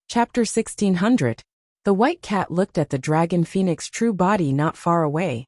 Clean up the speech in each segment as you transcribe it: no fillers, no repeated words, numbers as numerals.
Chapter 1600. The white cat looked at the dragon phoenix true body not far away,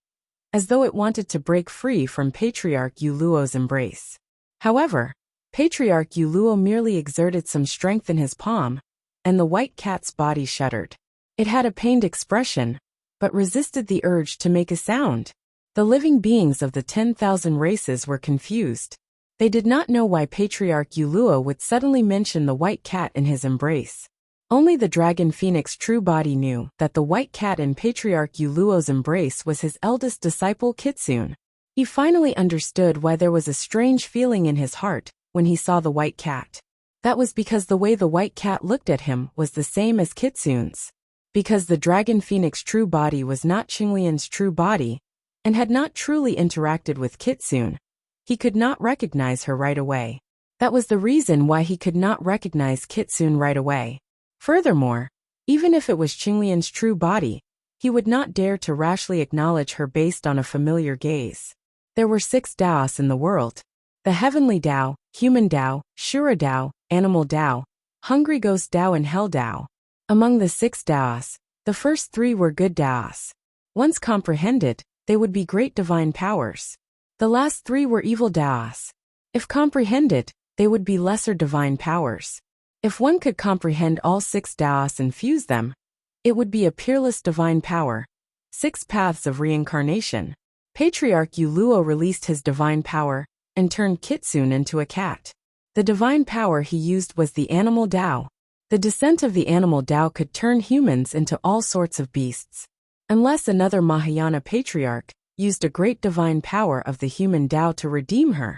as though it wanted to break free from Patriarch Yuluo's embrace. However, Patriarch Yuluo merely exerted some strength in his palm, and the white cat's body shuddered. It had a pained expression, but resisted the urge to make a sound. The living beings of the 10,000 races were confused. They did not know why Patriarch Yuluo would suddenly mention the white cat in his embrace. Only the dragon phoenix true body knew that the white cat in Patriarch Yuluo's embrace was his eldest disciple Kitsune. He finally understood why there was a strange feeling in his heart when he saw the white cat. That was because the way the white cat looked at him was the same as Kitsune's. Because the dragon phoenix true body was not Qinglian's true body, and had not truly interacted with Kitsune, he could not recognize her right away. That was the reason why he could not recognize Kitsune right away. Furthermore, even if it was Qinglian's true body, he would not dare to rashly acknowledge her based on a familiar gaze. There were 6 Daos in the world: the Heavenly Dao, Human Dao, Shura Dao, Animal Dao, Hungry Ghost Dao and Hell Dao. Among the 6 Daos, the first 3 were good Daos. Once comprehended, they would be great divine powers. The last 3 were evil Daos. If comprehended, they would be lesser divine powers. If one could comprehend all 6 Daos and fuse them, it would be a peerless divine power. 6 paths of reincarnation. Patriarch Yuluo released his divine power and turned Kitsune into a cat. The divine power he used was the Animal Dao. The descent of the Animal Dao could turn humans into all sorts of beasts. Unless another Mahayana patriarch used a great divine power of the Human Dao to redeem her,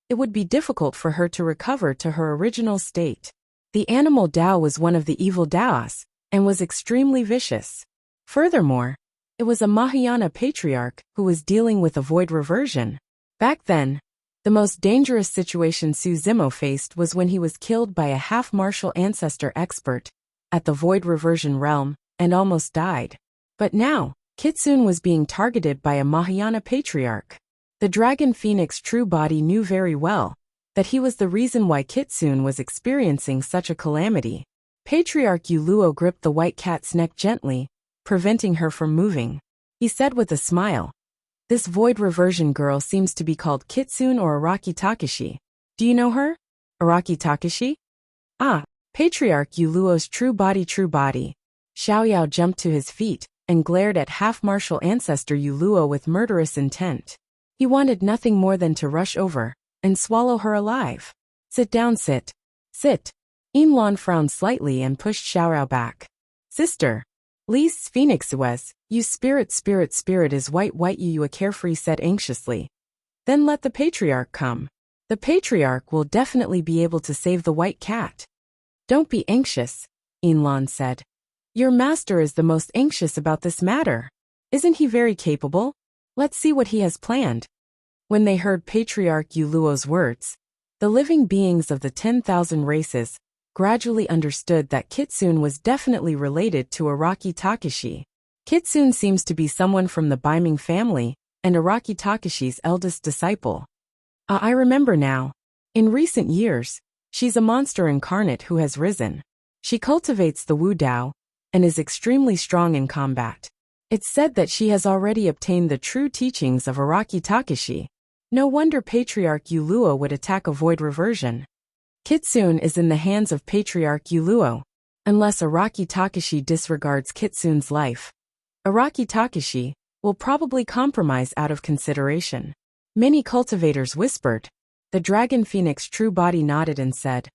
it would be difficult for her to recover to her original state. The Animal Dao was one of the evil Daos, and was extremely vicious. Furthermore, it was a Mahayana patriarch who was dealing with a void reversion. Back then, the most dangerous situation Su Zimo faced was when he was killed by a half-martial ancestor expert at the void reversion realm and almost died. But now, Kitsune was being targeted by a Mahayana patriarch. The dragon phoenix true body knew very well that he was the reason why Kitsune was experiencing such a calamity. Patriarch Yuluo gripped the white cat's neck gently, preventing her from moving. He said with a smile, "This void reversion girl seems to be called Kitsune or Araki Takashi. Do you know her? Araki Takashi?" "Ah, Patriarch Yuluo's true body, true body." Xiaoyao jumped to his feet and glared at half-martial ancestor Yuluo with murderous intent. He wanted nothing more than to rush over and swallow her alive. "Sit down, sit. Sit." Yinlan frowned slightly and pushed Xiaoyao back. "Sister, Li's Phoenix was, you spirit is white you," a carefree said anxiously. "Then let the patriarch come. The patriarch will definitely be able to save the white cat." "Don't be anxious," Yinlan said. "Your master is the most anxious about this matter. Isn't he very capable? Let's see what he has planned." When they heard Patriarch Yuluo's words, the living beings of the 10,000 races gradually understood that Kitsune was definitely related to Araki Takashi. Kitsune seems to be someone from the Baiming family and Araki Takashi's eldest disciple. I remember now. In recent years, she's a monster incarnate who has risen. She cultivates the Wu Dao and is extremely strong in combat. It's said that she has already obtained the true teachings of Araki Takashi. No wonder Patriarch Yuluo would attack a void reversion. Kitsune is in the hands of Patriarch Yuluo. Unless Araki Takashi disregards Kitsune's life, Araki Takashi will probably compromise out of consideration. Many cultivators whispered. The dragon phoenix true body nodded and said,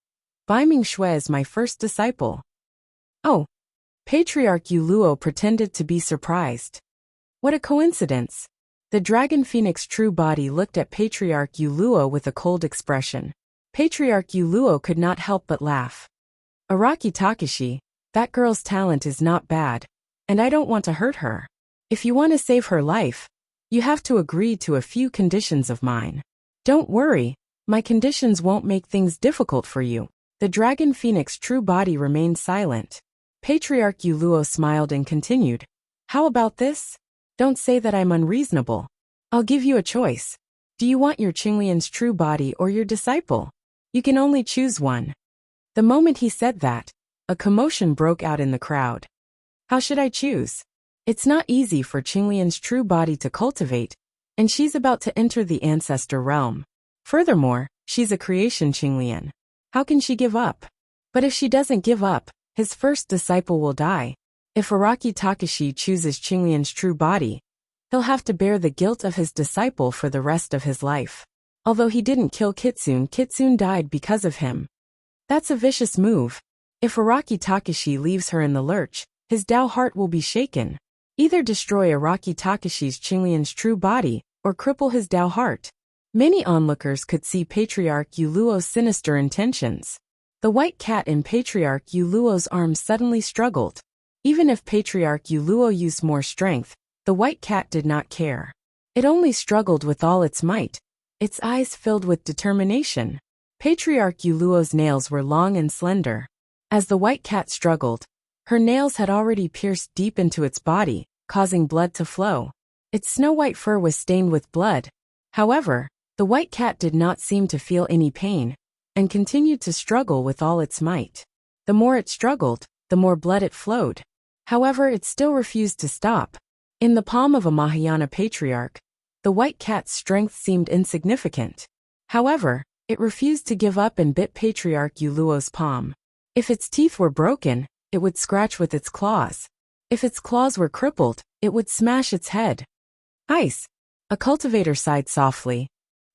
"Baiming Shui is my first disciple." "Oh." Patriarch Yuluo pretended to be surprised. "What a coincidence." The dragon phoenix true body looked at Patriarch Yuluo with a cold expression. Patriarch Yuluo could not help but laugh. "Araki Takashi, that girl's talent is not bad, and I don't want to hurt her. If you want to save her life, you have to agree to a few conditions of mine." "Don't worry, my conditions won't make things difficult for you." The dragon phoenix true body remained silent. Patriarch Yuluo smiled and continued, "How about this? Don't say that I'm unreasonable. I'll give you a choice. Do you want your Qinglian's true body or your disciple? You can only choose one." The moment he said that, A commotion broke out in the crowd. How should I choose? It's not easy for Qinglian's true body to cultivate, and she's about to enter the ancestor realm. Furthermore, she's a creation Qinglian. How can she give up? But if she doesn't give up, his first disciple will die. If Araki Takashi chooses Qinglian's true body, he'll have to bear the guilt of his disciple for the rest of his life. Although he didn't kill Kitsune, Kitsune died because of him. That's a vicious move. If Araki Takashi leaves her in the lurch, his Dao heart will be shaken. Either destroy Araki Takashi's Qinglian's true body, or cripple his Dao heart. Many onlookers could see Patriarch Yuluo's sinister intentions. The white cat in Patriarch Yuluo's arms suddenly struggled. Even if Patriarch Yuluo used more strength, the white cat did not care. It only struggled with all its might, its eyes filled with determination. Patriarch Yuluo's nails were long and slender. As the white cat struggled, her nails had already pierced deep into its body, causing blood to flow. Its snow-white fur was stained with blood. However, the white cat did not seem to feel any pain, and continued to struggle with all its might. The more it struggled, the more blood it flowed. However, it still refused to stop. In the palm of a Mahayana patriarch, the white cat's strength seemed insignificant. However, it refused to give up and bit Patriarch Yuluo's palm. If its teeth were broken, it would scratch with its claws. If its claws were crippled, it would smash its head. Ice. A cultivator sighed softly.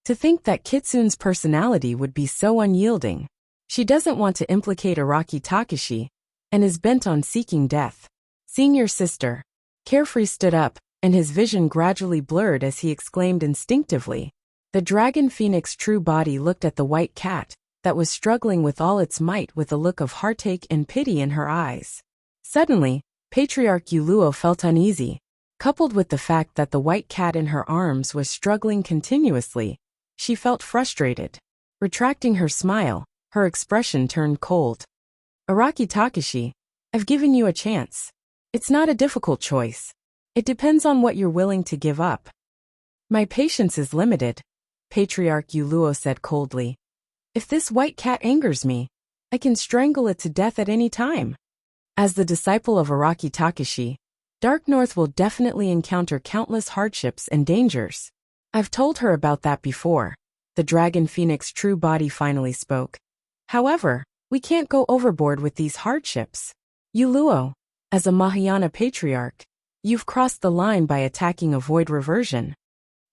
To think that Kitsune's personality would be so unyielding. She doesn't want to implicate Araki Takashi, and is bent on seeking death. Seeing your sister. Carefree stood up, and his vision gradually blurred as he exclaimed instinctively. The dragon phoenix true body looked at the white cat, that was struggling with all its might with a look of heartache and pity in her eyes. Suddenly, Patriarch Yuluo felt uneasy. Coupled with the fact that the white cat in her arms was struggling continuously, she felt frustrated. Retracting her smile, her expression turned cold. Araki Takashi, I've given you a chance. It's not a difficult choice. It depends on what you're willing to give up. My patience is limited, Patriarch Yuluo said coldly. If this white cat angers me, I can strangle it to death at any time. As the disciple of Araki Takashi, Dark North will definitely encounter countless hardships and dangers. I've told her about that before. The dragon phoenix true body finally spoke. However, we can't go overboard with these hardships. Yuluo, as a Mahayana patriarch, you've crossed the line by attacking a void reversion.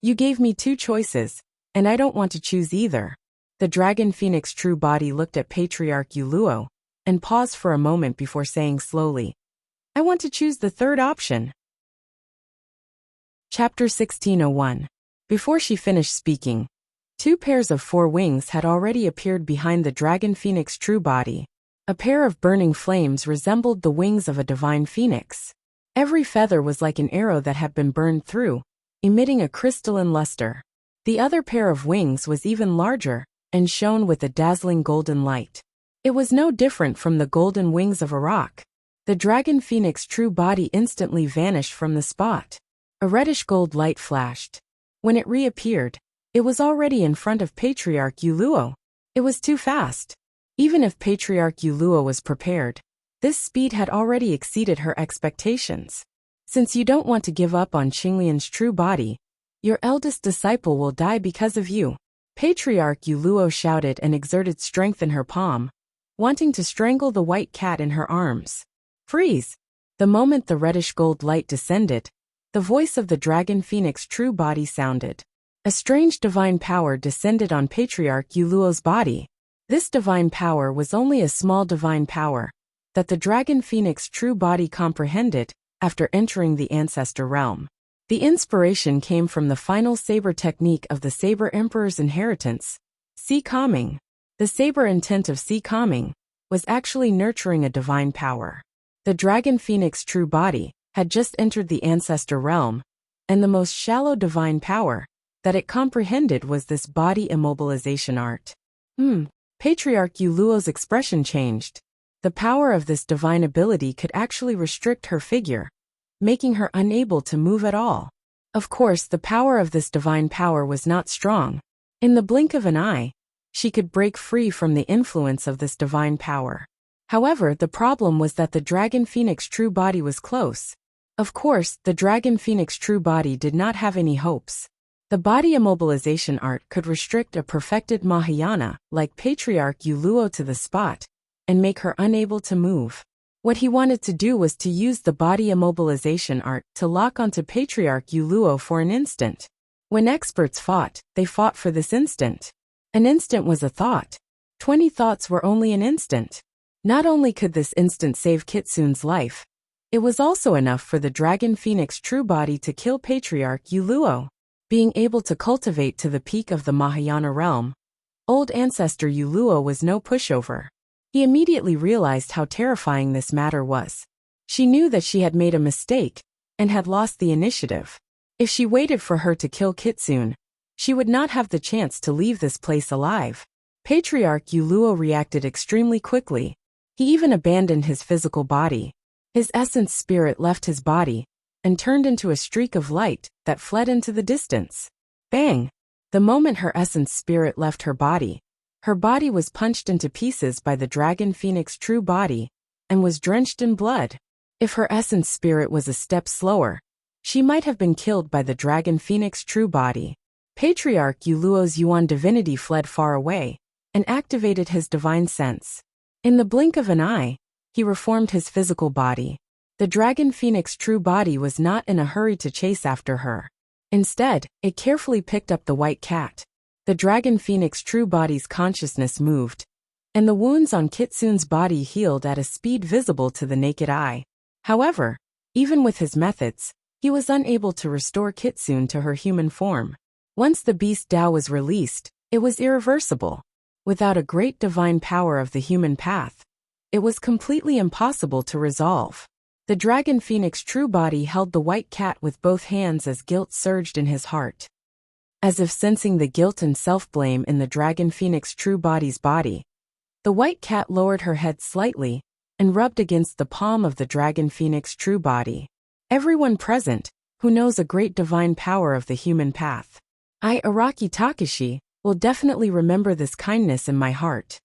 You gave me two choices, and I don't want to choose either. The dragon phoenix true body looked at Patriarch Yuluo, and paused for a moment before saying slowly, I want to choose the third option. Chapter 1601. Before she finished speaking, two pairs of four wings had already appeared behind the dragon phoenix true body. A pair of burning flames resembled the wings of a divine phoenix. Every feather was like an arrow that had been burned through, emitting a crystalline luster. The other pair of wings was even larger, and shone with a dazzling golden light. It was no different from the golden wings of a rock. The dragon phoenix true body instantly vanished from the spot. A reddish gold light flashed. When it reappeared, it was already in front of Patriarch Yuluo. It was too fast. Even if Patriarch Yuluo was prepared, this speed had already exceeded her expectations. Since you don't want to give up on Qinglian's true body, your eldest disciple will die because of you. Patriarch Yuluo shouted and exerted strength in her palm, wanting to strangle the white cat in her arms. Freeze! The moment the reddish gold light descended, the voice of the dragon phoenix true body sounded. A strange divine power descended on Patriarch Yuluo's body. This divine power was only a small divine power that the dragon phoenix true body comprehended after entering the ancestor realm. The inspiration came from the final saber technique of the Saber Emperor's inheritance, Sea Calming. The saber intent of Sea Calming was actually nurturing a divine power. The dragon phoenix true body had just entered the ancestor realm, and the most shallow divine power that it comprehended was this body immobilization art. Patriarch Yuluo's expression changed. The power of this divine ability could actually restrict her figure, making her unable to move at all. Of course, the power of this divine power was not strong. In the blink of an eye, she could break free from the influence of this divine power. However, the problem was that the Dragon Phoenix true body was close. Of course, the Dragon Phoenix true body did not have any hopes. The body immobilization art could restrict a perfected Mahayana, like Patriarch Yuluo, to the spot, and make her unable to move. What he wanted to do was to use the body immobilization art to lock onto Patriarch Yuluo for an instant. When experts fought, they fought for this instant. An instant was a thought. 20 thoughts were only an instant. Not only could this instant save Kitsune's life, it was also enough for the Dragon Phoenix true body to kill Patriarch Yuluo. Being able to cultivate to the peak of the Mahayana realm, old ancestor Yuluo was no pushover. He immediately realized how terrifying this matter was. She knew that she had made a mistake and had lost the initiative. If she waited for her to kill Kitsune, she would not have the chance to leave this place alive. Patriarch Yuluo reacted extremely quickly. He even abandoned his physical body. His essence spirit left his body and turned into a streak of light that fled into the distance. Bang! The moment her essence spirit left her body was punched into pieces by the Dragon Phoenix true body and was drenched in blood. If her essence spirit was a step slower, she might have been killed by the Dragon Phoenix true body. Patriarch Yuluo's Yuan divinity fled far away and activated his divine sense. In the blink of an eye, he reformed his physical body. The Dragon Phoenix true body was not in a hurry to chase after her. Instead, it carefully picked up the white cat. The Dragon Phoenix true body's consciousness moved, and the wounds on Kitsune's body healed at a speed visible to the naked eye. However, even with his methods, he was unable to restore Kitsune to her human form. Once the beast Tao was released, it was irreversible. Without a great divine power of the human path, it was completely impossible to resolve. The Dragon Phoenix true body held the white cat with both hands as guilt surged in his heart. As if sensing the guilt and self-blame in the Dragon Phoenix true body's body, the white cat lowered her head slightly and rubbed against the palm of the Dragon Phoenix true body. Everyone present, who knows a great divine power of the human path, I, Araki Takashi, will definitely remember this kindness in my heart.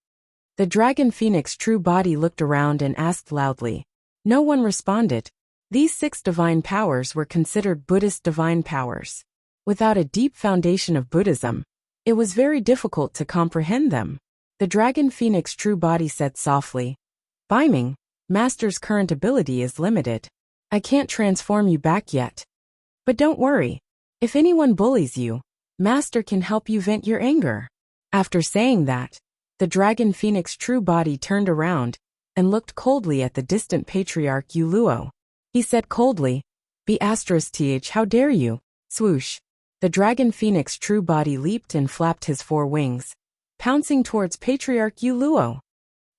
The Dragon Phoenix true body looked around and asked loudly. No one responded. These 6 divine powers were considered Buddhist divine powers. Without a deep foundation of Buddhism, it was very difficult to comprehend them. The Dragon Phoenix true body said softly, "Biming, Master's current ability is limited. I can't transform you back yet. But don't worry. If anyone bullies you, Master can help you vent your anger." After saying that, the Dragon Phoenix true body turned around and looked coldly at the distant Patriarch Yuluo. He said coldly, "Th, how dare you?" Swoosh. The Dragon Phoenix true body leaped and flapped his 4 wings, pouncing towards Patriarch Yuluo.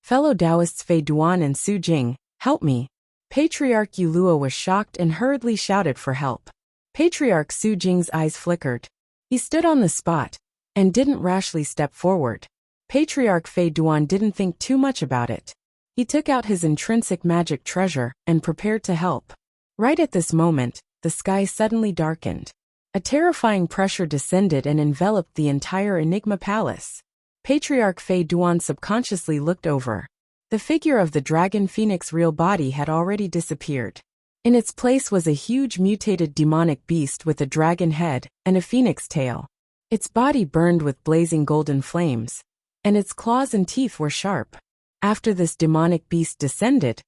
Fellow Taoists Fei Duan and Su Jing, help me. Patriarch Yuluo was shocked and hurriedly shouted for help. Patriarch Su Jing's eyes flickered. He stood on the spot and didn't rashly step forward. Patriarch Fei Duan didn't think too much about it. He took out his intrinsic magic treasure and prepared to help. Right at this moment, the sky suddenly darkened. A terrifying pressure descended and enveloped the entire Enigma Palace. Patriarch Fei Duan subconsciously looked over. The figure of the Dragon Phoenix real body had already disappeared. In its place was a huge mutated demonic beast with a dragon head and a phoenix tail. Its body burned with blazing golden flames, and its claws and teeth were sharp. After this demonic beast descended,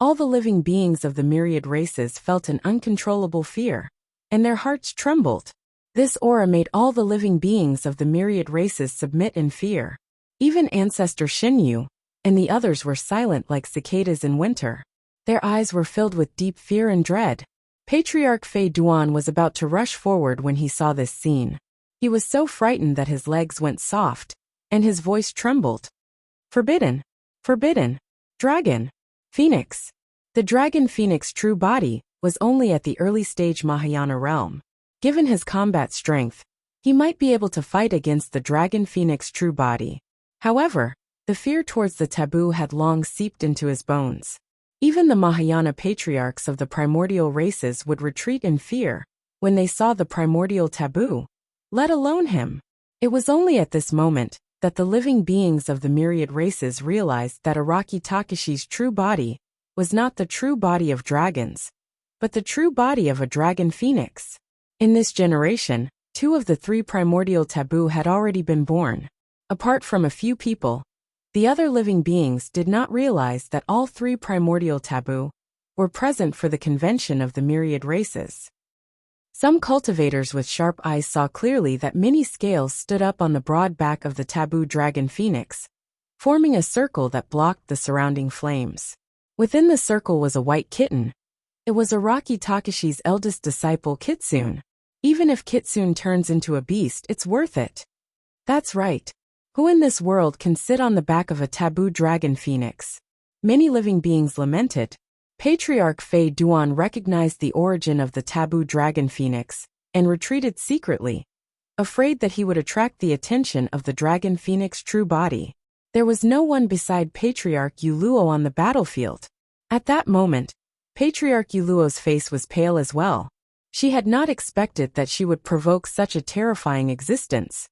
all the living beings of the myriad races felt an uncontrollable fear, and their hearts trembled. This aura made all the living beings of the myriad races submit in fear. Even Ancestor Shinyu and the others were silent like cicadas in winter. Their eyes were filled with deep fear and dread. Patriarch Fei Duan was about to rush forward when he saw this scene. He was so frightened that his legs went soft, and his voice trembled. Forbidden! Forbidden! Dragon! Phoenix! The Dragon Phoenix true body was only at the early stage Mahayana realm. Given his combat strength, he might be able to fight against the Dragon Phoenix true body. However, the fear towards the taboo had long seeped into his bones. Even the Mahayana patriarchs of the primordial races would retreat in fear when they saw the primordial taboo, let alone him. It was only at this moment that the living beings of the myriad races realized that Araki Takashi's true body was not the true body of dragons, but the true body of a dragon phoenix. In this generation, 2 of the 3 primordial taboo had already been born. Apart from a few people, the other living beings did not realize that all 3 primordial taboo were present for the convention of the myriad races. Some cultivators with sharp eyes saw clearly that many scales stood up on the broad back of the taboo dragon phoenix, forming a circle that blocked the surrounding flames. Within the circle was a white kitten. It was Araki Takashi's eldest disciple Kitsune. Even if Kitsune turns into a beast, it's worth it. That's right. Who in this world can sit on the back of a taboo dragon phoenix? Many living beings lamented. Patriarch Fei Duan recognized the origin of the taboo dragon phoenix and retreated secretly, afraid that he would attract the attention of the dragon phoenix true body. There was no one beside Patriarch Yuluo on the battlefield. At that moment, Patriarch Yuluo's face was pale as well. She had not expected that she would provoke such a terrifying existence.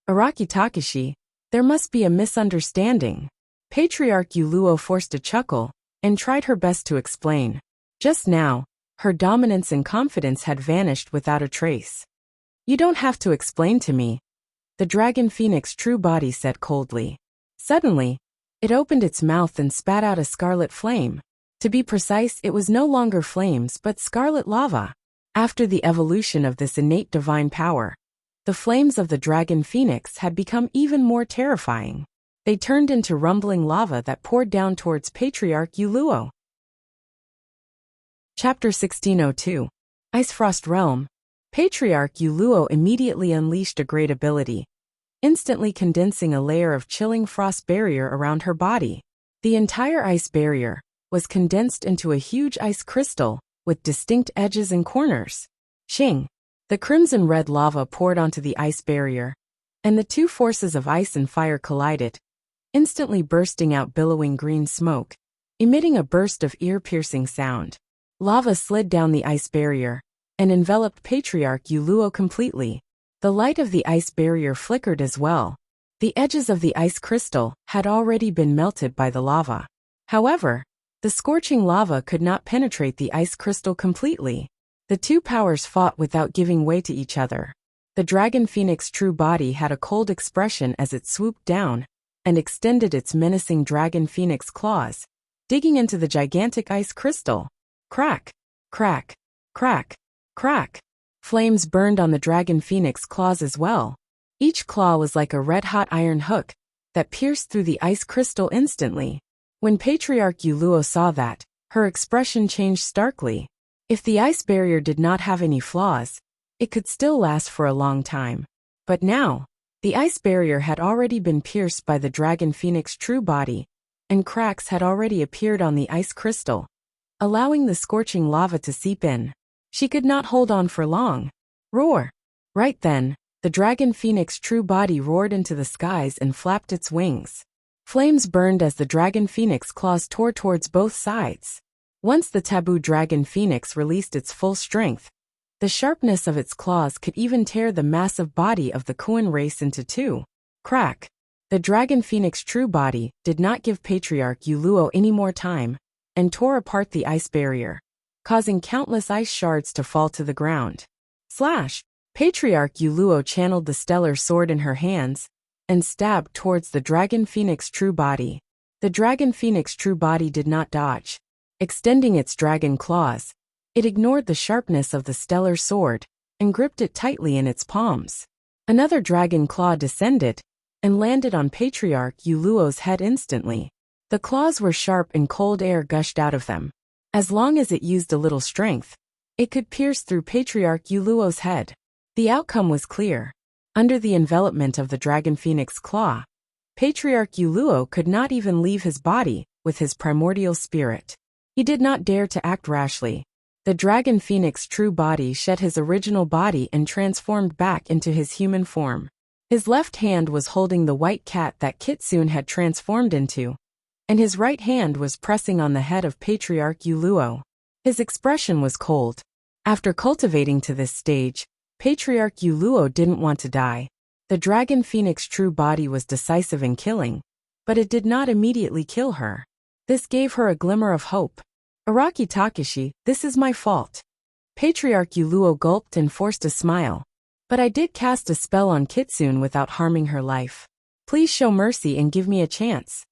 Araki Takashi, there must be a misunderstanding. Patriarch Yuluo forced a chuckle and tried her best to explain. Just now, her dominance and confidence had vanished without a trace. You don't have to explain to me, the dragon phoenix true body said coldly. Suddenly, it opened its mouth and spat out a scarlet flame. To be precise, it was no longer flames but scarlet lava. After the evolution of this innate divine power, the flames of the dragon phoenix had become even more terrifying. They turned into rumbling lava that poured down towards Patriarch Yuluo. Chapter 1602. Ice Frost Realm. Patriarch Yuluo immediately unleashed a great ability, instantly condensing a layer of chilling frost barrier around her body. The entire ice barrier was condensed into a huge ice crystal with distinct edges and corners. Shing! The crimson-red lava poured onto the ice barrier, and the 2 forces of ice and fire collided, instantly bursting out billowing green smoke, emitting a burst of ear-piercing sound. Lava slid down the ice barrier and enveloped Patriarch Yuluo completely. The light of the ice barrier flickered as well. The edges of the ice crystal had already been melted by the lava. However, the scorching lava could not penetrate the ice crystal completely. The 2 powers fought without giving way to each other. The dragon phoenix true body had a cold expression as it swooped down and extended its menacing dragon phoenix claws, digging into the gigantic ice crystal. Crack! Crack! Crack! Crack! Flames burned on the dragon phoenix claws as well. Each claw was like a red-hot iron hook that pierced through the ice crystal instantly. When Patriarch Yuluo saw that, her expression changed starkly. If the ice barrier did not have any flaws, it could still last for a long time. But now, the ice barrier had already been pierced by the dragon phoenix true body, and cracks had already appeared on the ice crystal, allowing the scorching lava to seep in. She could not hold on for long. Roar! Right then, the dragon phoenix true body roared into the skies and flapped its wings. Flames burned as the dragon phoenix claws tore towards both sides. Once the taboo dragon phoenix released its full strength, the sharpness of its claws could even tear the massive body of the Kuan race into 2. Crack! The dragon phoenix true body did not give Patriarch Yuluo any more time, and tore apart the ice barrier, causing countless ice shards to fall to the ground. Slash! Patriarch Yuluo channeled the stellar sword in her hands and stabbed towards the dragon phoenix true body. The dragon phoenix true body did not dodge. Extending its dragon claws, it ignored the sharpness of the stellar sword and gripped it tightly in its palms. Another dragon claw descended and landed on Patriarch Yuluo's head instantly. The claws were sharp and cold air gushed out of them. As long as it used a little strength, it could pierce through Patriarch Yuluo's head. The outcome was clear. Under the envelopment of the dragon phoenix claw, Patriarch Yuluo could not even leave his body with his primordial spirit. He did not dare to act rashly. The dragon phoenix true body shed his original body and transformed back into his human form. His left hand was holding the white cat that Kitsune had transformed into, and his right hand was pressing on the head of Patriarch Yuluo. His expression was cold. After cultivating to this stage, Patriarch Yuluo didn't want to die. The dragon phoenix true body was decisive in killing, but it did not immediately kill her. This gave her a glimmer of hope. Araki Takashi, this is my fault. Patriarch Yuluo gulped and forced a smile. But I did cast a spell on Kitsune without harming her life. Please show mercy and give me a chance.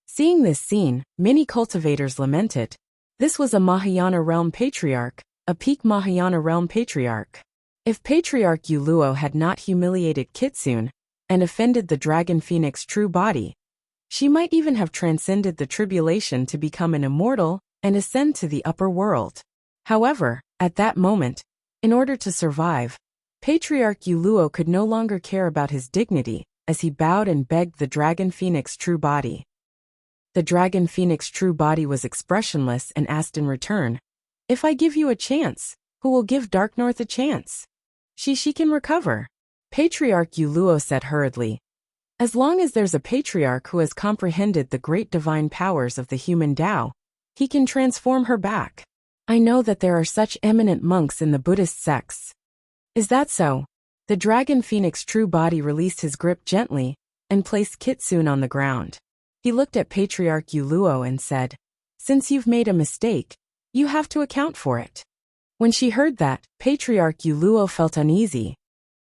Seeing this scene, many cultivators lamented. This was a Mahayana realm patriarch, a peak Mahayana realm patriarch. If Patriarch Yuluo had not humiliated Kitsune and offended the dragon phoenix true body, she might even have transcended the tribulation to become an immortal and ascend to the upper world. However, at that moment, in order to survive, Patriarch Yuluo could no longer care about his dignity, as he bowed and begged the dragon phoenix true body. The dragon phoenix true body was expressionless and asked in return, "If I give you a chance, who will give Dark North a chance? She can recover." Patriarch Yuluo said hurriedly, "As long as there's a patriarch who has comprehended the great divine powers of the human Tao, he can transform her back. I know that there are such eminent monks in the Buddhist sects." "Is that so?" The dragon phoenix true body released his grip gently and placed Kitsune on the ground. He looked at Patriarch Yuluo and said, "Since you've made a mistake, you have to account for it." When she heard that, Patriarch Yuluo felt uneasy.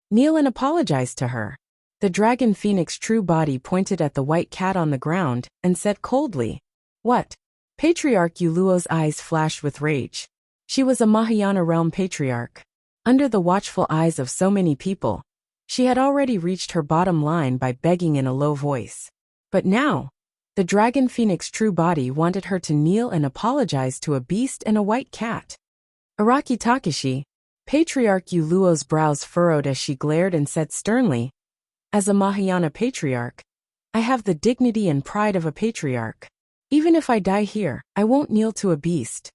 "Kneel and apologize to her." The dragon phoenix true body pointed at the white cat on the ground and said coldly, "What?" Patriarch Yuluo's eyes flashed with rage. She was a Mahayana realm patriarch. Under the watchful eyes of so many people, she had already reached her bottom line by begging in a low voice. But now, the dragon phoenix true body wanted her to kneel and apologize to a beast and a white cat. "Araki Takashi," Patriarch Yuluo's brows furrowed as she glared and said sternly, "As a Mahayana patriarch, I have the dignity and pride of a patriarch. Even if I die here, I won't kneel to a beast."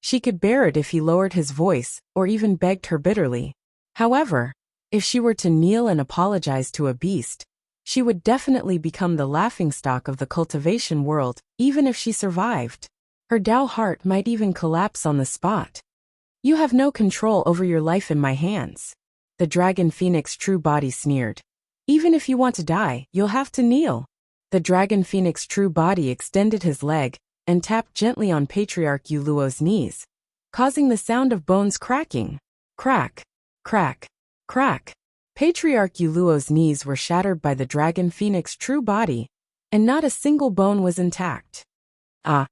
She could bear it if he lowered his voice or even begged her bitterly. However, if she were to kneel and apologize to a beast, she would definitely become the laughingstock of the cultivation world, even if she survived. Her Tao heart might even collapse on the spot. "You have no control over your life in my hands." The dragon phoenix true body sneered. "Even if you want to die, you'll have to kneel." The dragon phoenix true body extended his leg and tapped gently on Patriarch Yuluo's knees, causing the sound of bones cracking. Crack, crack, crack. Patriarch Yuluo's knees were shattered by the dragon phoenix true body, and not a single bone was intact. "Ah!"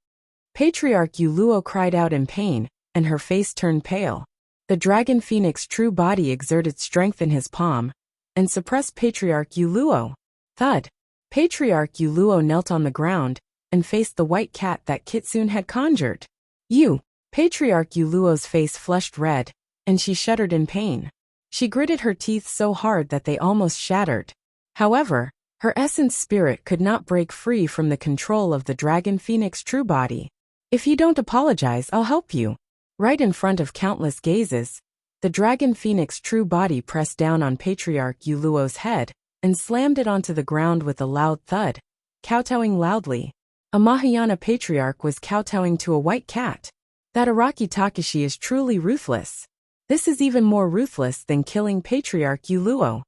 Patriarch Yuluo cried out in pain, and her face turned pale. The dragon phoenix true body exerted strength in his palm and suppressed Patriarch Yuluo. Thud! Patriarch Yuluo knelt on the ground and faced the white cat that Kitsune had conjured. "You!" Patriarch Yuluo's face flushed red, and she shuddered in pain. She gritted her teeth so hard that they almost shattered. However, her essence spirit could not break free from the control of the dragon phoenix true body. "If you don't apologize, I'll help you." Right in front of countless gazes, the dragon phoenix true body pressed down on Patriarch Yuluo's head and slammed it onto the ground with a loud thud, kowtowing loudly. A Mahayana patriarch was kowtowing to a white cat. That Araki Takashi is truly ruthless. This is even more ruthless than killing Patriarch Yuluo.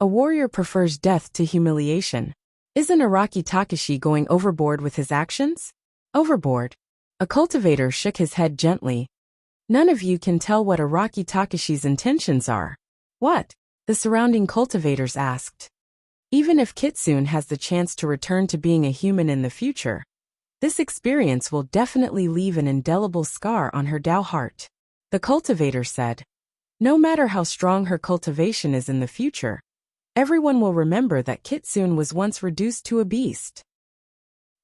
A warrior prefers death to humiliation. Isn't Araki Takashi going overboard with his actions? Overboard? A cultivator shook his head gently. "None of you can tell what Araki Takashi's intentions are." "What?" the surrounding cultivators asked. "Even if Kitsune has the chance to return to being a human in the future, this experience will definitely leave an indelible scar on her Tao heart," the cultivator said. "No matter how strong her cultivation is in the future, everyone will remember that Kitsune was once reduced to a beast.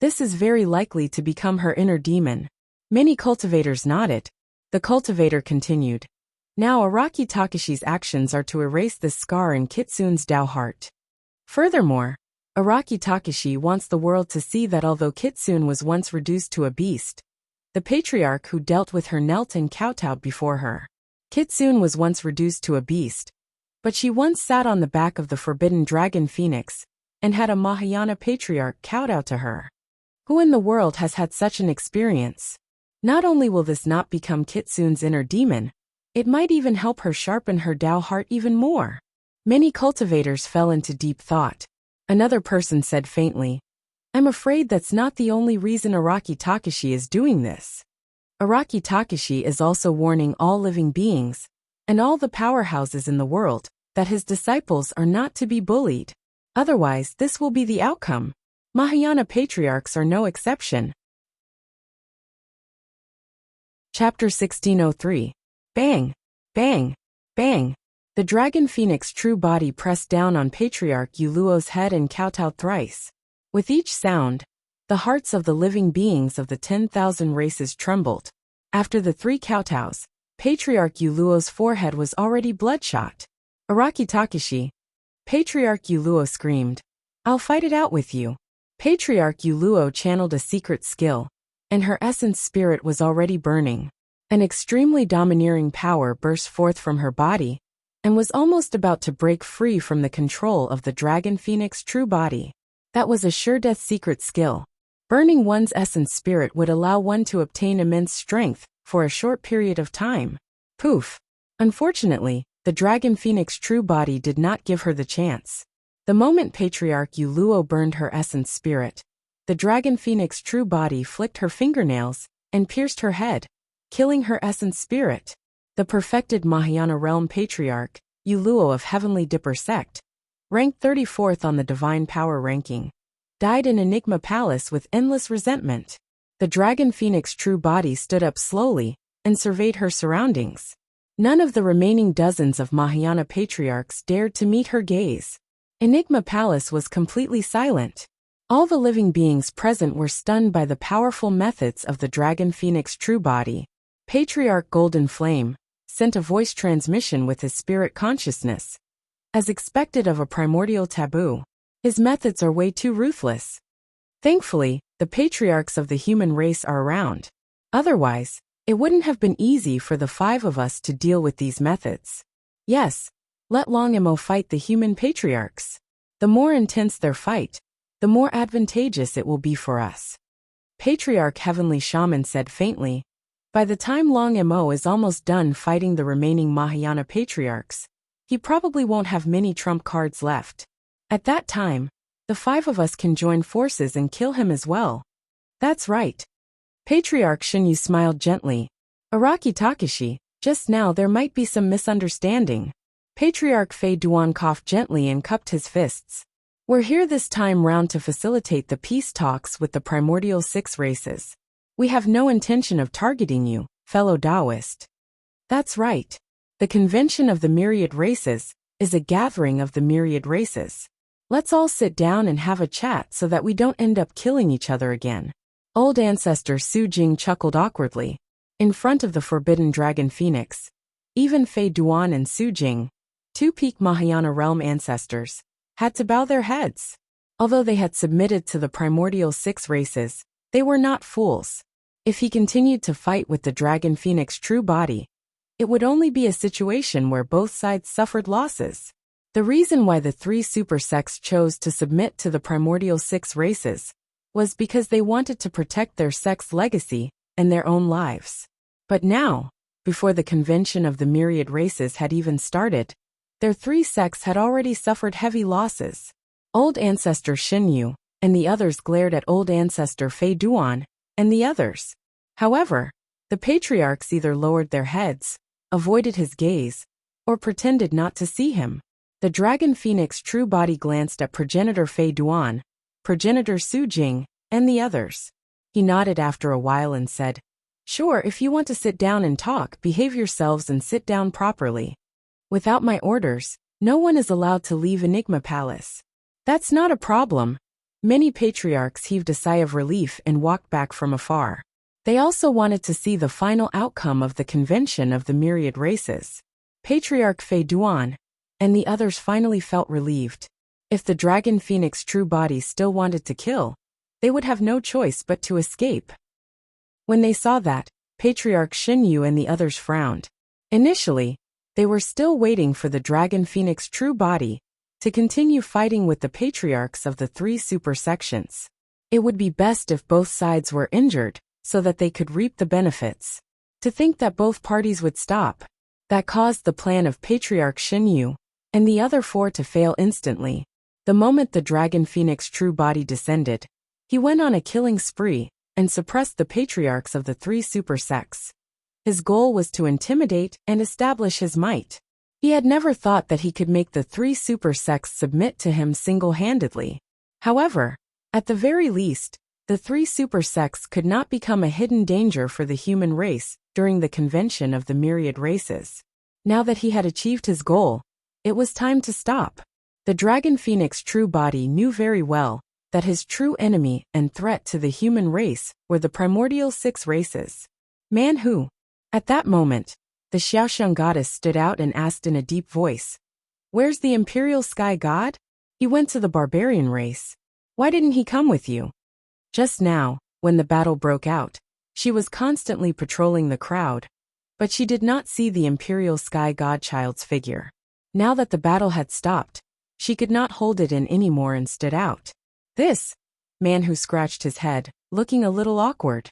This is very likely to become her inner demon." Many cultivators nodded. The cultivator continued. "Now Araki Takashi's actions are to erase this scar in Kitsune's Tao heart. Furthermore, Araki Takashi wants the world to see that although Kitsune was once reduced to a beast, the patriarch who dealt with her knelt and kowtowed before her. Kitsune was once reduced to a beast, but she once sat on the back of the forbidden dragon phoenix and had a Mahayana patriarch kowtow to her. Who in the world has had such an experience? Not only will this not become Kitsune's inner demon, it might even help her sharpen her Tao heart even more." Many cultivators fell into deep thought. Another person said faintly, "I'm afraid that's not the only reason Araki Takashi is doing this. Araki Takashi is also warning all living beings, and all the powerhouses in the world, that his disciples are not to be bullied. Otherwise, this will be the outcome. Mahayana patriarchs are no exception." Chapter 1603. Bang! Bang! Bang! The dragon phoenix true body pressed down on Patriarch Yuluo's head and kowtowed thrice. With each sound, the hearts of the living beings of the 10,000 races trembled. After the 3 kowtows, Patriarch Yuluo's forehead was already bloodshot. "Araki Takashi!" Patriarch Yuluo screamed. "I'll fight it out with you." Patriarch Yuluo channeled a secret skill, and her essence spirit was already burning. An extremely domineering power burst forth from her body, and was almost about to break free from the control of the dragon phoenix true body. That was a sure-death secret skill. Burning one's essence spirit would allow one to obtain immense strength for a short period of time. Poof! Unfortunately, the dragon phoenix true body did not give her the chance. The moment Patriarch Yuluo burned her essence spirit, the dragon phoenix true body flicked her fingernails and pierced her head, killing her essence spirit. The perfected Mahayana realm patriarch, Yuluo of Heavenly Dipper sect, ranked 34th on the divine power ranking, died in Enigma Palace with endless resentment. The dragon phoenix true body stood up slowly and surveyed her surroundings. None of the remaining dozens of Mahayana patriarchs dared to meet her gaze. Enigma Palace was completely silent. All the living beings present were stunned by the powerful methods of the dragon phoenix true body. Patriarch Golden Flame sent a voice transmission with his spirit consciousness. As expected of a primordial taboo, his methods are way too ruthless. Thankfully, the patriarchs of the human race are around. Otherwise, it wouldn't have been easy for the 5 of us to deal with these methods. Yes, let Long Emo fight the human patriarchs. The more intense their fight, the more advantageous it will be for us. Patriarch Heavenly Shaman said faintly, "By the time Long Emo is almost done fighting the remaining Mahayana patriarchs, he probably won't have many trump cards left. At that time, the 5 of us can join forces and kill him as well." "That's right." Patriarch Shinyu smiled gently. "Araki Takashi, just now there might be some misunderstanding." Patriarch Fei Duan coughed gently and cupped his fists. "We're here this time round to facilitate the peace talks with the primordial 6 races. We have no intention of targeting you, fellow Taoist." "That's right. The convention of the myriad races is a gathering of the myriad races. Let's all sit down and have a chat so that we don't end up killing each other again." Old ancestor Su Jing chuckled awkwardly. In front of the forbidden dragon phoenix, even Fei Duan and Su Jing, 2 peak Mahayana realm ancestors, had to bow their heads. Although they had submitted to the primordial 6 races, they were not fools. If he continued to fight with the dragon phoenix true body, it would only be a situation where both sides suffered losses. The reason why the 3 super sects chose to submit to the primordial 6 races was because they wanted to protect their sect's legacy and their own lives. But now, before the convention of the myriad races had even started, their 3 sects had already suffered heavy losses. Old ancestor Shinyu and the others glared at old ancestor Fei Duan and the others. However, the patriarchs either lowered their heads, avoided his gaze, or pretended not to see him. The dragon phoenix true body glanced at progenitor Fei Duan, progenitor Su Jing, and the others. He nodded after a while and said, "Sure, if you want to sit down and talk, behave yourselves and sit down properly. Without my orders, no one is allowed to leave Enigma Palace." "That's not a problem." Many patriarchs heaved a sigh of relief and walked back from afar. They also wanted to see the final outcome of the convention of the myriad races. Patriarch Fei Duan and the others finally felt relieved. If the dragon phoenix true body still wanted to kill, they would have no choice but to escape. When they saw that, Patriarch Shinyu and the others frowned. Initially, they were still waiting for the dragon phoenix true body to continue fighting with the patriarchs of the 3 super sections. It would be best if both sides were injured, so that they could reap the benefits. To think that both parties would stop, that caused the plan of Patriarch Shinyu and the other 4 to fail instantly. The moment the Dragon Phoenix true body descended, he went on a killing spree and suppressed the patriarchs of the 3 super sects. His goal was to intimidate and establish his might. He had never thought that he could make the 3 super sects submit to him single-handedly. However, at the very least, the 3 super sects could not become a hidden danger for the human race during the convention of the myriad races. Now that he had achieved his goal, it was time to stop. The Dragon Phoenix true body knew very well that his true enemy and threat to the human race were the primordial 6 races. Man who? At that moment, the Xiaoxiang goddess stood out and asked in a deep voice, "Where's the Imperial Sky God? He went to the barbarian race. Why didn't he come with you?" Just now, when the battle broke out, she was constantly patrolling the crowd, but she did not see the Imperial Sky Godchild's figure. Now that the battle had stopped, she could not hold it in anymore and stood out. "This man who scratched his head, looking a little awkward.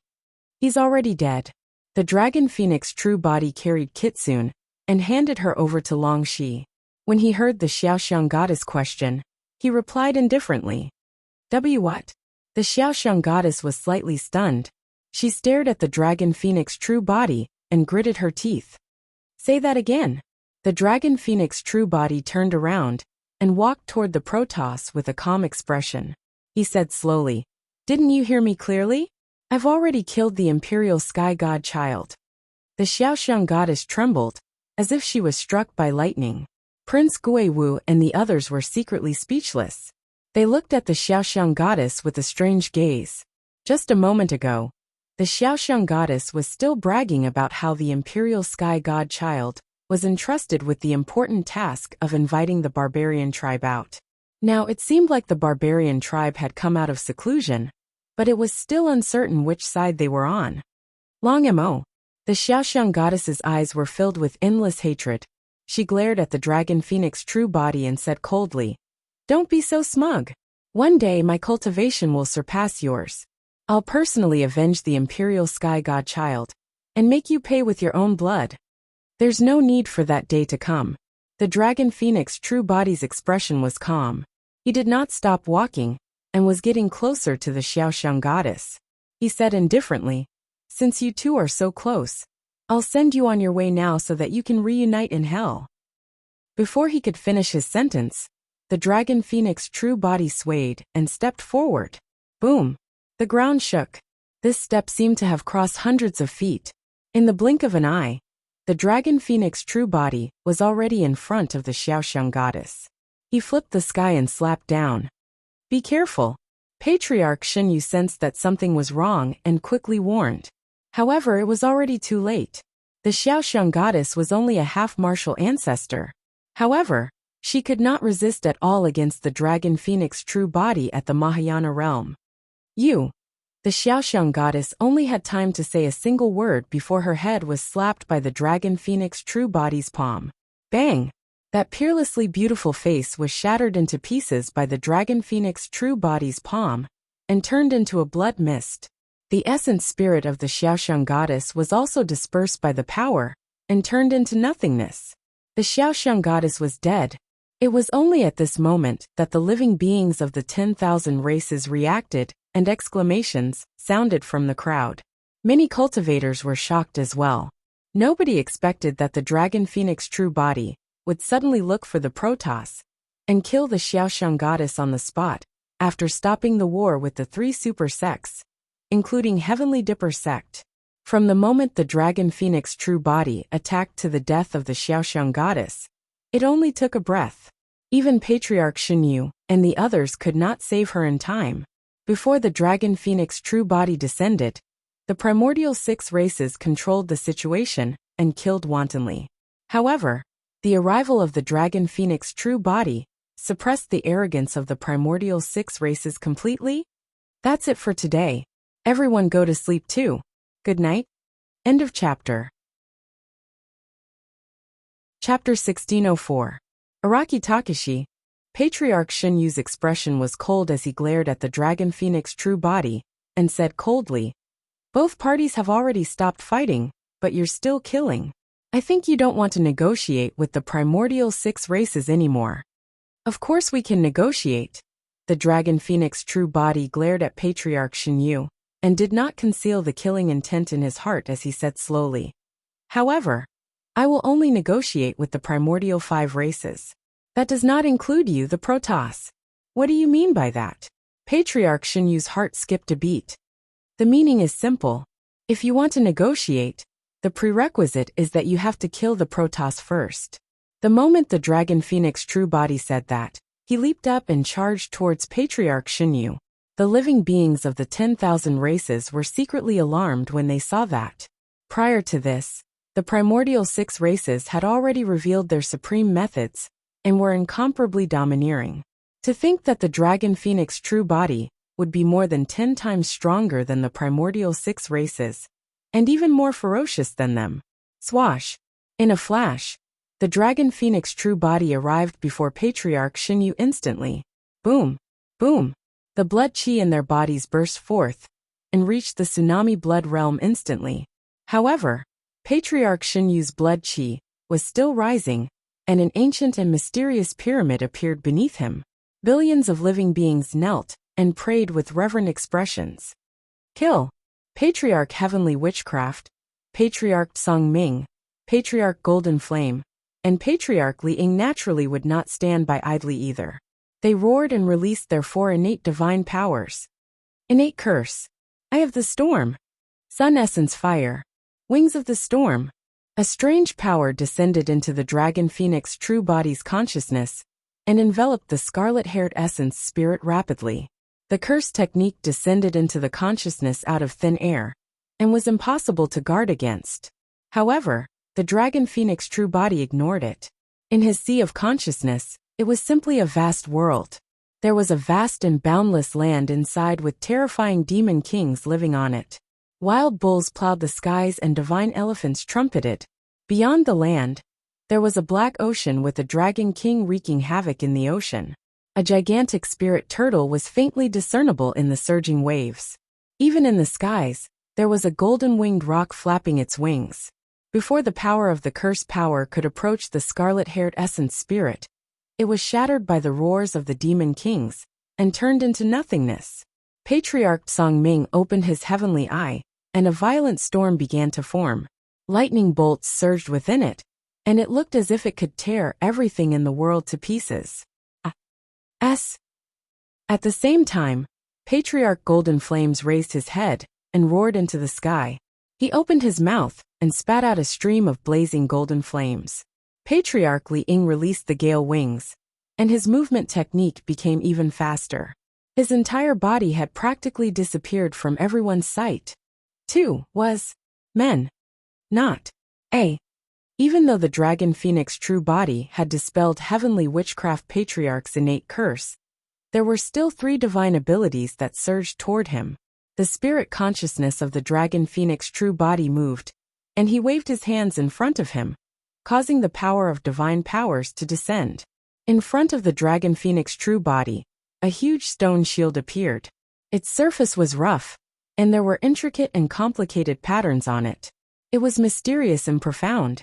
He's already dead." The Dragon Phoenix true body carried Kitsune and handed her over to Long Shi. When he heard the Xiaoxiang goddess question, he replied indifferently. What? The Xiaoxiang goddess was slightly stunned. She stared at the Dragon Phoenix true body and gritted her teeth. "Say that again." The Dragon Phoenix true body turned around and walked toward the Protoss with a calm expression. He said slowly, "Didn't you hear me clearly? I've already killed the Imperial Sky God child." The Xiaoxiang goddess trembled, as if she was struck by lightning. Prince Guiwu and the others were secretly speechless. They looked at the Xiaoxiang goddess with a strange gaze. Just a moment ago, the Xiaoxiang goddess was still bragging about how the Imperial Sky God child was entrusted with the important task of inviting the barbarian tribe out. Now it seemed like the barbarian tribe had come out of seclusion, but it was still uncertain which side they were on. Long Mo. The Xiaoxiang goddess's eyes were filled with endless hatred. She glared at the Dragon Phoenix true body and said coldly, "Don't be so smug. One day my cultivation will surpass yours. I'll personally avenge the Imperial Sky God child and make you pay with your own blood." There's no need for that day to come. The Dragon Phoenix true body's expression was calm. He did not stop walking and was getting closer to the Xiaoxiang goddess. He said indifferently, "Since you two are so close, I'll send you on your way now so that you can reunite in hell." Before he could finish his sentence, the Dragon Phoenix true body swayed and stepped forward. Boom! The ground shook. This step seemed to have crossed hundreds of feet. In the blink of an eye, the Dragon Phoenix true body was already in front of the Xiaoxiang goddess. He flipped the sky and slapped down. "Be careful." Patriarch Shen Yu sensed that something was wrong and quickly warned. However, it was already too late. The Xiaoxiang goddess was only a half-martial ancestor. However, she could not resist at all against the Dragon Phoenix true body at the Mahayana realm. The Xiaoxiang goddess only had time to say a single word before her head was slapped by the Dragon Phoenix true body's palm. Bang! That peerlessly beautiful face was shattered into pieces by the Dragon Phoenix true body's palm and turned into a blood mist. The essence spirit of the Xiaoxiang goddess was also dispersed by the power and turned into nothingness. The Xiaoxiang goddess was dead. It was only at this moment that the living beings of the 10,000 races reacted, and exclamations sounded from the crowd. Many cultivators were shocked as well. Nobody expected that the Dragon Phoenix true body would suddenly look for the Protoss and kill the Xiaoxiang goddess on the spot after stopping the war with the 3 super sects, including Heavenly Dipper sect. From the moment the Dragon Phoenix true body attacked to the death of the Xiaoxiang goddess, it only took a breath. Even Patriarch Shen Yu and the others could not save her in time. Before the Dragon Phoenix true body descended, the primordial 6 races controlled the situation and killed wantonly. However, the arrival of the Dragon Phoenix true body suppressed the arrogance of the primordial 6 races completely. That's it for today. Everyone go to sleep too. Good night. End of chapter. Chapter 1604. Araki Takashi. Patriarch Shen Yu's expression was cold as he glared at the Dragon Phoenix true body and said coldly, "Both parties have already stopped fighting, but you're still killing. I think you don't want to negotiate with the primordial 6 races anymore. Of course we can negotiate. The Dragon Phoenix true body glared at Patriarch Xinyu, and did not conceal the killing intent in his heart as he said slowly. However, I will only negotiate with the primordial 5 races. That does not include you, the Protoss. What do you mean by that? Patriarch Xinyu's heart skipped a beat. The meaning is simple. If you want to negotiate, the prerequisite is that you have to kill the Protoss first. The moment the Dragon Phoenix true body said that, he leaped up and charged towards Patriarch Xinyu. The living beings of the 10,000 races were secretly alarmed when they saw that. Prior to this, the primordial 6 races had already revealed their supreme methods, and were incomparably domineering. To think that the Dragon Phoenix true body would be more than 10 times stronger than the primordial 6 races, and even more ferocious than them. Swash! In a flash, the Dragon Phoenix true body arrived before Patriarch Xinyu instantly. Boom! Boom! The blood chi in their bodies burst forth, and reached the tsunami blood realm instantly. However, Patriarch Xinyu's blood chi was still rising, and an ancient and mysterious pyramid appeared beneath him. Billions of living beings knelt and prayed with reverent expressions. Kill! Patriarch Heavenly Witchcraft, Patriarch Song Ming, Patriarch Golden Flame, and Patriarch Li Ying naturally would not stand by idly either. They roared and released their 4 innate divine powers. Innate Curse. Eye of the Storm. Sun Essence Fire. Wings of the Storm. A strange power descended into the Dragon Phoenix true body's consciousness, and enveloped the scarlet-haired essence spirit rapidly. The curse technique descended into the consciousness out of thin air, and was impossible to guard against. However, the Dragon Phoenix true body ignored it. In his sea of consciousness, it was simply a vast world. There was a vast and boundless land inside with terrifying demon kings living on it. Wild bulls plowed the skies and divine elephants trumpeted. Beyond the land, there was a black ocean with a dragon king wreaking havoc in the ocean. A gigantic spirit turtle was faintly discernible in the surging waves. Even in the skies, there was a golden-winged rock flapping its wings. Before the power of the curse power could approach the scarlet-haired essence spirit, it was shattered by the roars of the demon kings, and turned into nothingness. Patriarch Song Ming opened his heavenly eye, and a violent storm began to form. Lightning bolts surged within it, and it looked as if it could tear everything in the world to pieces. At the same time, Patriarch Golden Flames raised his head, and roared into the sky. He opened his mouth, and spat out a stream of blazing golden flames. Patriarch Li Ying released the gale wings, and his movement technique became even faster. His entire body had practically disappeared from everyone's sight. 2 was men, not a. Even though the Dragon Phoenix true body had dispelled Heavenly Witchcraft Patriarch's innate curse, there were still 3 divine abilities that surged toward him. The spirit consciousness of the Dragon Phoenix true body moved, and he waved his hands in front of him, causing the power of divine powers to descend. In front of the Dragon Phoenix true body, a huge stone shield appeared. Its surface was rough, and there were intricate and complicated patterns on it. It was mysterious and profound.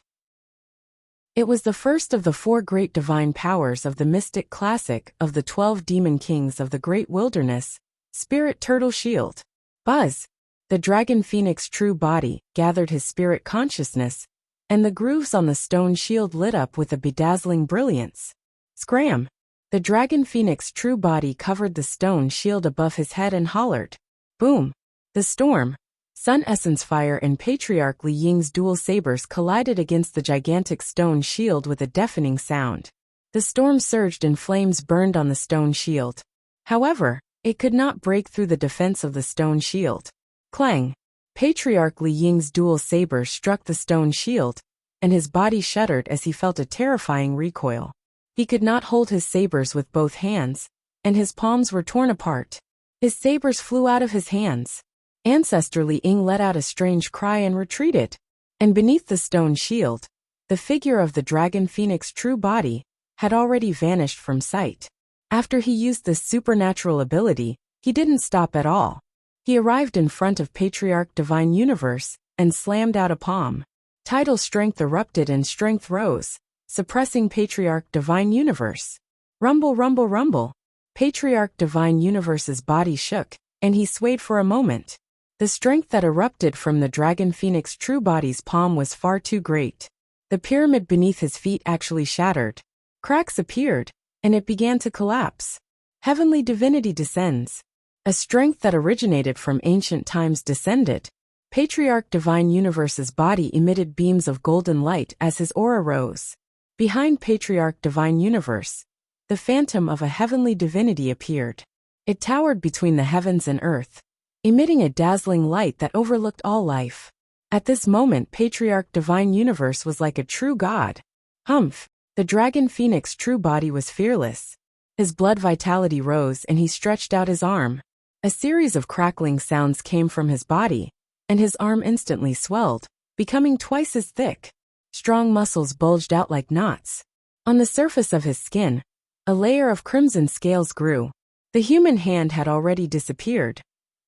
It was the first of the 4 great divine powers of the mystic classic of the 12 demon kings of the Great Wilderness, Spirit Turtle Shield. Buzz! The Dragon Phoenix true body gathered his spirit consciousness, and the grooves on the stone shield lit up with a bedazzling brilliance. Scram! The Dragon Phoenix true body covered the stone shield above his head and hollered. Boom! The storm, Sun Essence Fire and Patriarch Li Ying's dual sabers collided against the gigantic stone shield with a deafening sound. The storm surged and flames burned on the stone shield. However, it could not break through the defense of the stone shield. Clang! Patriarch Li Ying's dual sabers struck the stone shield, and his body shuddered as he felt a terrifying recoil. He could not hold his sabers with both hands, and his palms were torn apart. His sabers flew out of his hands. Ancestor Li Ying let out a strange cry and retreated. And beneath the stone shield, the figure of the Dragon Phoenix true body had already vanished from sight. After he used this supernatural ability, he didn't stop at all. He arrived in front of Patriarch Divine Universe and slammed out a palm. Tidal strength erupted and strength rose, suppressing Patriarch Divine Universe. Rumble, rumble, rumble. Patriarch Divine Universe's body shook, and he swayed for a moment. The strength that erupted from the Dragon Phoenix True Body's palm was far too great. The pyramid beneath his feet actually shattered. Cracks appeared, and it began to collapse. Heavenly divinity descends. A strength that originated from ancient times descended. Patriarch Divine Universe's body emitted beams of golden light as his aura rose. Behind Patriarch Divine Universe, the phantom of a heavenly divinity appeared. It towered between the heavens and earth, emitting a dazzling light that overlooked all life. At this moment, Patriarch Divine Universe was like a true god. Humph! The Dragon Phoenix True Body was fearless. His blood vitality rose and he stretched out his arm. A series of crackling sounds came from his body, and his arm instantly swelled, becoming twice as thick. Strong muscles bulged out like knots. On the surface of his skin, a layer of crimson scales grew. The human hand had already disappeared,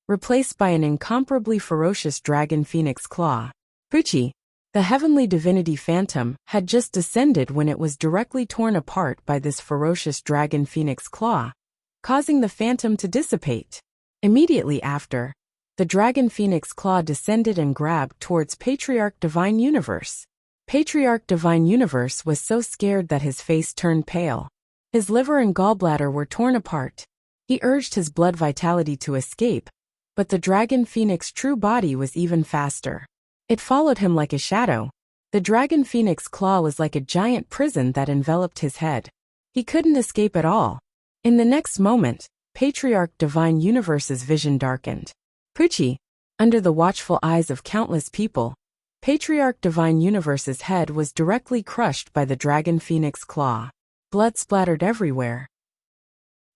replaced by an incomparably ferocious dragon phoenix claw. Pucci, the heavenly divinity phantom, had just descended when it was directly torn apart by this ferocious dragon phoenix claw, causing the phantom to dissipate. Immediately after, the dragon phoenix claw descended and grabbed towards Patriarch Divine Universe. Patriarch Divine Universe was so scared that his face turned pale. His liver and gallbladder were torn apart. He urged his blood vitality to escape, but the Dragon Phoenix True Body was even faster. It followed him like a shadow. The Dragon Phoenix claw was like a giant prison that enveloped his head. He couldn't escape at all. In the next moment, Patriarch Divine Universe's vision darkened. Pucci, under the watchful eyes of countless people, Patriarch Divine Universe's head was directly crushed by the Dragon Phoenix claw. Blood splattered everywhere.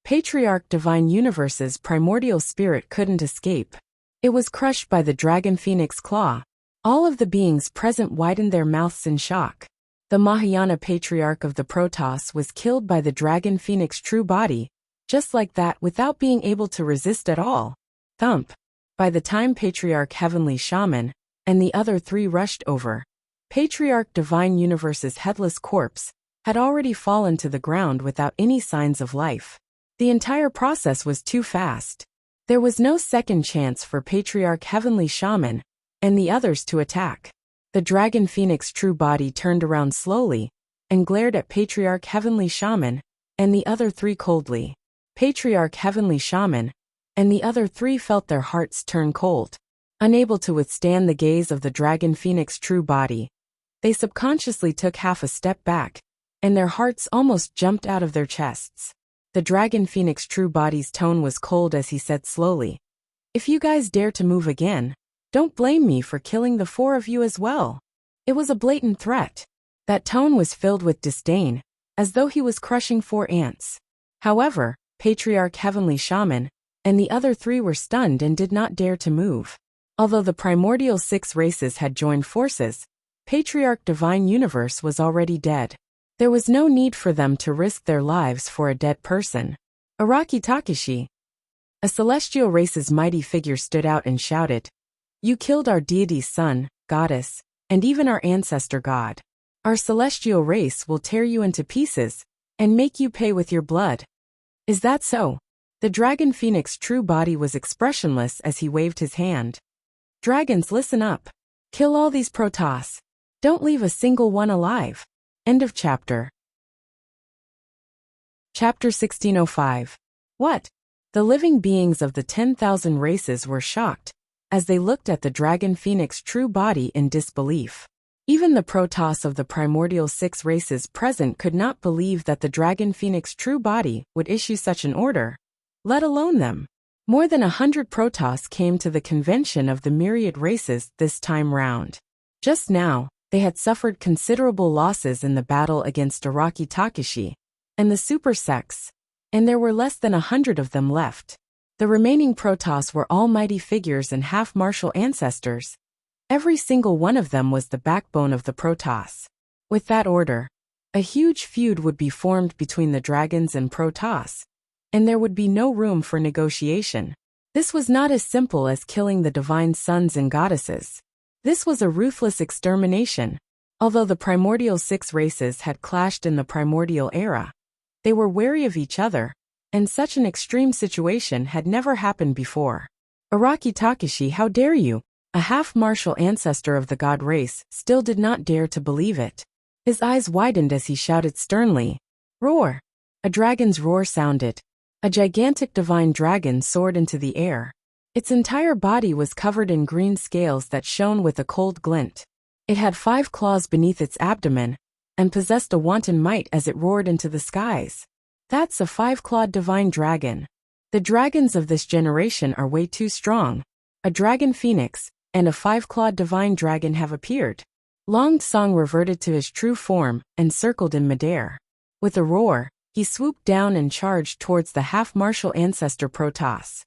Patriarch Divine Universe's primordial spirit couldn't escape. It was crushed by the Dragon Phoenix claw. All of the beings present widened their mouths in shock. The Mahayana Patriarch of the Protoss was killed by the Dragon Phoenix True Body, just like that, without being able to resist at all. Thump. By the time Patriarch Heavenly Shaman and the other three rushed over, Patriarch Divine Universe's headless corpse had already fallen to the ground without any signs of life. The entire process was too fast. There was no second chance for Patriarch Heavenly Shaman and the others to attack. The Dragon Phoenix True Body turned around slowly and glared at Patriarch Heavenly Shaman and the other three coldly. Patriarch Heavenly Shaman and the other three felt their hearts turn cold. Unable to withstand the gaze of the Dragon Phoenix True Body, they subconsciously took half a step back, and their hearts almost jumped out of their chests. The Dragon Phoenix True Body's tone was cold as he said slowly, "If you guys dare to move again, don't blame me for killing the four of you as well." It was a blatant threat. That tone was filled with disdain, as though he was crushing four ants. However, Patriarch Heavenly Shaman and the other three were stunned and did not dare to move. Although the primordial 6 races had joined forces, Patriarch Divine Universe was already dead. There was no need for them to risk their lives for a dead person. Araki Takeshi, a celestial race's mighty figure, stood out and shouted, "You killed our deity's son, goddess, and even our ancestor god. Our celestial race will tear you into pieces and make you pay with your blood." "Is that so?" The Dragon Phoenix True Body was expressionless as he waved his hand. "Dragons, listen up. Kill all these Protoss. Don't leave a single one alive." End of chapter. Chapter 1605. What? The living beings of the 10,000 races were shocked as they looked at the Dragon Phoenix True Body in disbelief. Even the Protoss of the primordial 6 races present could not believe that the Dragon Phoenix True Body would issue such an order, let alone them. More than 100 Protoss came to the convention of the myriad races this time round. Just now, they had suffered considerable losses in the battle against Araki Takeshi and the Super Sects, and there were less than 100 of them left. The remaining Protoss were almighty figures and half-martial ancestors. Every single one of them was the backbone of the Protoss. With that order, a huge feud would be formed between the dragons and Protoss, and there would be no room for negotiation. This was not as simple as killing the divine sons and goddesses. This was a ruthless extermination. Although the primordial 6 races had clashed in the primordial era, they were wary of each other, and such an extreme situation had never happened before. Araki Takeshi, how dare you? A half-martial ancestor of the god race still did not dare to believe it. His eyes widened as he shouted sternly, "Roar!" A dragon's roar sounded. A gigantic divine dragon soared into the air. Its entire body was covered in green scales that shone with a cold glint. It had 5 claws beneath its abdomen, and possessed a wanton might as it roared into the skies. That's a 5-clawed divine dragon. The dragons of this generation are way too strong. A dragon phoenix and a 5-clawed divine dragon have appeared. Long Song reverted to his true form and circled in midair. With a roar, he swooped down and charged towards the half-martial ancestor Protoss.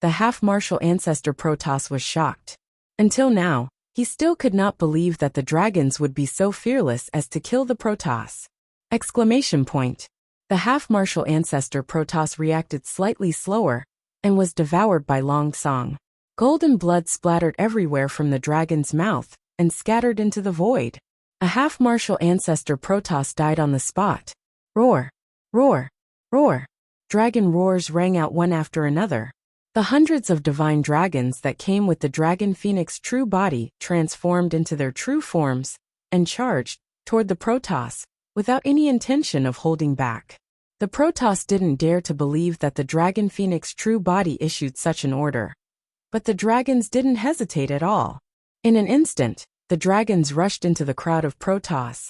The half-martial ancestor Protoss was shocked. Until now, he still could not believe that the dragons would be so fearless as to kill the Protoss. Exclamation point. The half-martial ancestor Protoss reacted slightly slower and was devoured by Long Song. Golden blood splattered everywhere from the dragon's mouth and scattered into the void. A half-martial ancestor Protoss died on the spot. Roar! Roar! Roar! Dragon roars rang out one after another. The hundreds of divine dragons that came with the dragon phoenix true body transformed into their true forms and charged toward the Protoss without any intention of holding back. The Protoss didn't dare to believe that the dragon phoenix true body issued such an order. But the dragons didn't hesitate at all. In an instant, the dragons rushed into the crowd of Protoss,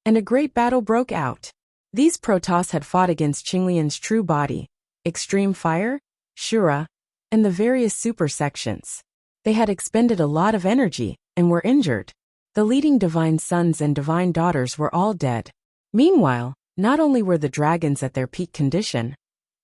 and a great battle broke out. These Protoss had fought against Qinglian's true body, Extreme Fire, Shura, and the various super sections. They had expended a lot of energy and were injured. The leading divine sons and divine daughters were all dead. Meanwhile, not only were the dragons at their peak condition,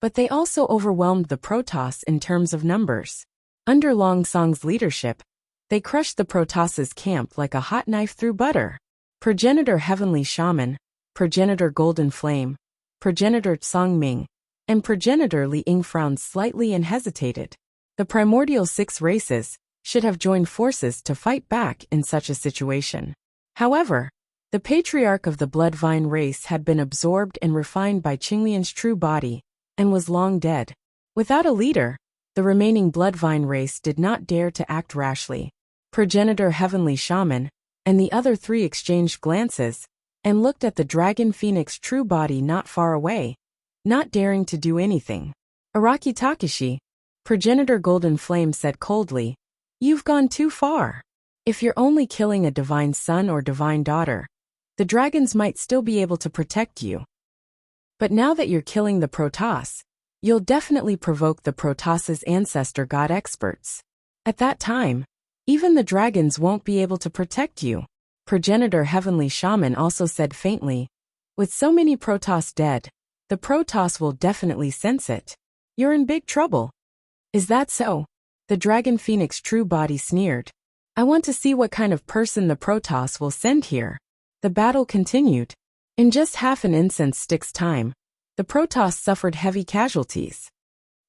but they also overwhelmed the Protoss in terms of numbers. Under Long Song's leadership, they crushed the Protoss's camp like a hot knife through butter. Progenitor Heavenly Shaman, Progenitor Golden Flame, Progenitor Tsongming, and Progenitor Li Ying frowned slightly and hesitated. The primordial 6 races should have joined forces to fight back in such a situation. However, the patriarch of the Bloodvine race had been absorbed and refined by Qinglian's true body, and was long dead. Without a leader, the remaining Bloodvine race did not dare to act rashly. Progenitor Heavenly Shaman and the other 3 exchanged glances and looked at the dragon phoenix true body not far away, not daring to do anything. Araki Takeshi, Progenitor Golden Flame said coldly, "You've gone too far. If you're only killing a divine son or divine daughter, the dragons might still be able to protect you. But now that you're killing the Protoss, you'll definitely provoke the Protoss's ancestor god experts. At that time, even the dragons won't be able to protect you." Progenitor Heavenly Shaman also said faintly, "With so many Protoss dead, the Protoss will definitely sense it. You're in big trouble." "Is that so?" The dragon phoenix true body sneered. "I want to see what kind of person the Protoss will send here." The battle continued. In just half an incense stick's time, the Protoss suffered heavy casualties.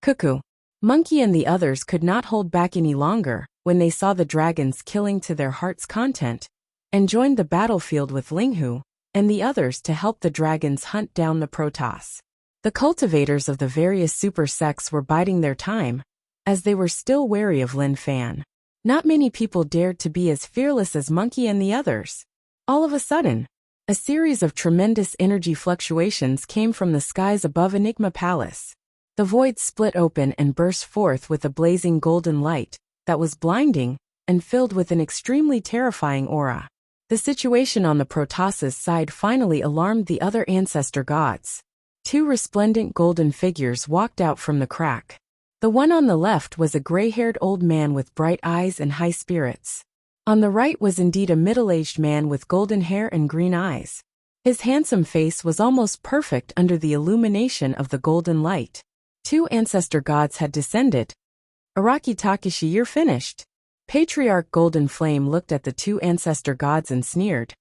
Cuckoo, Monkey and the others could not hold back any longer when they saw the dragons killing to their heart's content, and joined the battlefield with Linghu and the others to help the dragons hunt down the Protoss. The cultivators of the various super sects were biding their time, as they were still wary of Lin Fan. Not many people dared to be as fearless as Monkey and the others. All of a sudden, a series of tremendous energy fluctuations came from the skies above Enigma Palace. The void split open and burst forth with a blazing golden light that was blinding and filled with an extremely terrifying aura. The situation on the Protoss's side finally alarmed the other ancestor gods. 2 resplendent golden figures walked out from the crack. The one on the left was a gray-haired old man with bright eyes and high spirits. On the right was indeed a middle-aged man with golden hair and green eyes. His handsome face was almost perfect under the illumination of the golden light. 2 ancestor gods had descended. "Araki Takeshi, you're finished." Patriarch Golden Flame looked at the 2 ancestor gods and sneered.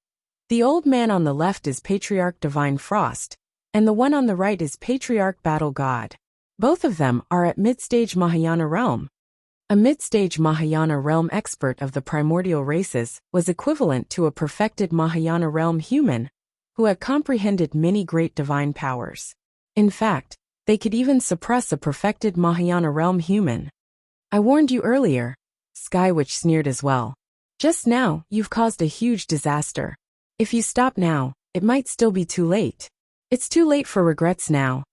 "The old man on the left is Patriarch Divine Frost, and the one on the right is Patriarch Battle God. Both of them are at mid-stage Mahayana realm." A mid-stage Mahayana realm expert of the primordial races was equivalent to a perfected Mahayana realm human who had comprehended many great divine powers. In fact, they could even suppress a perfected Mahayana realm human. I warned you earlier, Sky Witch sneered as well. Just now, you've caused a huge disaster. If you stop now, it might still be too late. It's too late for regrets now.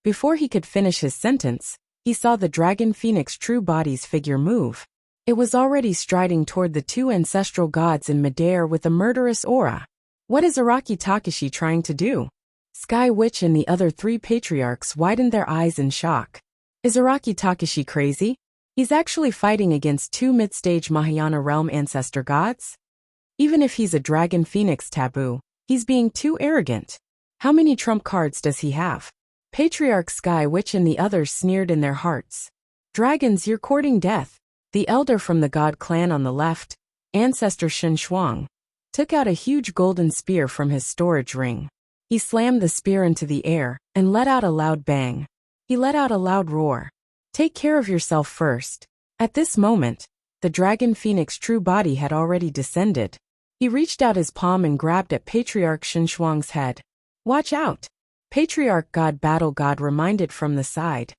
Before he could finish his sentence, he saw the dragon phoenix true body's figure move. It was already striding toward the two ancestral gods in midair with a murderous aura. What is Araki Takashi trying to do? Sky Witch and the other three patriarchs widened their eyes in shock. Is Araki Takashi crazy? He's actually fighting against two mid-stage Mahayana realm ancestor gods? Even if he's a dragon phoenix taboo, he's being too arrogant. How many trump cards does he have? Patriarch Sky Witch and the others sneered in their hearts. Dragons, you're courting death. The elder from the god clan on the left, Ancestor Shen Shuang, took out a huge golden spear from his storage ring. He slammed the spear into the air and let out a loud bang. He let out a loud roar. Take care of yourself first. At this moment, the dragon phoenix true body had already descended. He reached out his palm and grabbed at Patriarch Shen Shuang's head. Watch out! Patriarch God Battle God reminded from the side.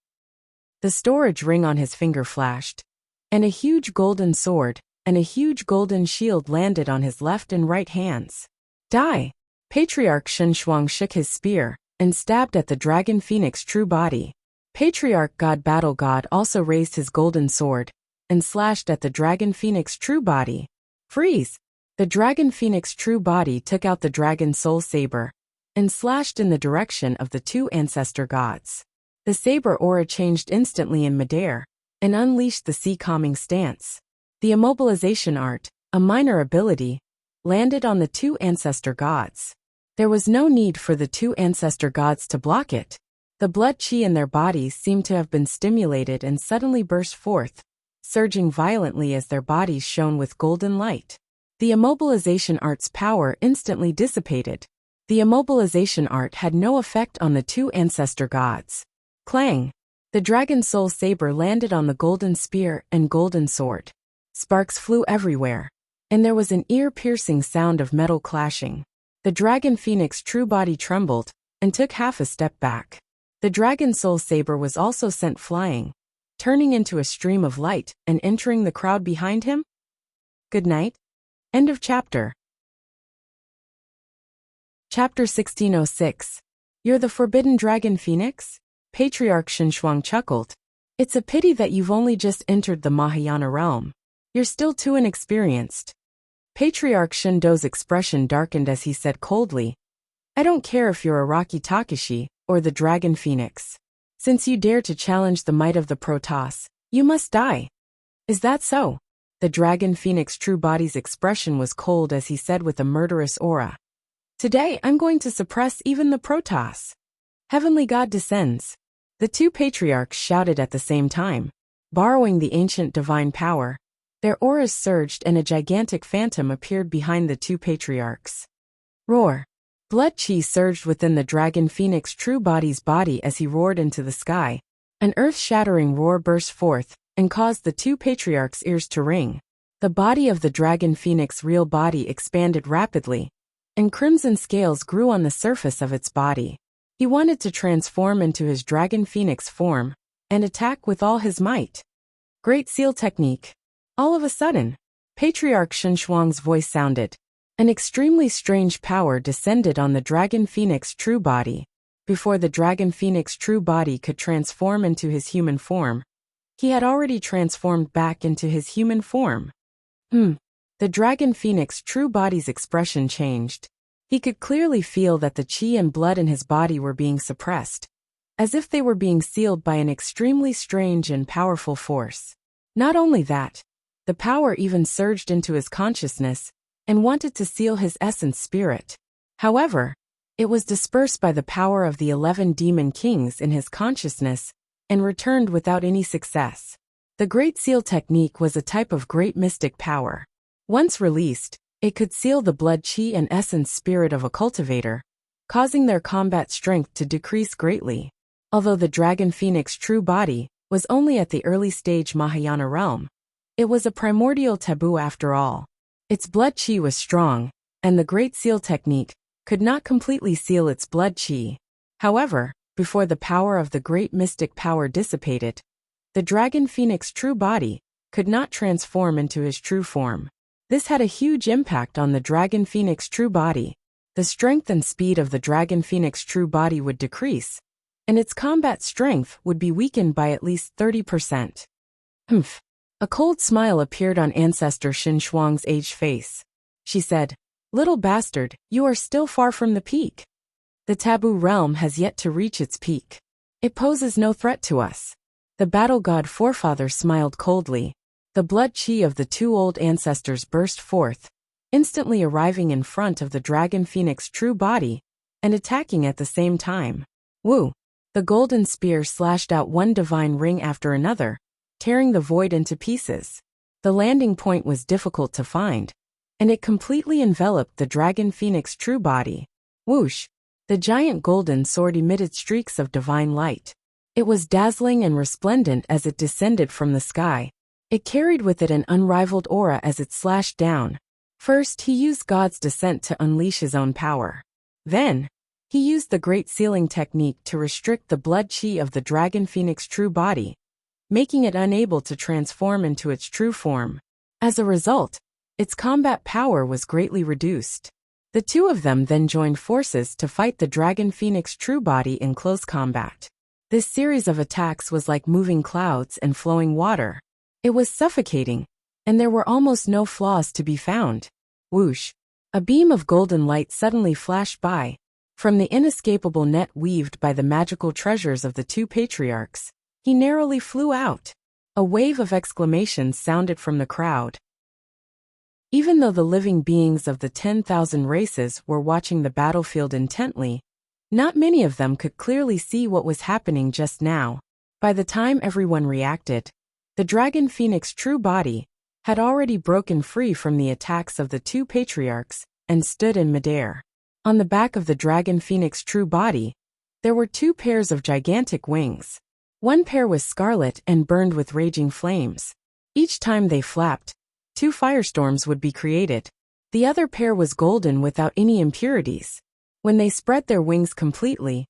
The storage ring on his finger flashed, and a huge golden sword and a huge golden shield landed on his left and right hands. Die! Patriarch Shen Shuang shook his spear and stabbed at the dragon phoenix true body. Patriarch God Battle God also raised his golden sword and slashed at the dragon phoenix true body. Freeze! The dragon phoenix true body took out the dragon soul saber and slashed in the direction of the two ancestor gods. The saber aura changed instantly in midair and unleashed the sea calming stance. The immobilization art, a minor ability, landed on the two ancestor gods. There was no need for the two ancestor gods to block it. The blood chi in their bodies seemed to have been stimulated and suddenly burst forth, surging violently as their bodies shone with golden light. The immobilization art's power instantly dissipated. The immobilization art had no effect on the two ancestor gods. Clang! The dragon soul saber landed on the golden spear and golden sword. Sparks flew everywhere, and there was an ear-piercing sound of metal clashing. The dragon phoenix true body trembled and took half a step back. The dragon soul saber was also sent flying, turning into a stream of light and entering the crowd behind him. Good night. End of chapter. Chapter 1606. You're the forbidden dragon phoenix? Patriarch Shen Shuang chuckled. It's a pity that you've only just entered the Mahayana realm. You're still too inexperienced. Patriarch Shen Do's expression darkened as he said coldly, I don't care if you're Araki Takashi or the dragon phoenix. Since you dare to challenge the might of the Protoss, you must die. Is that so? The dragon phoenix true body's expression was cold as he said with a murderous aura. Today I'm going to suppress even the Protoss. Heavenly God descends. The two patriarchs shouted at the same time. Borrowing the ancient divine power, their auras surged and a gigantic phantom appeared behind the two patriarchs. Roar! Blood chi surged within the dragon phoenix true body's body as he roared into the sky. An earth-shattering roar burst forth and caused the two patriarchs' ears to ring. The body of the dragon phoenix real body expanded rapidly, and crimson scales grew on the surface of its body. He wanted to transform into his dragon phoenix form and attack with all his might. Great seal technique. All of a sudden, Patriarch Shen Shuang's voice sounded. An extremely strange power descended on the dragon phoenix true body. Before the dragon phoenix true body could transform into his human form, he had already transformed back into his human form. The dragon phoenix true body's expression changed. He could clearly feel that the chi and blood in his body were being suppressed, as if they were being sealed by an extremely strange and powerful force. Not only that, the power even surged into his consciousness and wanted to seal his essence spirit. However, it was dispersed by the power of the 11 demon kings in his consciousness and returned without any success. The Great Seal technique was a type of great mystic power. Once released, it could seal the blood chi and essence spirit of a cultivator, causing their combat strength to decrease greatly. Although the dragon phoenix true body was only at the early stage Mahayana realm. It was a primordial taboo after all. Its blood chi was strong, and the Great Seal technique could not completely seal its blood chi. However, before the power of the great mystic power dissipated, the Dragon Phoenix true body could not transform into his true form. This had a huge impact on the Dragon Phoenix true body. The strength and speed of the Dragon Phoenix true body would decrease, and its combat strength would be weakened by at least 30%. Humph. A cold smile appeared on Ancestor Shin Shuang's aged face. She said, "Little bastard, you are still far from the peak. The taboo realm has yet to reach its peak. It poses no threat to us." The battle god forefather smiled coldly. The blood chi of the two old ancestors burst forth, instantly arriving in front of the Dragon Phoenix true body and attacking at the same time. Woo! The golden spear slashed out one divine ring after another, tearing the void into pieces. The landing point was difficult to find, and it completely enveloped the Dragon Phoenix true body. Whoosh! The giant golden sword emitted streaks of divine light. It was dazzling and resplendent as it descended from the sky. It carried with it an unrivaled aura as it slashed down. First, he used God's descent to unleash his own power. Then, he used the Great Sealing technique to restrict the blood chi of the Dragon Phoenix true body, making it unable to transform into its true form. As a result, its combat power was greatly reduced. The two of them then joined forces to fight the Dragon Phoenix true body in close combat. This series of attacks was like moving clouds and flowing water. It was suffocating, and there were almost no flaws to be found. Whoosh! A beam of golden light suddenly flashed by. From the inescapable net weaved by the magical treasures of the two patriarchs, he narrowly flew out. A wave of exclamations sounded from the crowd. Even though the living beings of the 10,000 races were watching the battlefield intently, not many of them could clearly see what was happening just now. By the time everyone reacted, the Dragon Phoenix true body had already broken free from the attacks of the two patriarchs and stood in midair. On the back of the Dragon Phoenix true body, there were two pairs of gigantic wings. One pair was scarlet and burned with raging flames. Each time they flapped, two firestorms would be created. The other pair was golden without any impurities. When they spread their wings completely,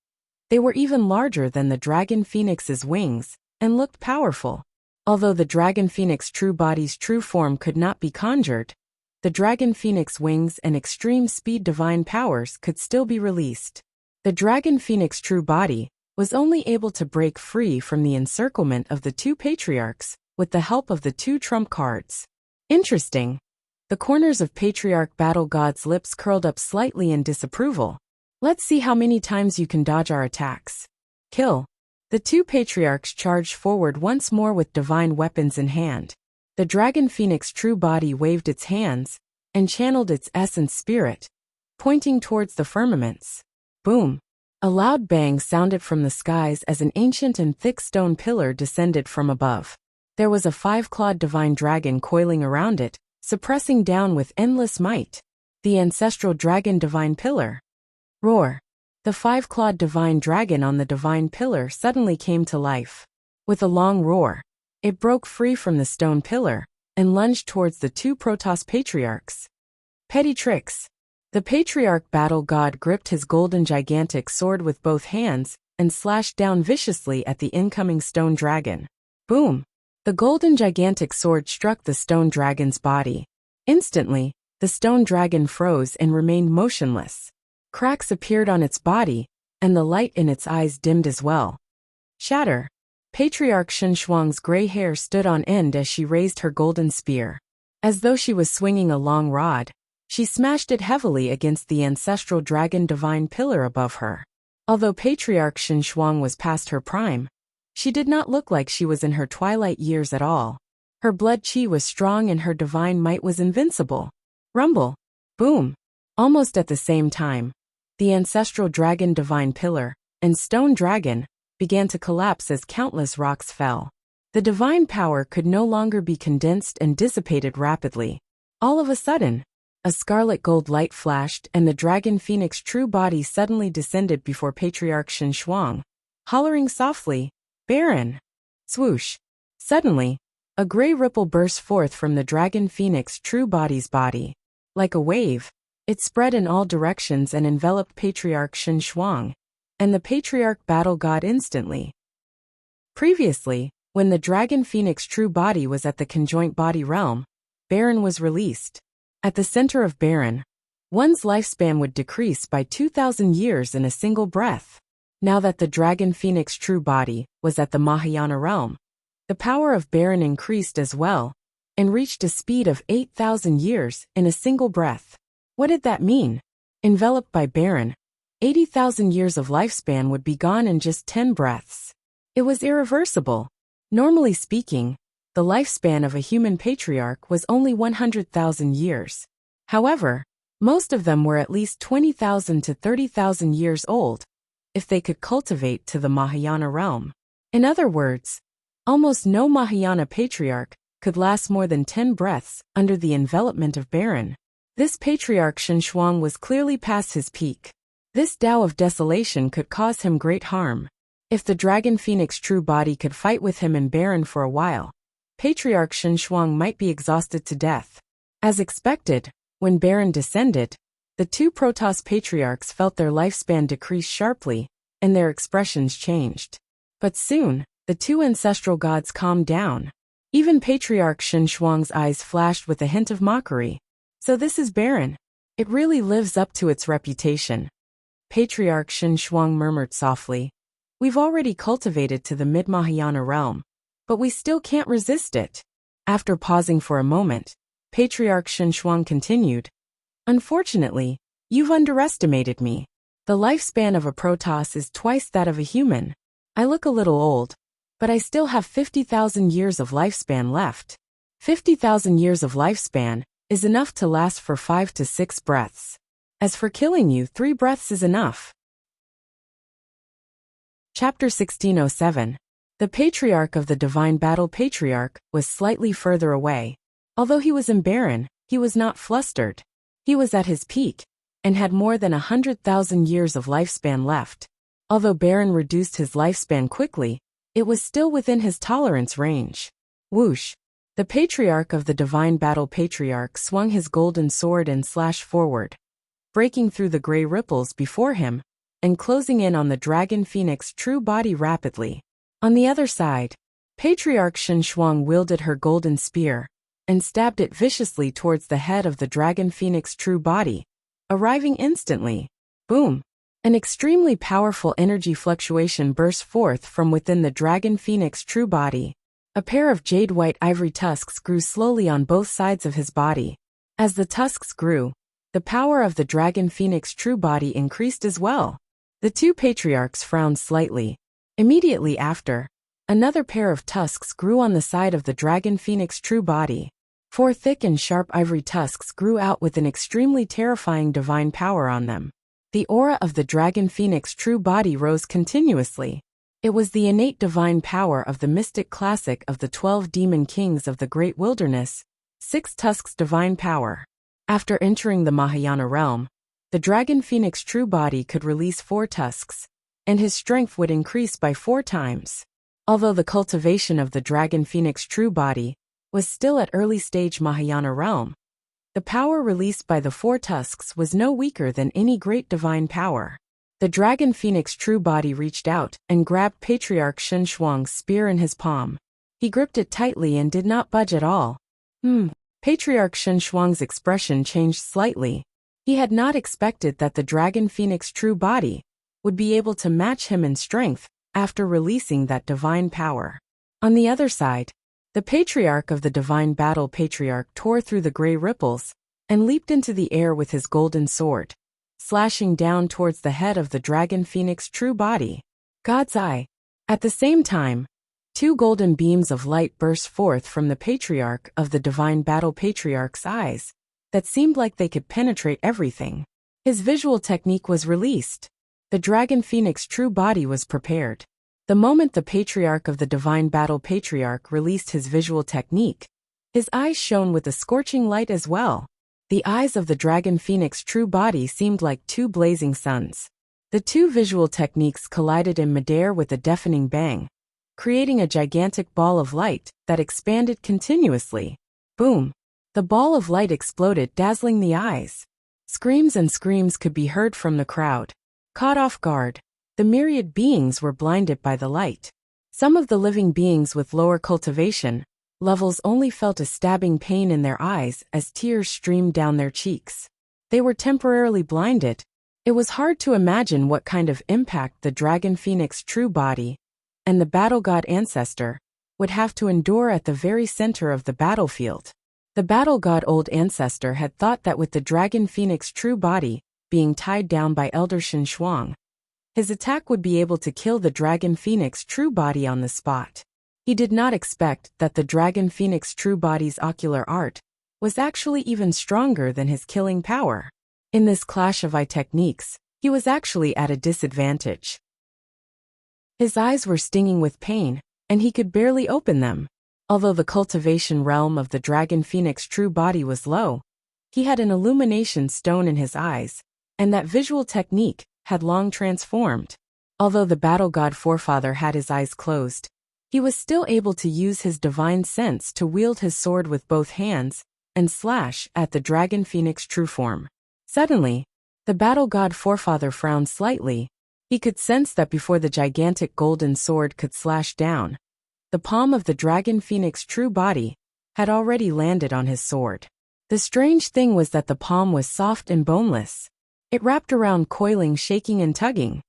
they were even larger than the Dragon Phoenix's wings and looked powerful. Although the Dragon Phoenix true body's true form could not be conjured, the Dragon Phoenix wings and extreme speed divine powers could still be released. The Dragon Phoenix true body was only able to break free from the encirclement of the two patriarchs with the help of the two trump cards. Interesting. The corners of Patriarch Battle God's lips curled up slightly in disapproval. Let's see how many times you can dodge our attacks. Kill. The two patriarchs charged forward once more with divine weapons in hand. The Dragon Phoenix true body waved its hands and channeled its essence spirit, pointing towards the firmaments. Boom! A loud bang sounded from the skies as an ancient and thick stone pillar descended from above. There was a five-clawed divine dragon coiling around it, suppressing down with endless might. The ancestral dragon divine pillar. Roar! The five-clawed divine dragon on the divine pillar suddenly came to life. With a long roar, it broke free from the stone pillar and lunged towards the two Protoss patriarchs. Petty tricks. The patriarch battle god gripped his golden gigantic sword with both hands and slashed down viciously at the incoming stone dragon. Boom! The golden gigantic sword struck the stone dragon's body. Instantly, the stone dragon froze and remained motionless. Cracks appeared on its body, and the light in its eyes dimmed as well. Shatter! Patriarch Shin Shuang's gray hair stood on end as she raised her golden spear. As though she was swinging a long rod, she smashed it heavily against the ancestral dragon divine pillar above her. Although Patriarch Shin Shuang was past her prime, she did not look like she was in her twilight years at all. Her blood chi was strong and her divine might was invincible. Rumble! Boom! Almost at the same time, the ancestral dragon divine pillar and stone dragon began to collapse as countless rocks fell. The divine power could no longer be condensed and dissipated rapidly. All of a sudden, a scarlet gold light flashed and the Dragon Phoenix true body suddenly descended before Patriarch Shin Shuang, hollering softly, "Baron!" Swoosh! Suddenly, a gray ripple burst forth from the dragon phoenix true body's body. Like a wave, it spread in all directions and enveloped Patriarch Shen Shuang and the Patriarch Battle God instantly. Previously, when the dragon phoenix true body was at the conjoint body realm, Baron was released. At the center of Baron, one's lifespan would decrease by 2,000 years in a single breath. Now that the dragon phoenix true body was at the Mahayana realm, the power of Baron increased as well, and reached a speed of 8,000 years in a single breath. What did that mean? Enveloped by Baron, 80,000 years of lifespan would be gone in just 10 breaths. It was irreversible. Normally speaking, the lifespan of a human patriarch was only 100,000 years. However, most of them were at least 20,000 to 30,000 years old, if they could cultivate to the Mahayana realm. In other words, almost no Mahayana patriarch could last more than 10 breaths under the envelopment of Baron. This patriarch Shen Shuang was clearly past his peak. This Tao of desolation could cause him great harm. If the dragon phoenix true body could fight with him and Baron for a while, Patriarch Shen Shuang might be exhausted to death. As expected, when Baron descended, the two Protoss patriarchs felt their lifespan decrease sharply, and their expressions changed. But soon, the two ancestral gods calmed down. Even Patriarch Shen Shuang's eyes flashed with a hint of mockery. So this is Baron. It really lives up to its reputation. Patriarch Shen Shuang murmured softly. We've already cultivated to the mid-Mahayana realm, but we still can't resist it. After pausing for a moment, Patriarch Shen Shuang continued. Unfortunately, you've underestimated me. The lifespan of a Protoss is twice that of a human. I look a little old, but I still have 50,000 years of lifespan left. 50,000 years of lifespan is enough to last for 5 to 6 breaths. As for killing you, 3 breaths is enough. Chapter 1607. The Patriarch of the Divine Battle Patriarch was slightly further away. Although he was in Baron, he was not flustered. He was at his peak, and had more than 100,000 years of lifespan left. Although Baron reduced his lifespan quickly, it was still within his tolerance range. Whoosh! The Patriarch of the Divine Battle Patriarch swung his golden sword and slashed forward, breaking through the gray ripples before him, and closing in on the dragon phoenix true body rapidly. On the other side, Patriarch Shen Shuang wielded her golden spear, and stabbed it viciously towards the head of the dragon phoenix true body, arriving instantly. Boom! An extremely powerful energy fluctuation burst forth from within the dragon phoenix true body. A pair of jade-white ivory tusks grew slowly on both sides of his body. As the tusks grew, the power of the dragon phoenix true body increased as well. The two patriarchs frowned slightly. Immediately after, another pair of tusks grew on the side of the dragon phoenix true body. 4 thick and sharp ivory tusks grew out with an extremely terrifying divine power on them. The aura of the dragon phoenix true body rose continuously. It was the innate divine power of the mystic classic of the 12 demon kings of the great wilderness, 6 tusks divine power. After entering the Mahayana realm, the dragon phoenix true body could release 4 tusks, and his strength would increase by 4 times. Although the cultivation of the dragon phoenix true body was still at early stage Mahayana realm, the power released by the 4 tusks was no weaker than any great divine power. The dragon phoenix true body reached out and grabbed Patriarch Shen Shuang's spear in his palm. He gripped it tightly and did not budge at all. Patriarch Shen Shuang's expression changed slightly. He had not expected that the dragon phoenix true body would be able to match him in strength after releasing that divine power. On the other side, the Patriarch of the Divine Battle Patriarch tore through the gray ripples and leaped into the air with his golden sword, slashing down towards the head of the dragon phoenix true body. God's eye. At the same time, 2 golden beams of light burst forth from the Patriarch of the Divine Battle Patriarch's eyes that seemed like they could penetrate everything. His visual technique was released. The dragon phoenix true body was prepared. The moment the Patriarch of the Divine Battle Patriarch released his visual technique, his eyes shone with a scorching light as well. The eyes of the dragon phoenix true body seemed like 2 blazing suns. The 2 visual techniques collided in midair with a deafening bang, creating a gigantic ball of light that expanded continuously. Boom! The ball of light exploded, dazzling the eyes. Screams and screams could be heard from the crowd. Caught off guard, the myriad beings were blinded by the light. Some of the living beings with lower cultivation levels only felt a stabbing pain in their eyes as tears streamed down their cheeks. They were temporarily blinded. It was hard to imagine what kind of impact the Dragon Phoenix true body and the battle god ancestor would have to endure at the very center of the battlefield. The battle god old ancestor had thought that with the Dragon Phoenix true body being tied down by Elder Shen Shuang, his attack would be able to kill the Dragon Phoenix true body on the spot. He did not expect that the Dragon Phoenix true body's ocular art was actually even stronger than his killing power. In this clash of eye techniques, he was actually at a disadvantage. His eyes were stinging with pain, and he could barely open them. Although the cultivation realm of the Dragon Phoenix true body was low, he had an illumination stone in his eyes, and that visual technique had long transformed. Although the battle god forefather had his eyes closed, he was still able to use his divine sense to wield his sword with both hands and slash at the Dragon Phoenix true form. Suddenly, the battle god forefather frowned slightly. He could sense that before the gigantic golden sword could slash down, the palm of the Dragon Phoenix true body had already landed on his sword. The strange thing was that the palm was soft and boneless. It wrapped around, coiling, shaking and tugging.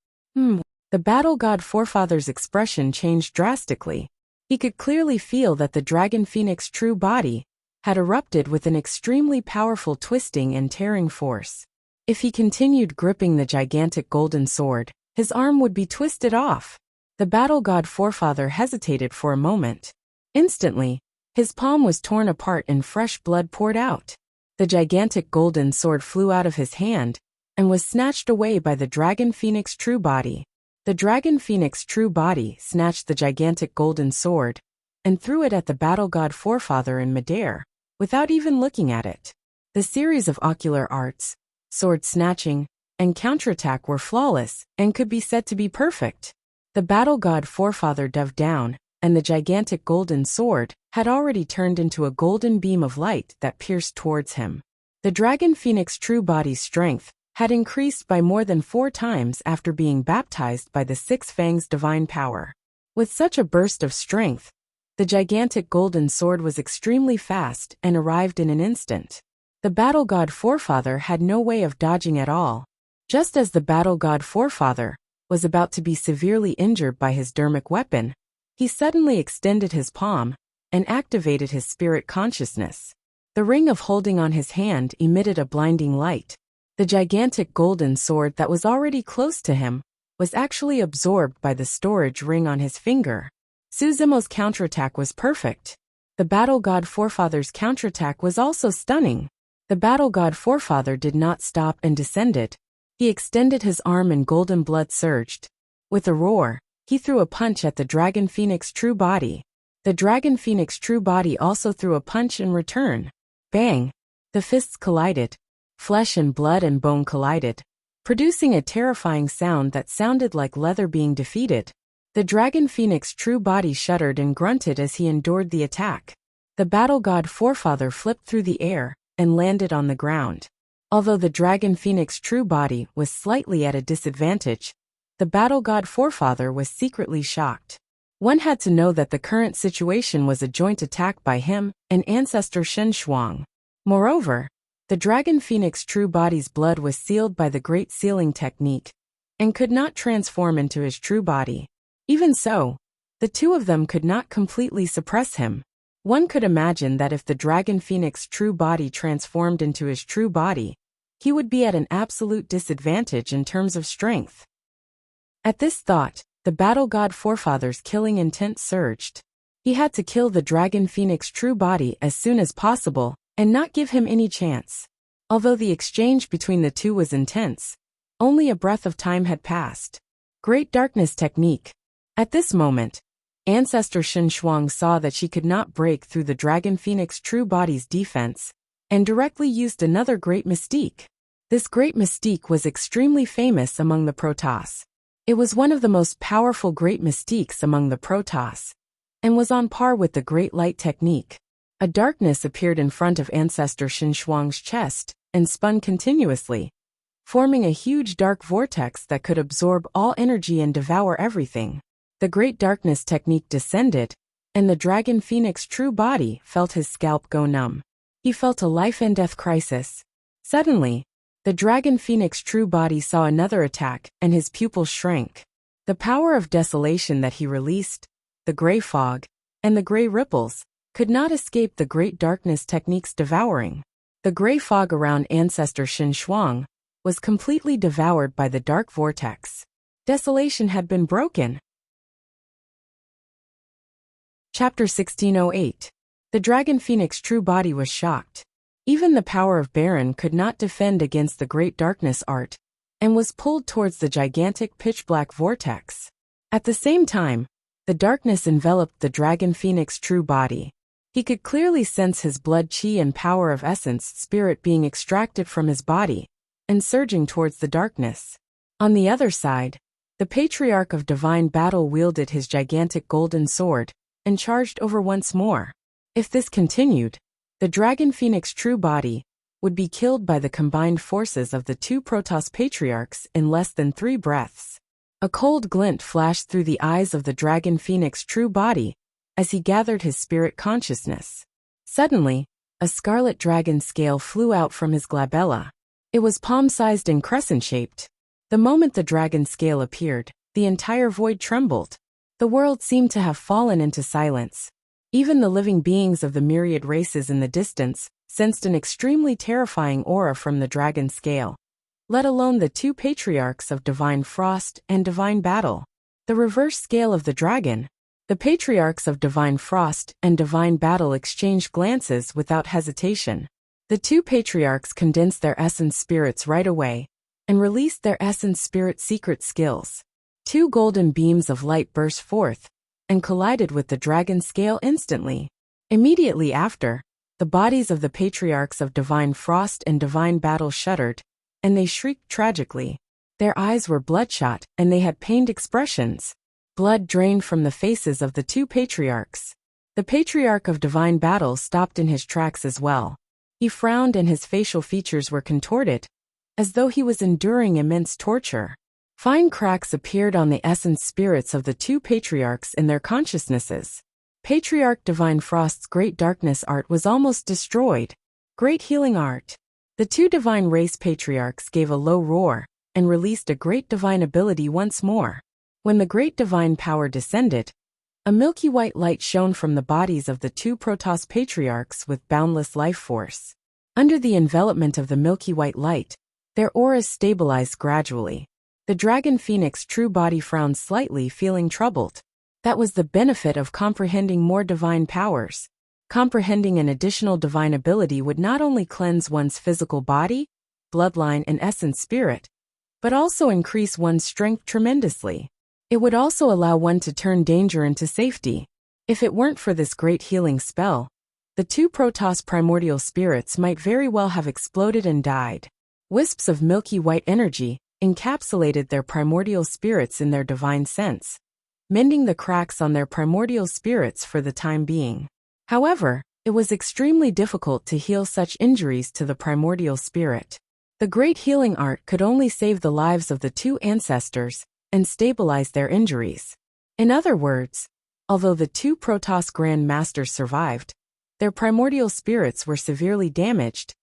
The battle god forefather's expression changed drastically. He could clearly feel that the Dragon Phoenix true body had erupted with an extremely powerful twisting and tearing force. If he continued gripping the gigantic golden sword, his arm would be twisted off. The battle god forefather hesitated for a moment. Instantly, his palm was torn apart and fresh blood poured out. The gigantic golden sword flew out of his hand and was snatched away by the Dragon Phoenix true body. The Dragon Phoenix true body snatched the gigantic golden sword and threw it at the battle god forefather in midair, without even looking at it. The series of ocular arts, sword snatching, and counterattack were flawless and could be said to be perfect. The battle god forefather dove down, and the gigantic golden sword had already turned into a golden beam of light that pierced towards him. The Dragon Phoenix true body's strength had increased by more than 4 times after being baptized by the Six Fangs' divine power. With such a burst of strength, the gigantic golden sword was extremely fast and arrived in an instant. The battle god forefather had no way of dodging at all. Just as the battle god forefather was about to be severely injured by his dermic weapon, he suddenly extended his palm and activated his spirit consciousness. The ring of holding on his hand emitted a blinding light. The gigantic golden sword that was already close to him was actually absorbed by the storage ring on his finger. Suzumo's counterattack was perfect. The battle god forefather's counterattack was also stunning. The battle god forefather did not stop and descended. He extended his arm and golden blood surged. With a roar, he threw a punch at the Dragon Phoenix true body. The Dragon Phoenix true body also threw a punch in return. Bang! The fists collided. Flesh and blood and bone collided, producing a terrifying sound that sounded like leather being defeated. The Dragon Phoenix true body shuddered and grunted as he endured the attack. The battle god forefather flipped through the air and landed on the ground. Although the Dragon Phoenix true body was slightly at a disadvantage, the battle god forefather was secretly shocked. One had to know that the current situation was a joint attack by him and ancestor Shen Shuang. Moreover, the Dragon Phoenix true body's blood was sealed by the Great Sealing technique and could not transform into his true body. Even so, the two of them could not completely suppress him. One could imagine that if the Dragon Phoenix true body transformed into his true body, he would be at an absolute disadvantage in terms of strength. At this thought, the battle god forefather's killing intent surged. He had to kill the Dragon Phoenix true body as soon as possible and not give him any chance. Although the exchange between the two was intense, only a breath of time had passed. Great Darkness technique. At this moment, ancestor Shen Shuang saw that she could not break through the Dragon Phoenix true body's defense and directly used another great mystique. This great mystique was extremely famous among the Protoss. It was one of the most powerful great mystiques among the Protoss, and was on par with the Great Light technique. A darkness appeared in front of Ancestor Shunshuang's chest and spun continuously, forming a huge dark vortex that could absorb all energy and devour everything. The Great Darkness technique descended, and the Dragon Phoenix true body felt his scalp go numb. He felt a life and death crisis. Suddenly, the Dragon Phoenix true body saw another attack, and his pupils shrank. The power of desolation that he released, the gray fog, and the gray ripples, could not escape the Great Darkness technique's devouring. The gray fog around Ancestor Shunshuang was completely devoured by the dark vortex. Desolation had been broken. Chapter 1608. The Dragon Phoenix true body was shocked. Even the power of Baron could not defend against the Great Darkness art, and was pulled towards the gigantic pitch-black vortex. At the same time, the darkness enveloped the Dragon Phoenix true body. He could clearly sense his blood chi and power of essence spirit being extracted from his body, and surging towards the darkness. On the other side, the Patriarch of Divine Battle wielded his gigantic golden sword, and charged over once more. If this continued, the Dragon Phoenix true body would be killed by the combined forces of the two Protoss Patriarchs in less than 3 breaths. A cold glint flashed through the eyes of the Dragon Phoenix true body as he gathered his spirit consciousness. Suddenly, a scarlet dragon scale flew out from his glabella. It was palm-sized and crescent-shaped. The moment the dragon scale appeared, the entire void trembled. The world seemed to have fallen into silence. Even the living beings of the myriad races in the distance sensed an extremely terrifying aura from the dragon scale, let alone the two patriarchs of Divine Frost and Divine Battle. The reverse scale of the dragon. The patriarchs of Divine Frost and Divine Battle exchanged glances without hesitation. The two patriarchs condensed their essence spirits right away, and released their essence spirit secret skills. 2 golden beams of light burst forth, and collided with the dragon scale instantly. Immediately after, the bodies of the patriarchs of Divine Frost and Divine Battle shuddered, and they shrieked tragically. Their eyes were bloodshot, and they had pained expressions. Blood drained from the faces of the two patriarchs. The Patriarch of Divine Battle stopped in his tracks as well. He frowned and his facial features were contorted, as though he was enduring immense torture. Fine cracks appeared on the essence spirits of the two patriarchs in their consciousnesses. Patriarch Divine Frost's Great Darkness art was almost destroyed. Great Healing Art. The two Divine Race patriarchs gave a low roar, and released a great divine ability once more. When the great divine power descended, a milky white light shone from the bodies of the two Protoss patriarchs with boundless life force. Under the envelopment of the milky white light, their auras stabilized gradually. The Dragon Phoenix true body frowned slightly, feeling troubled. That was the benefit of comprehending more divine powers. Comprehending an additional divine ability would not only cleanse one's physical body, bloodline and essence spirit, but also increase one's strength tremendously. It would also allow one to turn danger into safety. If it weren't for this great healing spell, the two Protoss primordial spirits might very well have exploded and died. Wisps of milky white energy encapsulated their primordial spirits in their divine sense, mending the cracks on their primordial spirits for the time being. However, it was extremely difficult to heal such injuries to the primordial spirit. The great healing art could only save the lives of the two ancestors and stabilize their injuries. In other words, although the two Protoss Grand Masters survived, their primordial spirits were severely damaged,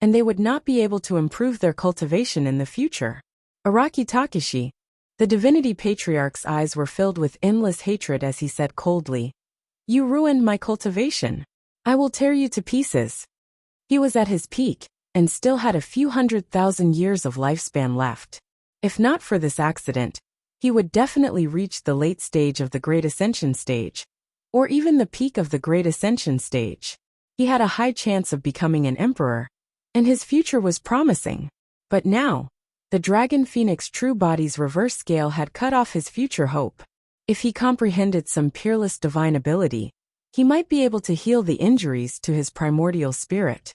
and they would not be able to improve their cultivation in the future. Araki Takeshi, the Divinity Patriarch's eyes were filled with endless hatred as he said coldly, "You ruined my cultivation. I will tear you to pieces." He was at his peak, and still had a few 100,000 years of lifespan left. If not for this accident, he would definitely reach the late stage of the Great Ascension stage, or even the peak of the Great Ascension stage. He had a high chance of becoming an emperor, and his future was promising. But now, the Dragon Phoenix true body's reverse scale had cut off his future hope. If he comprehended some peerless divine ability, he might be able to heal the injuries to his primordial spirit.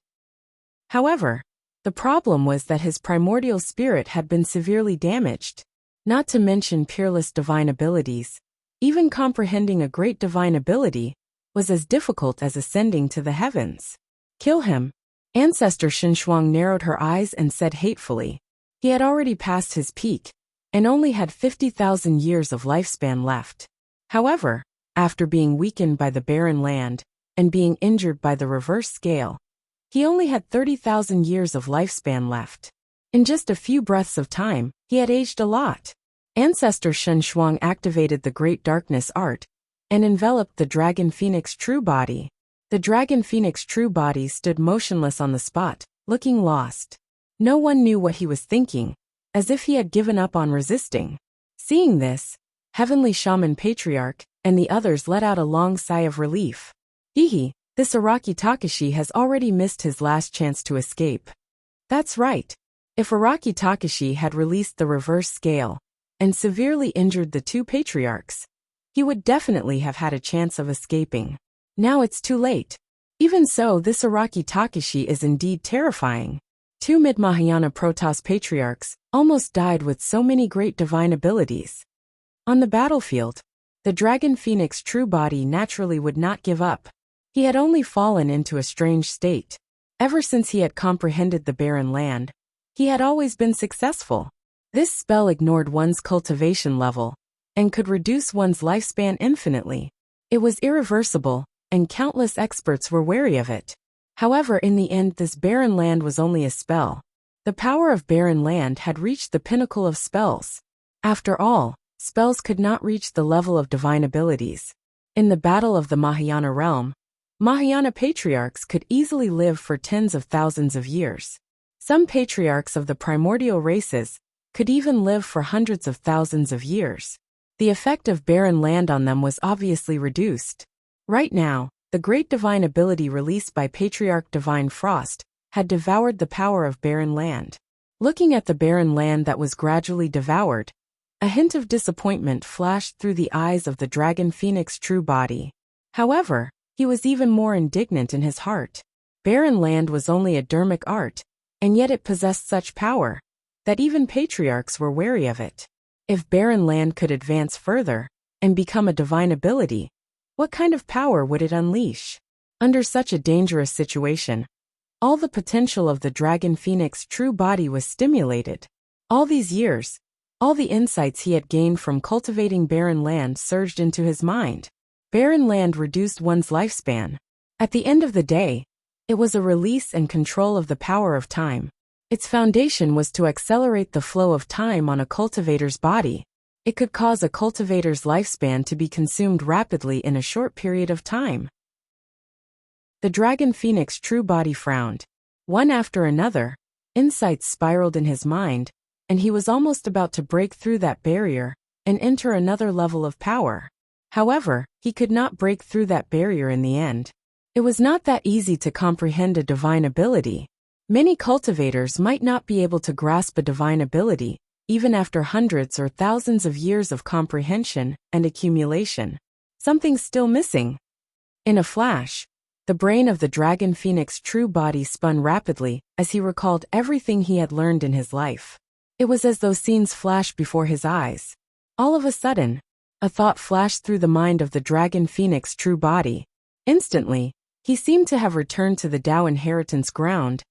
However, the problem was that his primordial spirit had been severely damaged. not to mention peerless divine abilities. Even comprehending a great divine ability was as difficult as ascending to the heavens. Kill him. Ancestor Shunshuang narrowed her eyes and said hatefully. He had already passed his peak, and only had 50,000 years of lifespan left. However, after being weakened by the barren land, and being injured by the reverse scale, he only had 30,000 years of lifespan left. In just a few breaths of time, he had aged a lot. Ancestor Shunshuang activated the Great Darkness Art, and enveloped the Dragon Phoenix True Body. The Dragon Phoenix True Body stood motionless on the spot, looking lost. No one knew what he was thinking, as if he had given up on resisting. Seeing this, Heavenly Shaman Patriarch and the others let out a long sigh of relief. Hehe, this Araki Takashi has already missed his last chance to escape. That's right. If Araki Takashi had released the reverse scale and severely injured the two patriarchs, he would definitely have had a chance of escaping. Now it's too late. Even so, this Araki Takashi is indeed terrifying. Two mid-Mahayana Protoss patriarchs almost died with so many great divine abilities. On the battlefield, the Dragon Phoenix True Body naturally would not give up. He had only fallen into a strange state. Ever since he had comprehended the barren land, he had always been successful. This spell ignored one's cultivation level and could reduce one's lifespan infinitely. It was irreversible, and countless experts were wary of it. However, in the end, this barren land was only a spell. The power of barren land had reached the pinnacle of spells. After all, spells could not reach the level of divine abilities. In the battle of the Mahayana realm, Mahayana patriarchs could easily live for tens of thousands of years. Some patriarchs of the primordial races could even live for hundreds of thousands of years. The effect of barren land on them was obviously reduced. Right now, the great divine ability released by Patriarch Divine Frost had devoured the power of barren land. Looking at the barren land that was gradually devoured, a hint of disappointment flashed through the eyes of the Dragon Phoenix True Body. However, he was even more indignant in his heart. Barren land was only a dermic art, and yet it possessed such power that even patriarchs were wary of it. If barren land could advance further and become a divine ability, what kind of power would it unleash? Under such a dangerous situation, all the potential of the Dragon Phoenix True Body was stimulated. All these years, all the insights he had gained from cultivating barren land surged into his mind. Barren land reduced one's lifespan. At the end of the day, it was a release and control of the power of time. Its foundation was to accelerate the flow of time on a cultivator's body. It could cause a cultivator's lifespan to be consumed rapidly in a short period of time. The Dragon Phoenix True Body frowned. One after another, insights spiraled in his mind, and he was almost about to break through that barrier and enter another level of power. However, he could not break through that barrier in the end. It was not that easy to comprehend a divine ability. Many cultivators might not be able to grasp a divine ability, even after hundreds or thousands of years of comprehension and accumulation. Something's still missing. In a flash, the brain of the Dragon Phoenix True Body spun rapidly as he recalled everything he had learned in his life. It was as though scenes flashed before his eyes. All of a sudden, a thought flashed through the mind of the Dragon Phoenix True Body. Instantly, he seemed to have returned to the Tao inheritance ground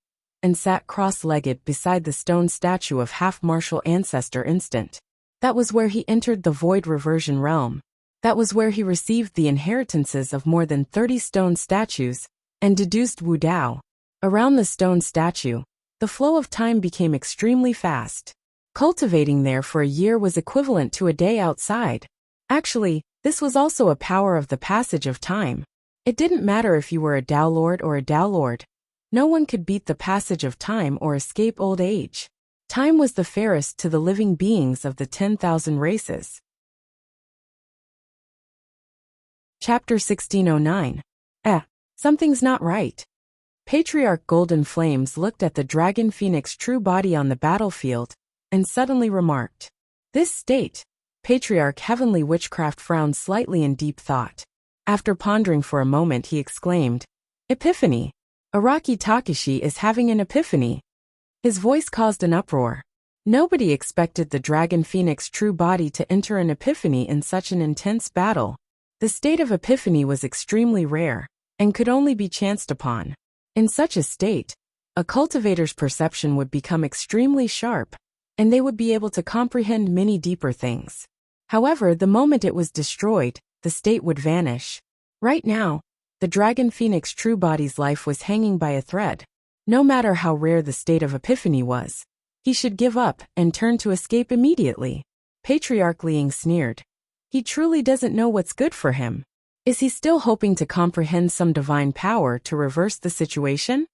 and sat cross-legged beside the stone statue of half-martial ancestor Instant. That was where he entered the void reversion realm. That was where he received the inheritances of more than 30 stone statues and deduced Wu Dao. Around the stone statue, the flow of time became extremely fast. Cultivating there for a year was equivalent to a day outside. Actually, this was also a power of the passage of time. It didn't matter if you were a Tao Lord or a Tao Lord. No one could beat the passage of time or escape old age. Time was the fairest to the living beings of the 10,000 races. Chapter 1609. Something's not right. Patriarch Golden Flames looked at the Dragon Phoenix True Body on the battlefield and suddenly remarked. This state. Patriarch Heavenly Witchcraft frowned slightly in deep thought. After pondering for a moment, he exclaimed, Epiphany! Araki Takashi is having an epiphany. His voice caused an uproar. Nobody expected the Dragon Phoenix true body to enter an epiphany in such an intense battle. The state of epiphany was extremely rare, and could only be chanced upon. In such a state, a cultivator's perception would become extremely sharp, and they would be able to comprehend many deeper things. However, the moment it was destroyed, the state would vanish. Right now, the Dragon Phoenix true body's life was hanging by a thread. No matter how rare the state of epiphany was, he should give up and turn to escape immediately. Patriarch Liang sneered. He truly doesn't know what's good for him. Is he still hoping to comprehend some divine power to reverse the situation?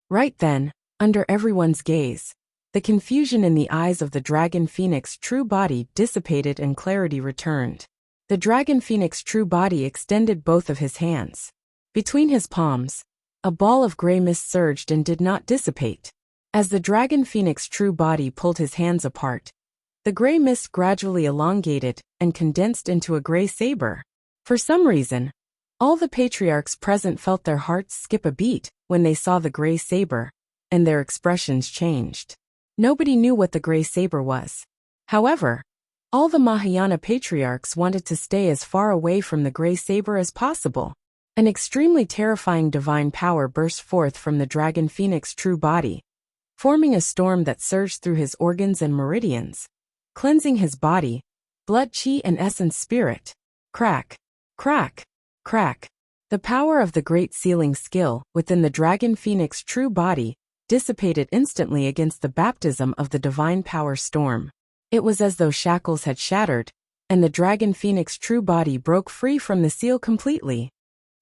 Right then, under everyone's gaze, the confusion in the eyes of the Dragon Phoenix true body dissipated and clarity returned. The Dragon Phoenix true body extended both of his hands. Between his palms, a ball of gray mist surged and did not dissipate. As the Dragon Phoenix true body pulled his hands apart, the gray mist gradually elongated and condensed into a gray saber. For some reason, all the patriarchs present felt their hearts skip a beat when they saw the gray saber, and their expressions changed. Nobody knew what the gray saber was. However, all the Mahayana patriarchs wanted to stay as far away from the gray saber as possible. An extremely terrifying divine power burst forth from the Dragon Phoenix true body, forming a storm that surged through his organs and meridians, cleansing his body, blood, chi, and essence spirit. Crack, crack, crack. The power of the great sealing skill within the Dragon Phoenix true body dissipated instantly against the baptism of the divine power storm. It was as though shackles had shattered, and the Dragon Phoenix true body broke free from the seal completely.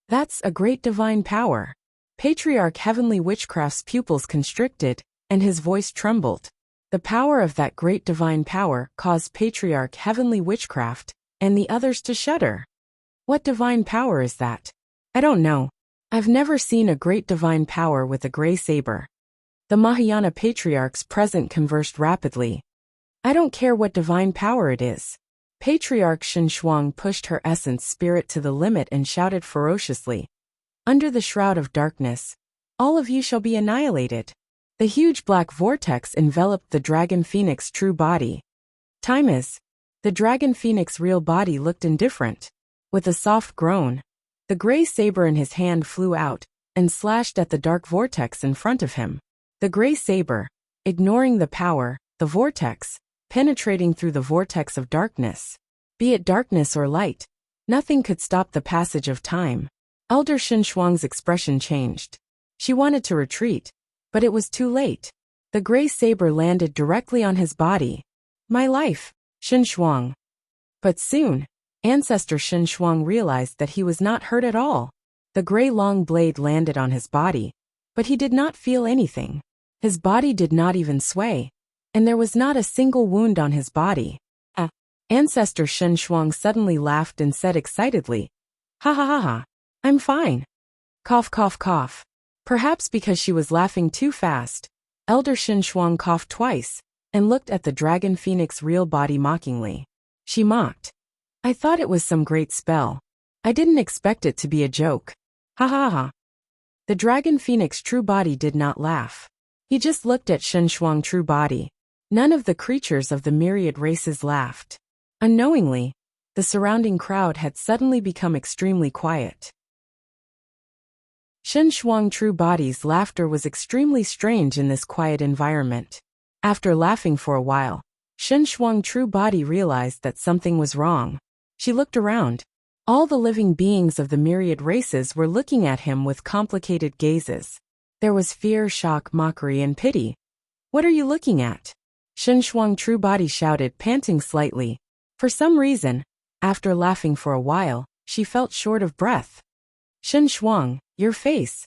That's a great divine power. Patriarch Heavenly Witchcraft's pupils constricted, and his voice trembled. The power of that great divine power caused Patriarch Heavenly Witchcraft and the others to shudder. What divine power is that? I don't know. I've never seen a great divine power with a gray saber. The Mahayana patriarchs present conversed rapidly. I don't care what divine power it is. Patriarch Shen Shuang pushed her essence spirit to the limit and shouted ferociously. Under the shroud of darkness, all of you shall be annihilated. The huge black vortex enveloped the Dragon Phoenix true body. Time is. The Dragon Phoenix real body looked indifferent. With a soft groan, the gray saber in his hand flew out and slashed at the dark vortex in front of him. The gray saber, ignoring the power, the vortex, penetrating through the vortex of darkness. Be it darkness or light, nothing could stop the passage of time. Elder Shen Shuang's expression changed. She wanted to retreat, but it was too late. The gray saber landed directly on his body. My life, Shen Shuang. But soon, Ancestor Shen Shuang realized that he was not hurt at all. The gray long blade landed on his body, but he did not feel anything. His body did not even sway, and there was not a single wound on his body. Ancestor Shen Shuang suddenly laughed and said excitedly, "Ha ha ha ha, I'm fine." Cough cough cough. Perhaps because she was laughing too fast, Elder Shen Shuang coughed twice, and looked at the Dragon Phoenix real body mockingly. She mocked. I thought it was some great spell. I didn't expect it to be a joke. Ha ha ha. The Dragon Phoenix true body did not laugh. He just looked at Shen Shuang true body. None of the creatures of the myriad races laughed. Unknowingly, the surrounding crowd had suddenly become extremely quiet. Shen Shuang true body's laughter was extremely strange in this quiet environment. After laughing for a while, Shen Shuang true body realized that something was wrong. She looked around. All the living beings of the myriad races were looking at him with complicated gazes. There was fear, shock, mockery, and pity. What are you looking at? Shen Shuang true body shouted, panting slightly. For some reason, after laughing for a while, she felt short of breath. Shen Shuang, your face.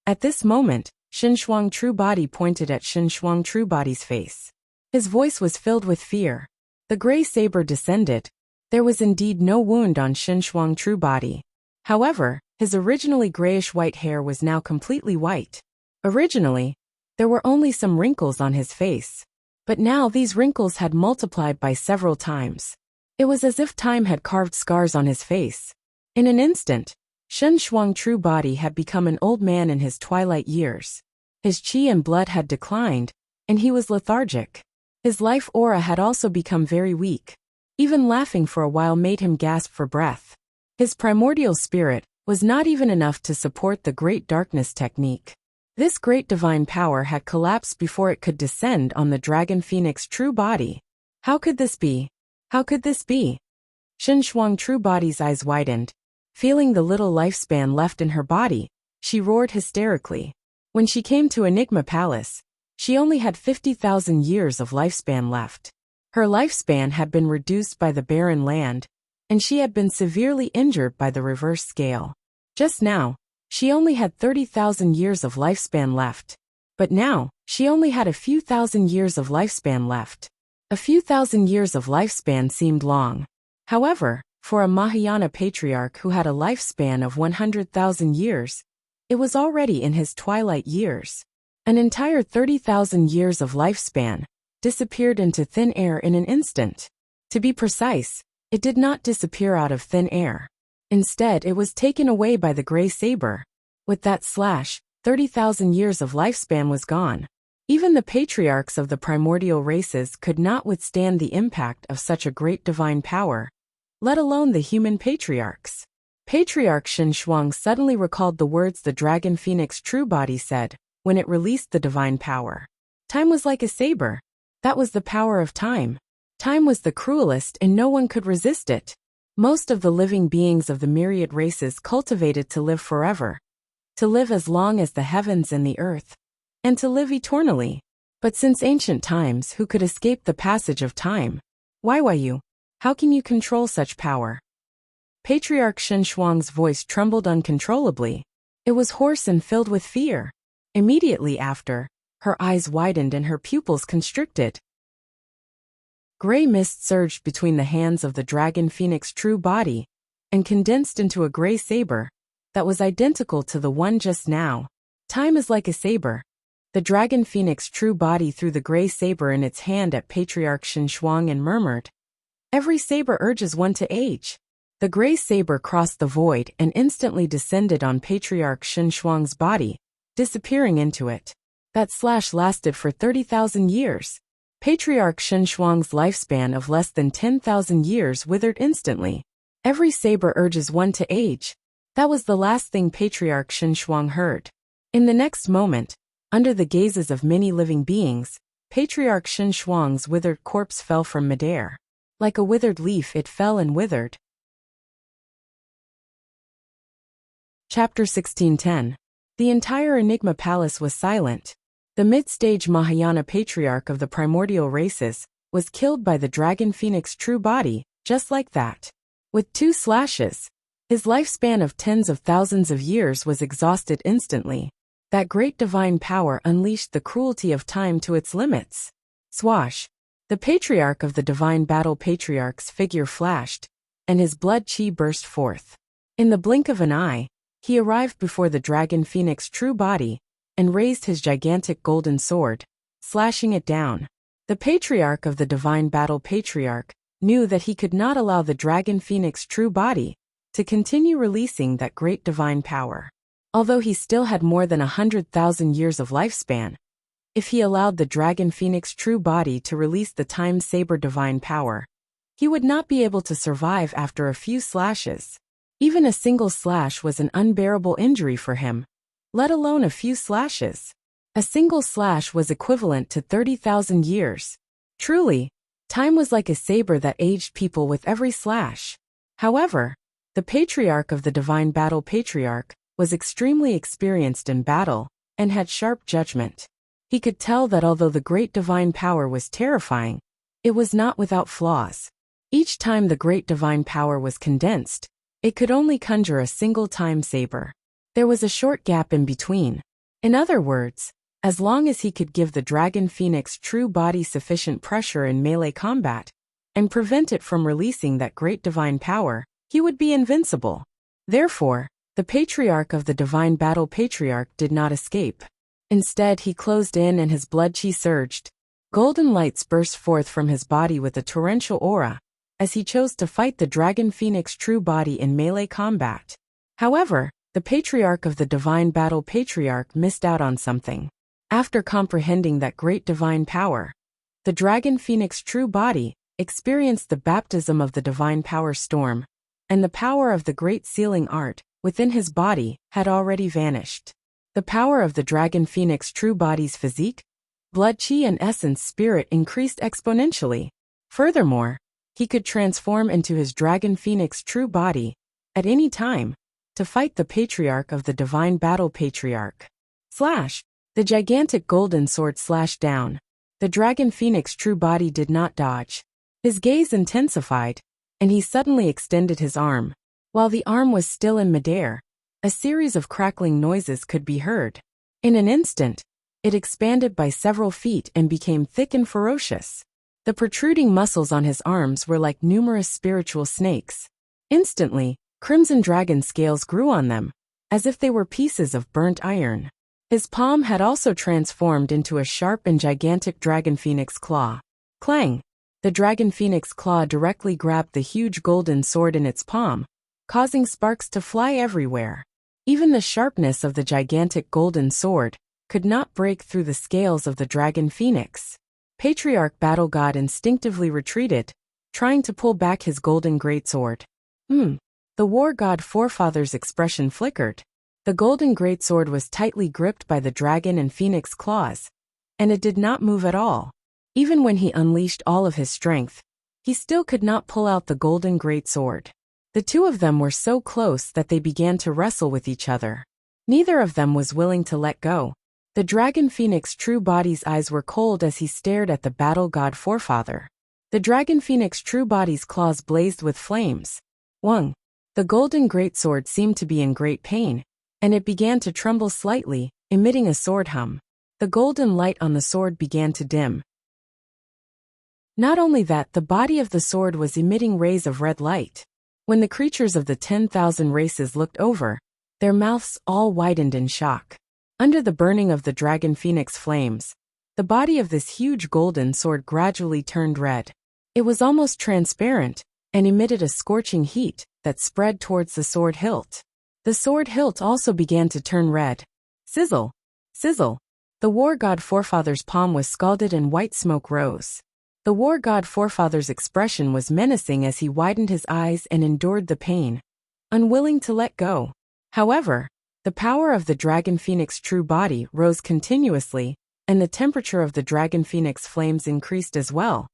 At this moment, Shen Shuang true body pointed at Shen Shuang true body's face. His voice was filled with fear. The gray saber descended. There was indeed no wound on Shen Shuang true body. However, his originally grayish-white hair was now completely white. Originally, there were only some wrinkles on his face. But now these wrinkles had multiplied by several times. It was as if time had carved scars on his face. In an instant, Shen Shuang true body had become an old man in his twilight years. His chi and blood had declined, and he was lethargic. His life aura had also become very weak. Even laughing for a while made him gasp for breath. His primordial spirit was not even enough to support the Great Darkness technique. This great divine power had collapsed before it could descend on the Dragon Phoenix true body. How could this be? How could this be? Shen Shuang true body's eyes widened. Feeling the little lifespan left in her body, she roared hysterically. When she came to Enigma Palace, she only had 50,000 years of lifespan left. Her lifespan had been reduced by the barren land, and she had been severely injured by the reverse scale. Just now, she only had 30,000 years of lifespan left. But now, she only had a few thousand years of lifespan left. A few thousand years of lifespan seemed long. However, for a Mahayana patriarch who had a lifespan of 100,000 years, it was already in his twilight years. An entire 30,000 years of lifespan disappeared into thin air in an instant. To be precise, it did not disappear out of thin air. Instead, it was taken away by the gray saber. With that slash, 30,000 years of lifespan was gone. Even the patriarchs of the primordial races could not withstand the impact of such a great divine power, let alone the human patriarchs. Patriarch Shen Shuang suddenly recalled the words the Dragon Phoenix true body said when it released the divine power. Time was like a saber. That was the power of time. Time was the cruelest and no one could resist it. Most of the living beings of the myriad races cultivated to live forever, to live as long as the heavens and the earth, and to live eternally. But since ancient times, who could escape the passage of time? Why you? How can you control such power? Patriarch Shen Shuang's voice trembled uncontrollably. It was hoarse and filled with fear. Immediately after, her eyes widened and her pupils constricted. Gray mist surged between the hands of the Dragon Phoenix true body and condensed into a gray saber that was identical to the one just now. Time is like a saber. The Dragon Phoenix true body threw the gray saber in its hand at Patriarch Shen Shuang and murmured, "Every saber urges one to age." The gray saber crossed the void and instantly descended on Patriarch Shen Shuang's body, disappearing into it. That slash lasted for 30,000 years. Patriarch Shen Shuang's lifespan of less than 10,000 years withered instantly. Every saber urges one to age. That was the last thing Patriarch Shen Shuang heard. In the next moment, under the gazes of many living beings, Patriarch Shen Shuang's withered corpse fell from midair. Like a withered leaf, it fell and withered. Chapter 1610. The entire Enigma Palace was silent. The mid-stage Mahayana patriarch of the primordial races was killed by the Dragon Phoenix true body, just like that. With 2 slashes, his lifespan of tens of thousands of years was exhausted instantly. That great divine power unleashed the cruelty of time to its limits. Swash! The patriarch of the divine battle patriarch's figure flashed, and his blood chi burst forth. In the blink of an eye, he arrived before the Dragon Phoenix true body and raised his gigantic golden sword, slashing it down. The patriarch of the divine battle patriarch knew that he could not allow the Dragon Phoenix true body to continue releasing that great divine power. Although he still had more than 100,000 years of lifespan, if he allowed the Dragon Phoenix true body to release the time saber divine power, he would not be able to survive after a few slashes. Even a single slash was an unbearable injury for him, let alone a few slashes. A single slash was equivalent to 30,000 years. Truly, time was like a saber that aged people with every slash. However, the patriarch of the divine battle patriarch was extremely experienced in battle and had sharp judgment. He could tell that although the great divine power was terrifying, it was not without flaws. Each time the great divine power was condensed, it could only conjure a single time saber. There was a short gap in between. In other words, as long as he could give the Dragon Phoenix true body sufficient pressure in melee combat and prevent it from releasing that great divine power, he would be invincible. Therefore, the patriarch of the divine battle patriarch did not escape. Instead, he closed in and his blood chi surged. Golden lights burst forth from his body with a torrential aura, as he chose to fight the Dragon Phoenix true body in melee combat. However, the patriarch of the divine battle patriarch missed out on something. After comprehending that great divine power, the dragon phoenix true body, experienced the baptism of the divine power storm, and the power of the great sealing art within his body had already vanished. The power of the dragon phoenix true body's physique, blood chi and essence spirit increased exponentially. Furthermore, he could transform into his dragon phoenix true body at any time to fight the patriarch of the divine battle patriarch. The gigantic golden sword slashed down. The dragon phoenix true body did not dodge. His gaze intensified, and he suddenly extended his arm. While the arm was still in midair, a series of crackling noises could be heard. In an instant, it expanded by several feet and became thick and ferocious. The protruding muscles on his arms were like numerous spiritual snakes. Instantly, crimson dragon scales grew on them, as if they were pieces of burnt iron. His palm had also transformed into a sharp and gigantic dragon phoenix claw. Clang! The dragon phoenix claw directly grabbed the huge golden sword in its palm, causing sparks to fly everywhere. Even the sharpness of the gigantic golden sword could not break through the scales of the dragon phoenix. Patriarch Battle God instinctively retreated, trying to pull back his golden greatsword. The war god forefather's expression flickered. The golden greatsword was tightly gripped by the dragon and phoenix claws, and it did not move at all. Even when he unleashed all of his strength, he still could not pull out the golden greatsword. The two of them were so close that they began to wrestle with each other. Neither of them was willing to let go. The dragon phoenix true body's eyes were cold as he stared at the battle god forefather. The dragon phoenix true body's claws blazed with flames. Wung! The golden greatsword seemed to be in great pain, and it began to tremble slightly, emitting a sword hum. The golden light on the sword began to dim. Not only that, the body of the sword was emitting rays of red light. When the creatures of the 10,000 races looked over, their mouths all widened in shock. Under the burning of the dragon phoenix flames, the body of this huge golden sword gradually turned red. It was almost transparent, and emitted a scorching heat that spread towards the sword hilt. The sword hilt also began to turn red. Sizzle! Sizzle! The war god forefather's palm was scalded and white smoke rose. The war god forefather's expression was menacing as he widened his eyes and endured the pain, unwilling to let go. However, the power of the dragon phoenix true body rose continuously, and the temperature of the dragon phoenix flames increased as well,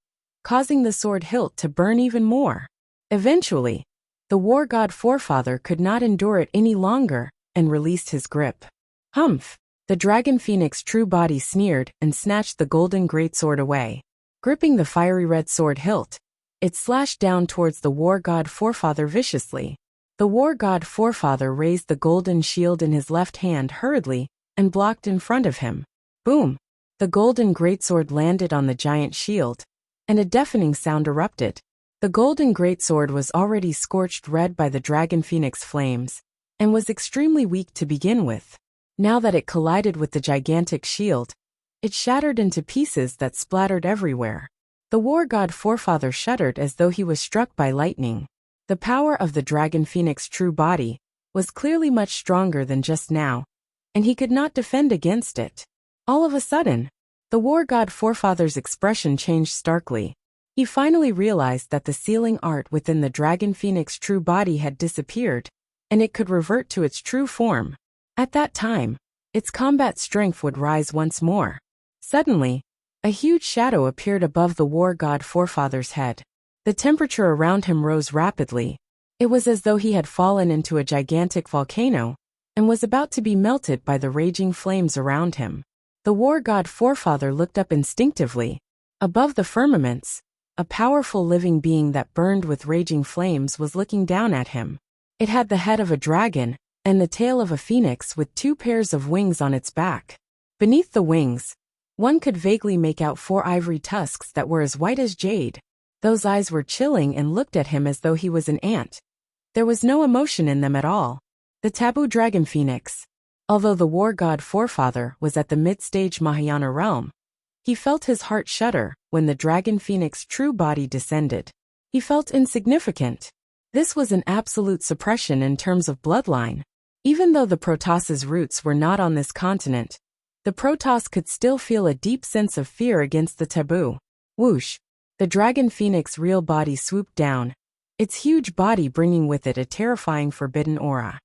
causing the sword hilt to burn even more. Eventually, the war god forefather could not endure it any longer and released his grip. Humph! The dragon phoenix true body sneered and snatched the golden greatsword away. Gripping the fiery red sword hilt, it slashed down towards the war god forefather viciously. The war god forefather raised the golden shield in his left hand hurriedly and blocked in front of him. Boom! The golden greatsword landed on the giant shield, and a deafening sound erupted. The golden greatsword was already scorched red by the dragon phoenix flames, and was extremely weak to begin with. Now that it collided with the gigantic shield, it shattered into pieces that splattered everywhere. The war god forefather shuddered as though he was struck by lightning. The power of the dragon phoenix true body was clearly much stronger than just now, and he could not defend against it. All of a sudden, the war god forefather's expression changed starkly. He finally realized that the sealing art within the dragon phoenix true body had disappeared, and it could revert to its true form. At that time, its combat strength would rise once more. Suddenly, a huge shadow appeared above the war god forefather's head. The temperature around him rose rapidly. It was as though he had fallen into a gigantic volcano, and was about to be melted by the raging flames around him. The war god forefather looked up instinctively. Above the firmaments, a powerful living being that burned with raging flames was looking down at him. It had the head of a dragon, and the tail of a phoenix with 2 pairs of wings on its back. Beneath the wings, one could vaguely make out 4 ivory tusks that were as white as jade. Those eyes were chilling and looked at him as though he was an ant. There was no emotion in them at all. The taboo dragon phoenix. Although the war god forefather was at the mid-stage Mahayana realm, he felt his heart shudder when the dragon phoenix true body descended. He felt insignificant. This was an absolute suppression in terms of bloodline. Even though the Protoss's roots were not on this continent, the Protoss could still feel a deep sense of fear against the taboo. Whoosh! The dragon phoenix real body swooped down, its huge body bringing with it a terrifying forbidden aura.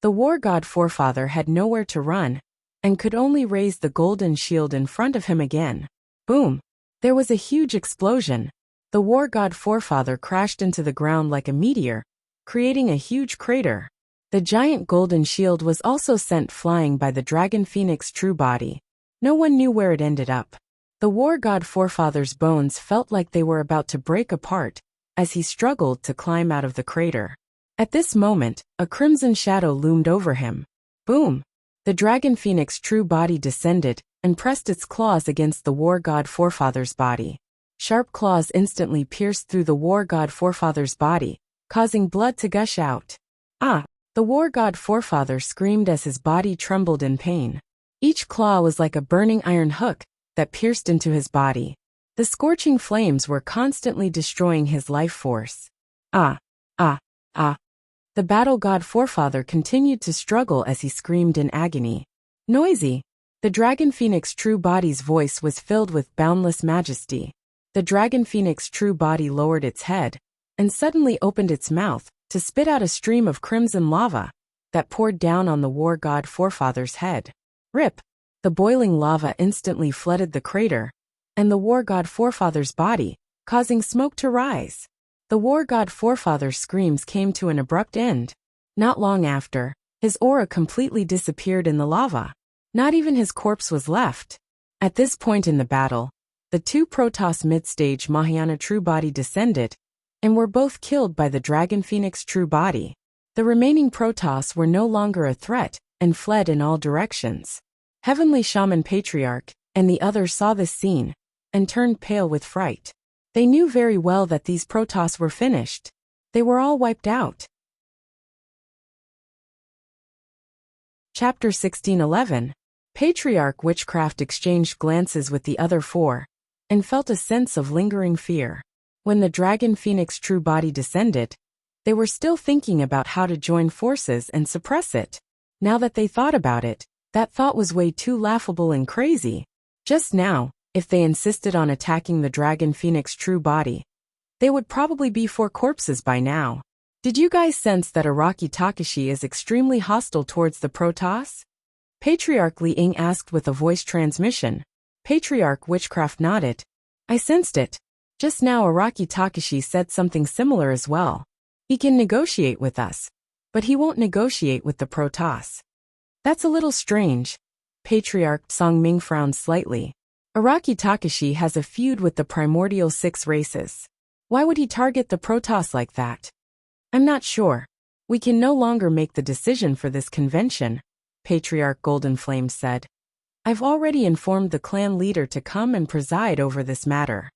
The war god forefather had nowhere to run, and could only raise the golden shield in front of him again. Boom! There was a huge explosion. The war god forefather crashed into the ground like a meteor, creating a huge crater. The giant golden shield was also sent flying by the dragon phoenix true body. No one knew where it ended up. The war god forefather's bones felt like they were about to break apart as he struggled to climb out of the crater. At this moment, a crimson shadow loomed over him. Boom! The dragon phoenix true body descended and pressed its claws against the war god forefather's body. Sharp claws instantly pierced through the war god forefather's body, causing blood to gush out. Ah! The war god forefather screamed as his body trembled in pain. Each claw was like a burning iron hook that pierced into his body. The scorching flames were constantly destroying his life force. Ah! Ah! Ah! The battle god forefather continued to struggle as he screamed in agony. Noisy! The dragon phoenix true body's voice was filled with boundless majesty. The dragon phoenix true body lowered its head and suddenly opened its mouth to spit out a stream of crimson lava that poured down on the war god forefather's head. Rip! The boiling lava instantly flooded the crater and the war god forefather's body, causing smoke to rise. The war god forefather's screams came to an abrupt end. Not long after, his aura completely disappeared in the lava. Not even his corpse was left. At this point in the battle, the two Protoss mid-stage Mahayana true body descended and were both killed by the dragon phoenix true body. The remaining Protoss were no longer a threat and fled in all directions. Heavenly Shaman Patriarch and the others saw this scene and turned pale with fright. They knew very well that these Protoss were finished. They were all wiped out. Chapter 1611. Patriarch Witchcraft exchanged glances with the other four and felt a sense of lingering fear. When the dragon phoenix true body descended, they were still thinking about how to join forces and suppress it. Now that they thought about it, that thought was way too laughable and crazy. Just now, if they insisted on attacking the dragon phoenix true body, they would probably be 4 corpses by now. Did you guys sense that Araki Takashi is extremely hostile towards the Protoss? Patriarch Li Ying asked with a voice transmission. Patriarch Witchcraft nodded. I sensed it. Just now Araki Takashi said something similar as well. He can negotiate with us, but he won't negotiate with the Protoss. That's a little strange. Patriarch Song Ming frowned slightly. Araki Takashi has a feud with the primordial 6 races. Why would he target the Protoss like that? I'm not sure. We can no longer make the decision for this convention, Patriarch Golden Flame said. I've already informed the clan leader to come and preside over this matter.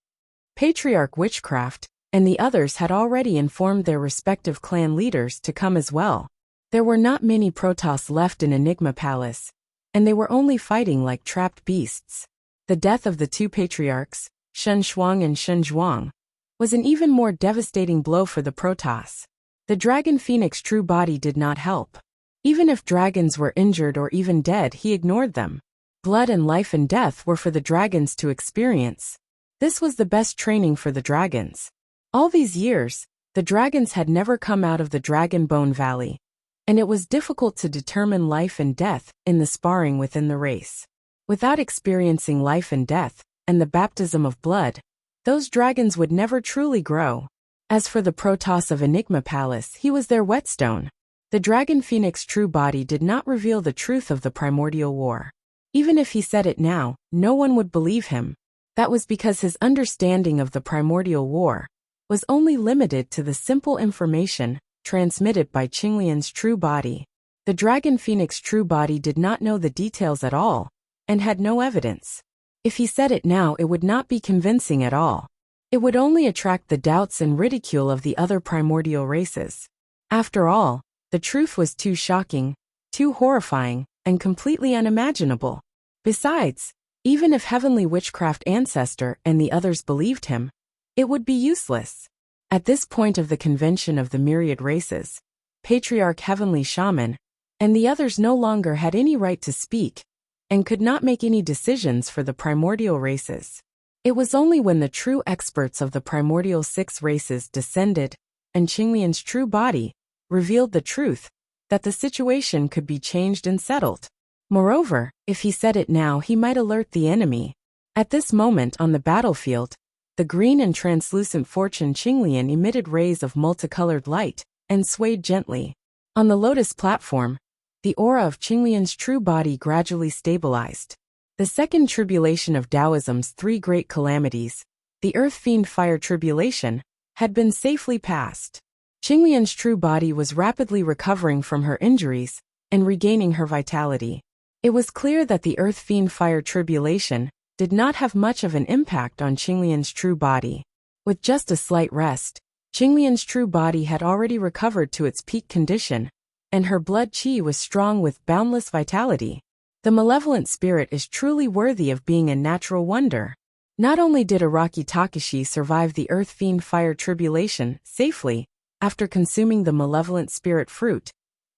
Patriarch Witchcraft and the others had already informed their respective clan leaders to come as well. There were not many Protoss left in Enigma Palace, and they were only fighting like trapped beasts. The death of the 2 patriarchs, Shen Shuang and Shen Zhuang, was an even more devastating blow for the Protoss. The dragon phoenix true body did not help. Even if dragons were injured or even dead, he ignored them. Blood and life and death were for the dragons to experience. This was the best training for the dragons. All these years, the dragons had never come out of the Dragon Bone Valley, and it was difficult to determine life and death in the sparring within the race. Without experiencing life and death and the baptism of blood, those dragons would never truly grow. As for the Protoss of Enigma Palace, he was their whetstone. The dragon phoenix true body did not reveal the truth of the primordial war. Even if he said it now, no one would believe him. That was because his understanding of the primordial war was only limited to the simple information transmitted by Qinglian's true body. The dragon phoenix true body did not know the details at all and had no evidence. If he said it now, it would not be convincing at all. It would only attract the doubts and ridicule of the other primordial races. After all, the truth was too shocking, too horrifying, and completely unimaginable. Besides, even if Heavenly Witchcraft Ancestor and the others believed him, it would be useless. At this point of the convention of the myriad races, Patriarch Heavenly Shaman and the others no longer had any right to speak and could not make any decisions for the primordial races. It was only when the true experts of the primordial 6 races descended, and Qinglian's true body revealed the truth, that the situation could be changed and settled. Moreover, if he said it now, he might alert the enemy. At this moment on the battlefield, the green and translucent fortune Qinglian emitted rays of multicolored light and swayed gently. On the lotus platform, the aura of Qinglian's true body gradually stabilized. The second tribulation of Taoism's 3 great calamities, the earth fiend fire tribulation, had been safely passed. Qinglian's true body was rapidly recovering from her injuries and regaining her vitality. It was clear that the earth fiend fire tribulation did not have much of an impact on Qinglian's true body. With just a slight rest, Qinglian's true body had already recovered to its peak condition, and her blood qi was strong with boundless vitality. The malevolent spirit is truly worthy of being a natural wonder. Not only did Araki Takashi survive the earth fiend fire tribulation safely after consuming the malevolent spirit fruit,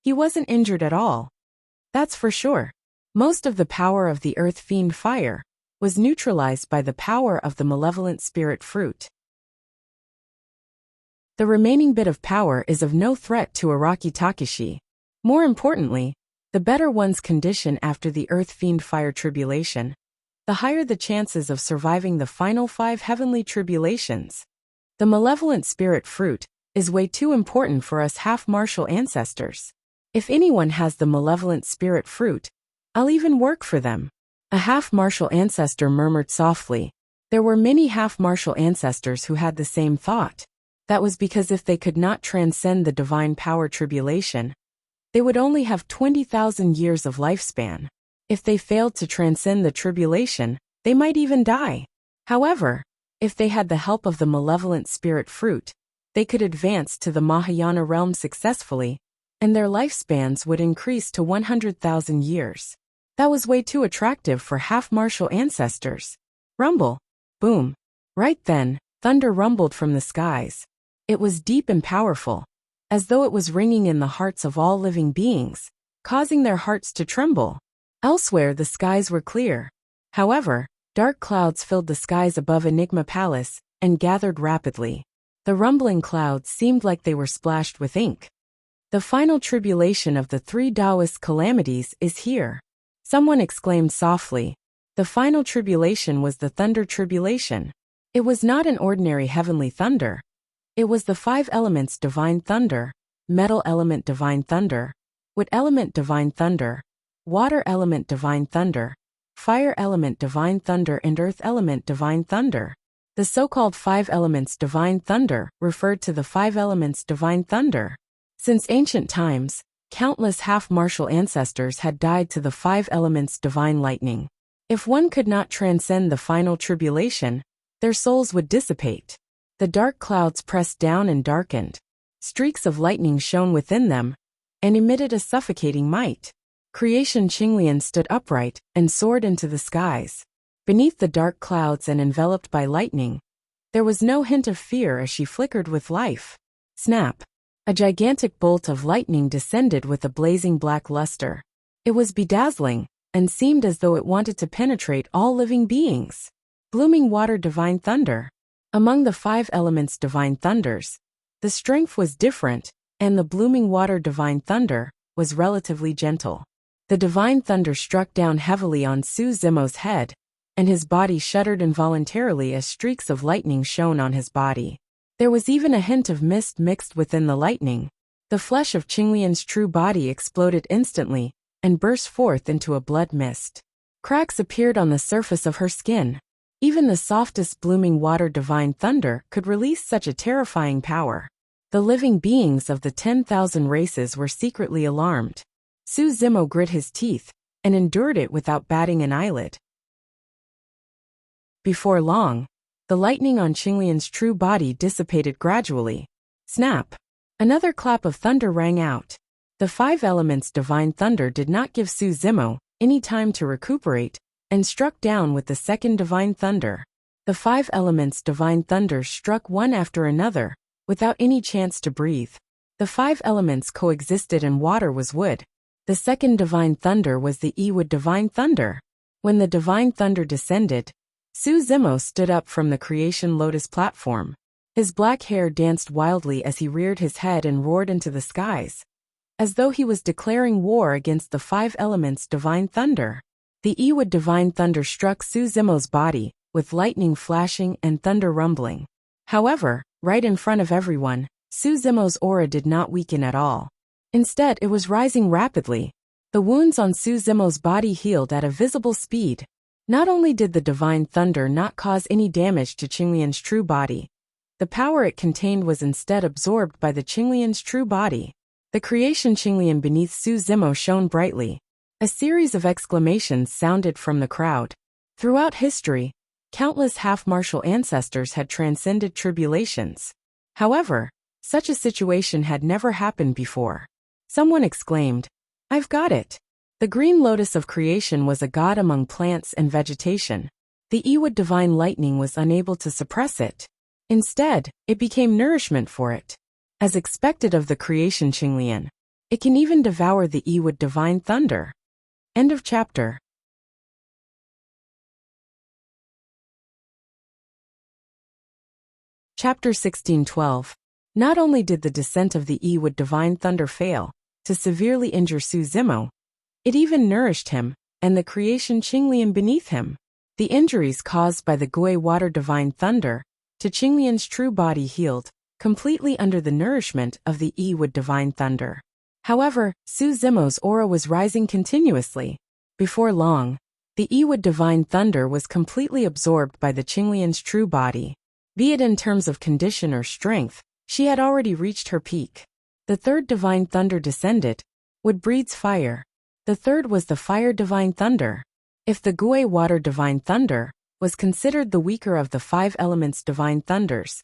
he wasn't injured at all. That's for sure. Most of the power of the earth fiend fire was neutralized by the power of the malevolent spirit fruit. The remaining bit of power is of no threat to Araki Takashi. More importantly, the better one's condition after the earth fiend fire tribulation, the higher the chances of surviving the final 5 heavenly tribulations. The malevolent spirit fruit is way too important for us half-martial ancestors. If anyone has the malevolent spirit fruit, I'll even work for them. A half-martial ancestor murmured softly. There were many half-martial ancestors who had the same thought. That was because if they could not transcend the divine power tribulation, they would only have 20,000 years of lifespan. If they failed to transcend the tribulation, they might even die. However, if they had the help of the malevolent spirit fruit, they could advance to the Mahayana realm successfully, and their lifespans would increase to 100,000 years. That was way too attractive for half-martial ancestors. Rumble. Boom. Right then, thunder rumbled from the skies. It was deep and powerful, as though it was ringing in the hearts of all living beings, causing their hearts to tremble. Elsewhere the skies were clear. However, dark clouds filled the skies above Enigma Palace and gathered rapidly. The rumbling clouds seemed like they were splashed with ink. The final tribulation of the 3 Taoist calamities is here. Someone exclaimed softly. The final tribulation was the thunder tribulation. It was not an ordinary heavenly thunder. It was the 5 elements divine thunder, metal element divine thunder, wood element divine thunder, water element divine thunder, fire element divine thunder, and earth element divine thunder. The so-called 5 elements divine thunder referred to the 5 elements divine thunder. Since ancient times, countless half-martial ancestors had died to the 5 elements divine lightning. If one could not transcend the final tribulation, their souls would dissipate. The dark clouds pressed down and darkened. Streaks of lightning shone within them and emitted a suffocating might. Creation Qinglian stood upright and soared into the skies. Beneath the dark clouds and enveloped by lightning, there was no hint of fear as she flickered with life. Snap! A gigantic bolt of lightning descended with a blazing black luster. It was bedazzling, and seemed as though it wanted to penetrate all living beings. Blooming water divine thunder. Among the 5 elements divine thunders, the strength was different, and the blooming water divine thunder was relatively gentle. The divine thunder struck down heavily on Su Zimo's head, and his body shuddered involuntarily as streaks of lightning shone on his body. There was even a hint of mist mixed within the lightning. The flesh of Qinglian's true body exploded instantly and burst forth into a blood mist. Cracks appeared on the surface of her skin. Even the softest blooming water divine thunder could release such a terrifying power. The living beings of the 10,000 races were secretly alarmed. Su Zimo grit his teeth and endured it without batting an eyelid. Before long, the lightning on Qinglian's true body dissipated gradually. Snap! Another clap of thunder rang out. The 5 elements divine thunder did not give Su Zimo any time to recuperate, and struck down with the second divine thunder. The 5 elements divine thunder struck one after another, without any chance to breathe. The 5 elements coexisted and water was wood. The second divine thunder was the wood divine thunder. When the divine thunder descended, Su Zimo stood up from the creation lotus platform. His black hair danced wildly as he reared his head and roared into the skies, as though he was declaring war against the five elements divine thunder. The Ewood divine thunder struck Su Zimo's body, with lightning flashing and thunder rumbling. However, right in front of everyone, Su Zimo's aura did not weaken at all. Instead, it was rising rapidly. The wounds on Su Zimo's body healed at a visible speed. Not only did the divine thunder not cause any damage to Qinglian's true body, the power it contained was instead absorbed by the Qinglian's true body. The creation Qinglian beneath Su Zimo shone brightly. A series of exclamations sounded from the crowd. Throughout history, countless half-martial ancestors had transcended tribulations. However, such a situation had never happened before. Someone exclaimed, "I've got it!" The green lotus of creation was a god among plants and vegetation. The Ewood divine lightning was unable to suppress it. Instead, it became nourishment for it. As expected of the creation Qinglian, it can even devour the Ewood divine thunder. End of chapter. Chapter 1612. Not only did the descent of the Ewood divine thunder fail to severely injure Su Zimo, it even nourished him and the creation Qinglian beneath him. The injuries caused by the Gui water divine thunder to Qinglian's true body healed completely under the nourishment of the Ewood divine thunder. However, Su Zimo's aura was rising continuously. Before long, the Ewood divine thunder was completely absorbed by the Qinglian's true body. Be it in terms of condition or strength, she had already reached her peak. The third divine thunder descended. Wood breeds fire. The third was the fire divine thunder. If the Gui water divine thunder was considered the weaker of the five elements divine thunders,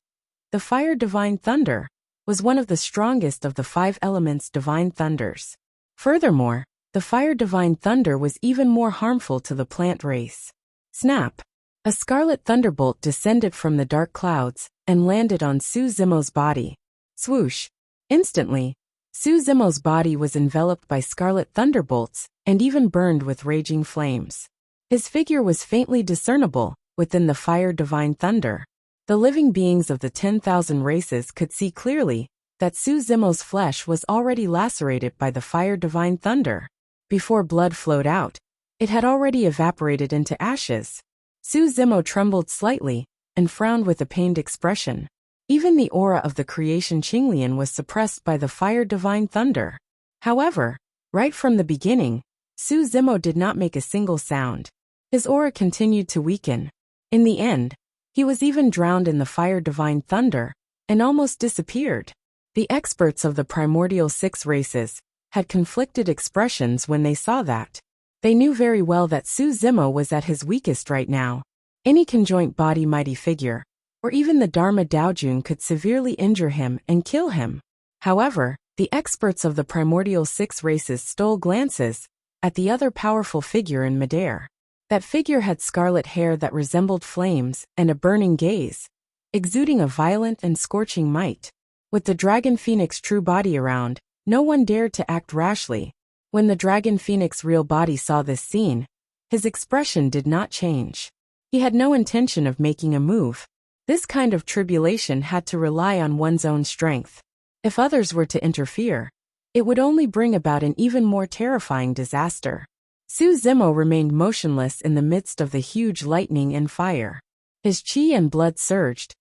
the fire divine thunder was one of the strongest of the five elements divine thunders. Furthermore, the fire divine thunder was even more harmful to the plant race. Snap! A scarlet thunderbolt descended from the dark clouds and landed on Su Zimo's body. Swoosh! Instantly, Su Zimo's body was enveloped by scarlet thunderbolts and even burned with raging flames. His figure was faintly discernible within the fire divine thunder. The living beings of the 10,000 races could see clearly that Su Zimo's flesh was already lacerated by the fire divine thunder. Before blood flowed out, it had already evaporated into ashes. Su Zimo trembled slightly and frowned with a pained expression. Even the aura of the creation Qinglian was suppressed by the fire divine thunder. However, right from the beginning, Su Zimo did not make a single sound. His aura continued to weaken. In the end, he was even drowned in the fire divine thunder and almost disappeared. The experts of the primordial 6 races had conflicted expressions when they saw that. They knew very well that Su Zimo was at his weakest right now. Any conjoint body mighty figure, or even the Dharma Daojun could severely injure him and kill him. However, the experts of the primordial 6 races stole glances at the other powerful figure in midair. That figure had scarlet hair that resembled flames and a burning gaze, exuding a violent and scorching might. With the dragon phoenix true body around, no one dared to act rashly. When the dragon phoenix real body saw this scene, his expression did not change. He had no intention of making a move. This kind of tribulation had to rely on one's own strength. If others were to interfere, it would only bring about an even more terrifying disaster. Su Zimo remained motionless in the midst of the huge lightning and fire. His qi and blood surged,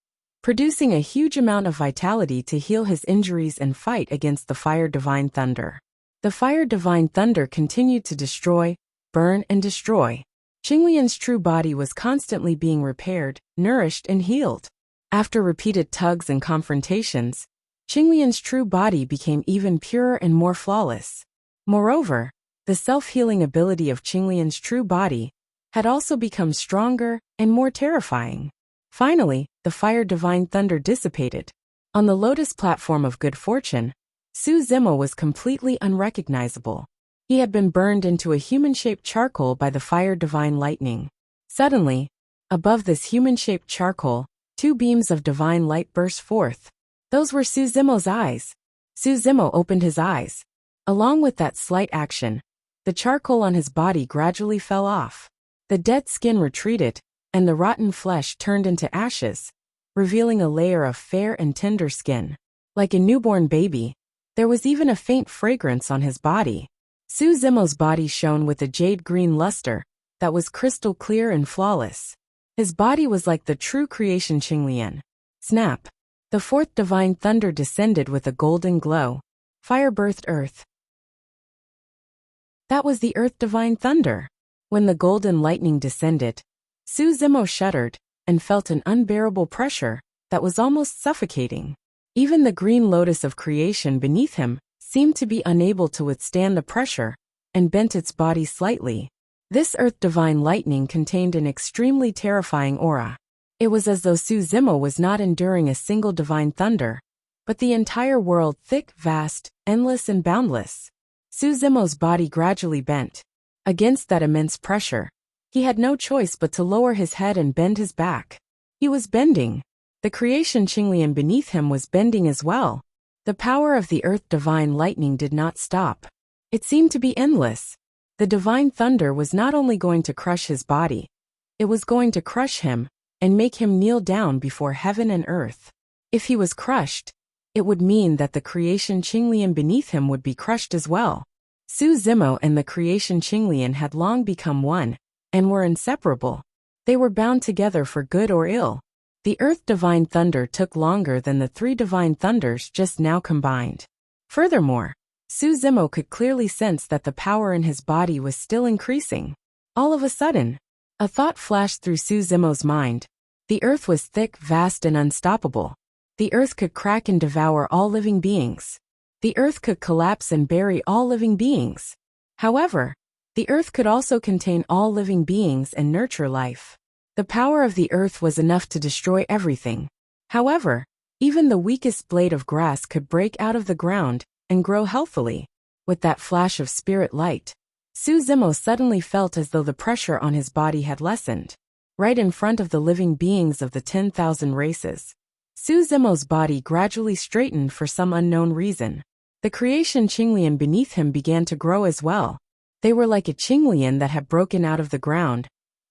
producing a huge amount of vitality to heal his injuries and fight against the fire divine thunder. The fire divine thunder continued to destroy, burn and destroy. Qinglian's true body was constantly being repaired, nourished and healed. After repeated tugs and confrontations, Qinglian's true body became even purer and more flawless. Moreover, the self-healing ability of Qinglian's true body had also become stronger and more terrifying. Finally, the fire divine thunder dissipated. On the lotus platform of good fortune, Su Zimo was completely unrecognizable. He had been burned into a human-shaped charcoal by the fire divine lightning. Suddenly, above this human-shaped charcoal, 2 beams of divine light burst forth. Those were Su Zimo's eyes. Su Zimo opened his eyes. Along with that slight action, the charcoal on his body gradually fell off. The dead skin retreated, and the rotten flesh turned into ashes, revealing a layer of fair and tender skin. Like a newborn baby, there was even a faint fragrance on his body. Su Zimo's body shone with a jade-green luster that was crystal clear and flawless. His body was like the true creation Qinglian. Snap! The fourth divine thunder descended with a golden glow. Fire birthed earth. That was the earth divine thunder. When the golden lightning descended, Su Zimo shuddered and felt an unbearable pressure that was almost suffocating. Even the green lotus of creation beneath him seemed to be unable to withstand the pressure and bent its body slightly. This earth divine lightning contained an extremely terrifying aura. It was as though Su Zimo was not enduring a single divine thunder, but the entire world, thick, vast, endless and boundless. Su Zimo's body gradually bent. Against that immense pressure, he had no choice but to lower his head and bend his back. He was bending. The creation Qinglian beneath him was bending as well. The power of the earth divine lightning did not stop. It seemed to be endless. The divine thunder was not only going to crush his body, it was going to crush him and make him kneel down before heaven and earth. If he was crushed, it would mean that the creation Qinglian beneath him would be crushed as well. Su Zimo and the creation Qinglian had long become one, and were inseparable. They were bound together for good or ill. The earth divine thunder took longer than the three divine thunders just now combined. Furthermore, Su Zimo could clearly sense that the power in his body was still increasing. All of a sudden, a thought flashed through Su Zimo's mind. The earth was thick, vast and unstoppable. The earth could crack and devour all living beings. The earth could collapse and bury all living beings. However, the earth could also contain all living beings and nurture life. The power of the earth was enough to destroy everything. However, even the weakest blade of grass could break out of the ground and grow healthily. With that flash of spirit light, Su Zimo suddenly felt as though the pressure on his body had lessened. Right in front of the living beings of the 10,000 races, Su Zimo's body gradually straightened for some unknown reason. The creation Qinglian beneath him began to grow as well. They were like a Qinglian that had broken out of the ground,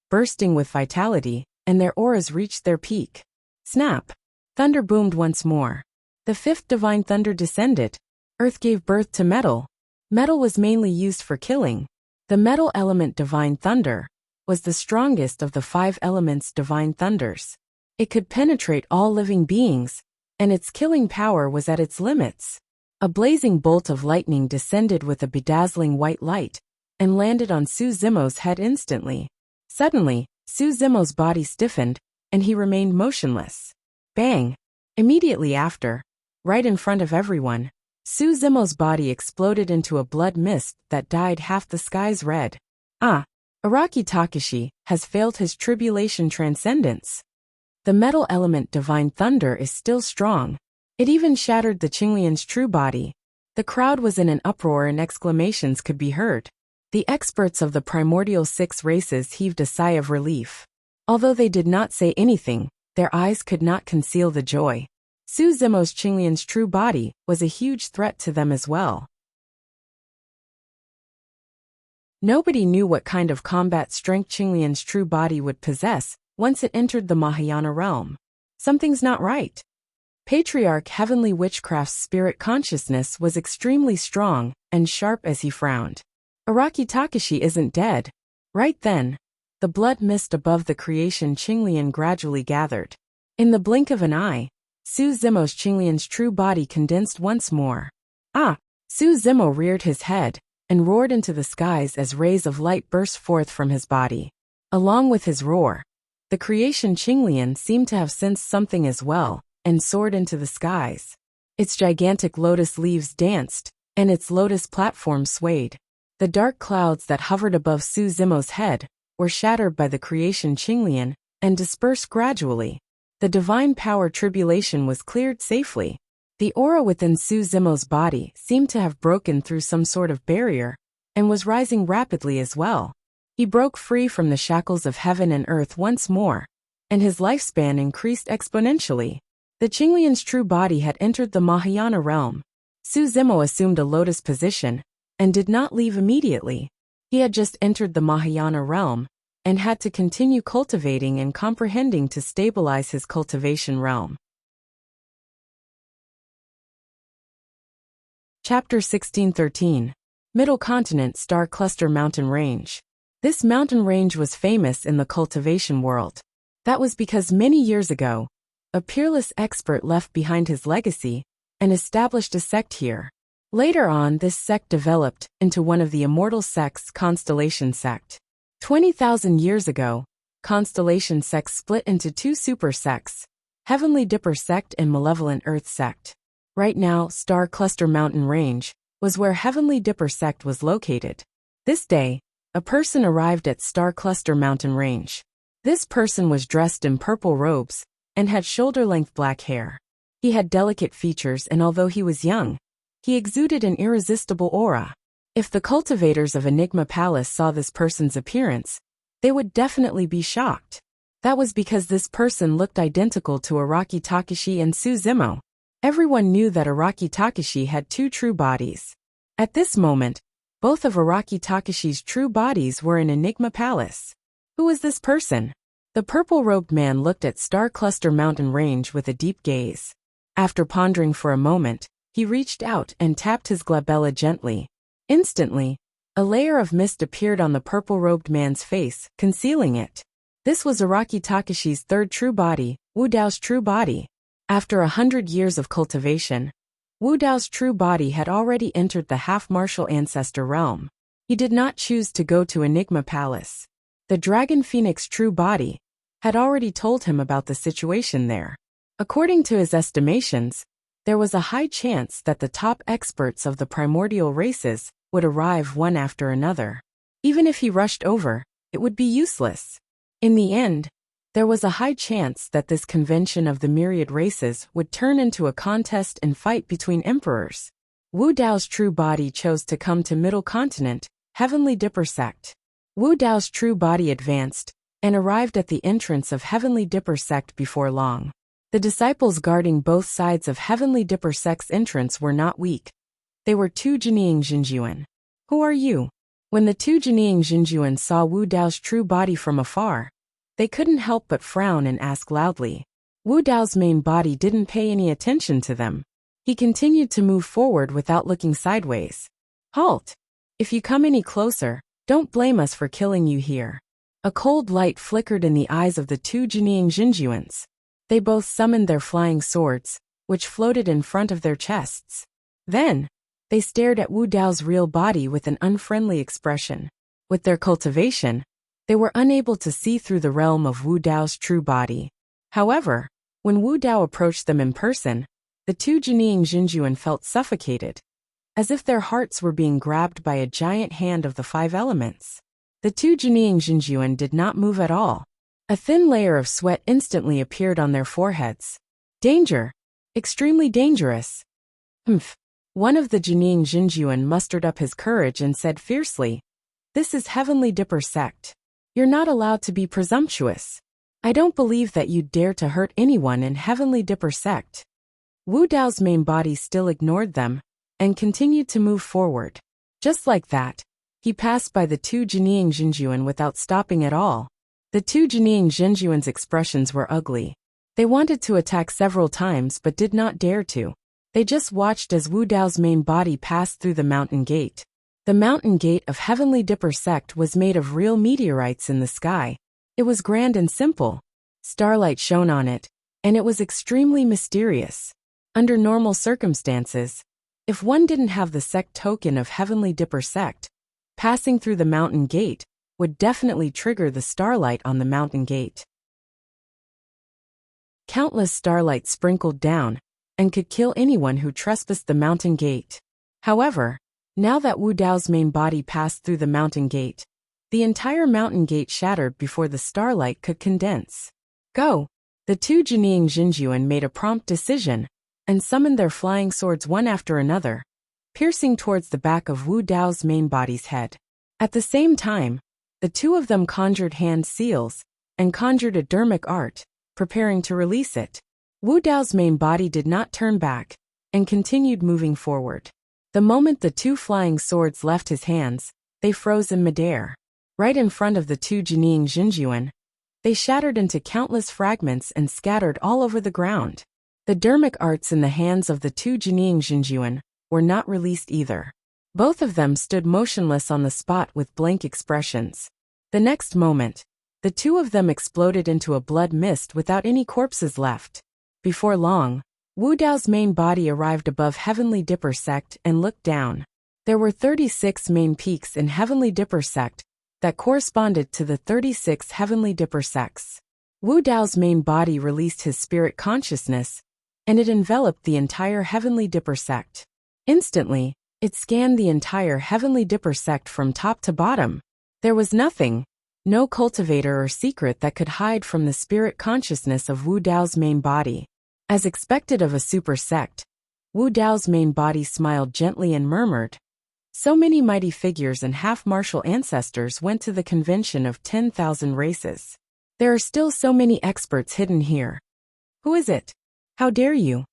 bursting with vitality, and their auras reached their peak. Snap! Thunder boomed once more. The fifth divine thunder descended. Earth gave birth to metal. Metal was mainly used for killing. The metal element divine thunder was the strongest of the 5 elements divine thunders. It could penetrate all living beings, and its killing power was at its limits. A blazing bolt of lightning descended with a bedazzling white light and landed on Su Zimo's head instantly. Suddenly, Su Zimo's body stiffened, and he remained motionless. Bang! Immediately after, right in front of everyone, Su Zimo's body exploded into a blood mist that dyed half the skies red. Araki Takashi has failed his tribulation transcendence. The metal element divine thunder is still strong. It even shattered the Qinglian's true body. The crowd was in an uproar and exclamations could be heard. The experts of the primordial 6 races heaved a sigh of relief. Although they did not say anything, their eyes could not conceal the joy. Su Zimo's Qinglian's true body was a huge threat to them as well. Nobody knew what kind of combat strength Qinglian's true body would possess once it entered the Mahayana realm. Something's not right. Patriarch Heavenly Witchcraft's spirit consciousness was extremely strong and sharp as he frowned. Araki Takashi isn't dead. Right then, the blood mist above the creation Qinglian gradually gathered. In the blink of an eye, Su Zimo's Qinglian's true body condensed once more. Su Zimo reared his head and roared into the skies as rays of light burst forth from his body. Along with his roar, the creation Qinglian seemed to have sensed something as well and soared into the skies. Its gigantic lotus leaves danced, and its lotus platform swayed. The dark clouds that hovered above Su Zimo's head were shattered by the creation Qinglian and dispersed gradually. The divine power tribulation was cleared safely. The aura within Su Zimo's body seemed to have broken through some sort of barrier and was rising rapidly as well. He broke free from the shackles of heaven and earth once more, and his lifespan increased exponentially. The Qinglian's true body had entered the Mahayana realm. Su Zimo assumed a lotus position and did not leave immediately. He had just entered the Mahayana realm and had to continue cultivating and comprehending to stabilize his cultivation realm. Chapter 1613. Middle Continent Star Cluster Mountain Range. This mountain range was famous in the cultivation world. That was because many years ago, a peerless expert left behind his legacy and established a sect here. Later on, this sect developed into one of the immortal sects, Constellation Sect. 20,000 years ago, Constellation Sect split into two super sects, Heavenly Dipper Sect and Malevolent Earth Sect. Right now, Star Cluster Mountain Range was where Heavenly Dipper Sect was located. This day, a person arrived at Star Cluster Mountain Range. This person was dressed in purple robes and had shoulder-length black hair. He had delicate features, and although he was young, he exuded an irresistible aura. If the cultivators of Enigma Palace saw this person's appearance, they would definitely be shocked. That was because this person looked identical to Araki Takashi and Suzumo. Everyone knew that Araki Takashi had two true bodies. At this moment, both of Araki Takashi's true bodies were in Enigma Palace. Who was this person? The purple-robed man looked at Star Cluster Mountain Range with a deep gaze. After pondering for a moment, he reached out and tapped his glabella gently. Instantly, a layer of mist appeared on the purple-robed man's face, concealing it. This was Araki Takashi's third true body, Wu Dao's true body. After 100 years of cultivation, Wu Dao's true body had already entered the half-martial ancestor realm. He did not choose to go to Enigma Palace. The Dragon Phoenix true body had already told him about the situation there. According to his estimations, there was a high chance that the top experts of the primordial races would arrive one after another. Even if he rushed over, it would be useless. In the end, there was a high chance that this convention of the myriad races would turn into a contest and fight between emperors. Wu Dao's true body chose to come to Middle Continent, Heavenly Dipper Sect. Wu Dao's true body advanced and arrived at the entrance of Heavenly Dipper Sect before long. The disciples guarding both sides of Heavenly Dipper Sect's entrance were not weak. They were two Jinying Jinjuan. Who are you? When the two Jinying Jinjuan saw Wu Dao's true body from afar, they couldn't help but frown and ask loudly. Wu Dao's main body didn't pay any attention to them. He continued to move forward without looking sideways. Halt! If you come any closer, don't blame us for killing you here. A cold light flickered in the eyes of the two Jinying Jinjuans. They both summoned their flying swords, which floated in front of their chests. Then, they stared at Wu Dao's real body with an unfriendly expression. With their cultivation, they were unable to see through the realm of Wu Dao's true body. However, when Wu Dao approached them in person, the two Jinying Jinjuan felt suffocated, as if their hearts were being grabbed by a giant hand of the five elements. The two Jinying Jinjuan did not move at all. A thin layer of sweat instantly appeared on their foreheads. Danger! Extremely dangerous! Humph! One of the Jinying Jinjuan mustered up his courage and said fiercely, "This is Heavenly Dipper Sect. You're not allowed to be presumptuous. I don't believe that you'd dare to hurt anyone in Heavenly Dipper Sect." Wu Dao's main body still ignored them and continued to move forward. Just like that, he passed by the two Jinying Jinjuan without stopping at all. The two Jinying Jinjuan's expressions were ugly. They wanted to attack several times but did not dare to. They just watched as Wu Dao's main body passed through the mountain gate. The mountain gate of Heavenly Dipper Sect was made of real meteorites in the sky. It was grand and simple. Starlight shone on it, and it was extremely mysterious. Under normal circumstances, if one didn't have the sect token of Heavenly Dipper Sect, passing through the mountain gate would definitely trigger the starlight on the mountain gate. Countless starlight sprinkled down and could kill anyone who trespassed the mountain gate. However, now that Wu Dao's main body passed through the mountain gate, the entire mountain gate shattered before the starlight could condense. Go! The two Jinying Jinjuan made a prompt decision and summoned their flying swords one after another, piercing towards the back of Wu Dao's main body's head. At the same time, the two of them conjured hand seals and conjured a dermic art, preparing to release it. Wu Dao's main body did not turn back and continued moving forward. The moment the two flying swords left his hands, they froze in midair. right in front of the two Jining Jinjuan. They shattered into countless fragments and scattered all over the ground. The dermic arts in the hands of the two Jining Jinjuan were not released either. Both of them stood motionless on the spot with blank expressions. The next moment, the two of them exploded into a blood mist without any corpses left. Before long, Wu Dao's main body arrived above Heavenly Dipper Sect and looked down. There were 36 main peaks in Heavenly Dipper Sect that corresponded to the 36 Heavenly Dipper sects. Wu Dao's main body released his spirit consciousness, and it enveloped the entire Heavenly Dipper Sect. Instantly, it scanned the entire Heavenly Dipper Sect from top to bottom. There was nothing, no cultivator or secret that could hide from the spirit consciousness of Wu Dao's main body. As expected of a super sect, Wu Dao's main body smiled gently and murmured, "So many mighty figures and half-martial ancestors went to the convention of 10,000 races. There are still so many experts hidden here. Who is it? How dare you?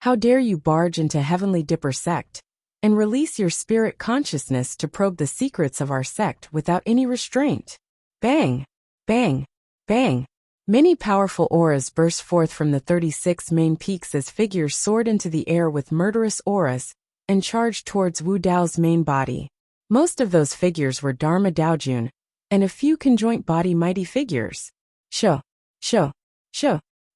How dare you barge into Heavenly Dipper Sect and release your spirit consciousness to probe the secrets of our sect without any restraint?" Bang! Bang! Bang! Many powerful auras burst forth from the 36 main peaks as figures soared into the air with murderous auras and charged towards Wu Dao's main body. Most of those figures were Dharma Daojun, and a few conjoint body mighty figures. Sho!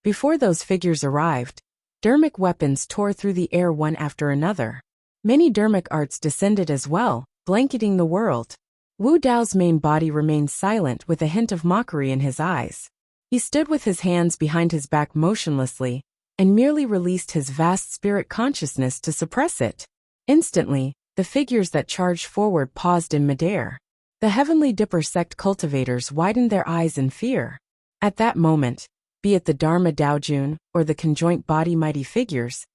Before those figures arrived, dermic weapons tore through the air one after another. Many dermic arts descended as well, blanketing the world. Wu Dao's main body remained silent with a hint of mockery in his eyes. He stood with his hands behind his back motionlessly, and merely released his vast spirit consciousness to suppress it. Instantly, the figures that charged forward paused in midair. The Heavenly Dipper Sect cultivators widened their eyes in fear. At that moment, be it the Dharma Daojun or the conjoint body mighty figures,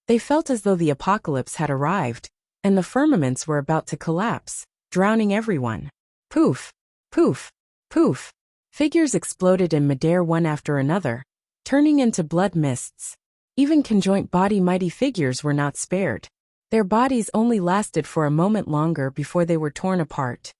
they felt as though the apocalypse had arrived, and the firmaments were about to collapse, drowning everyone. Poof! Poof! Poof! Figures exploded in midair one after another, turning into blood mists. Even conjoint body mighty figures were not spared. Their bodies only lasted for a moment longer before they were torn apart.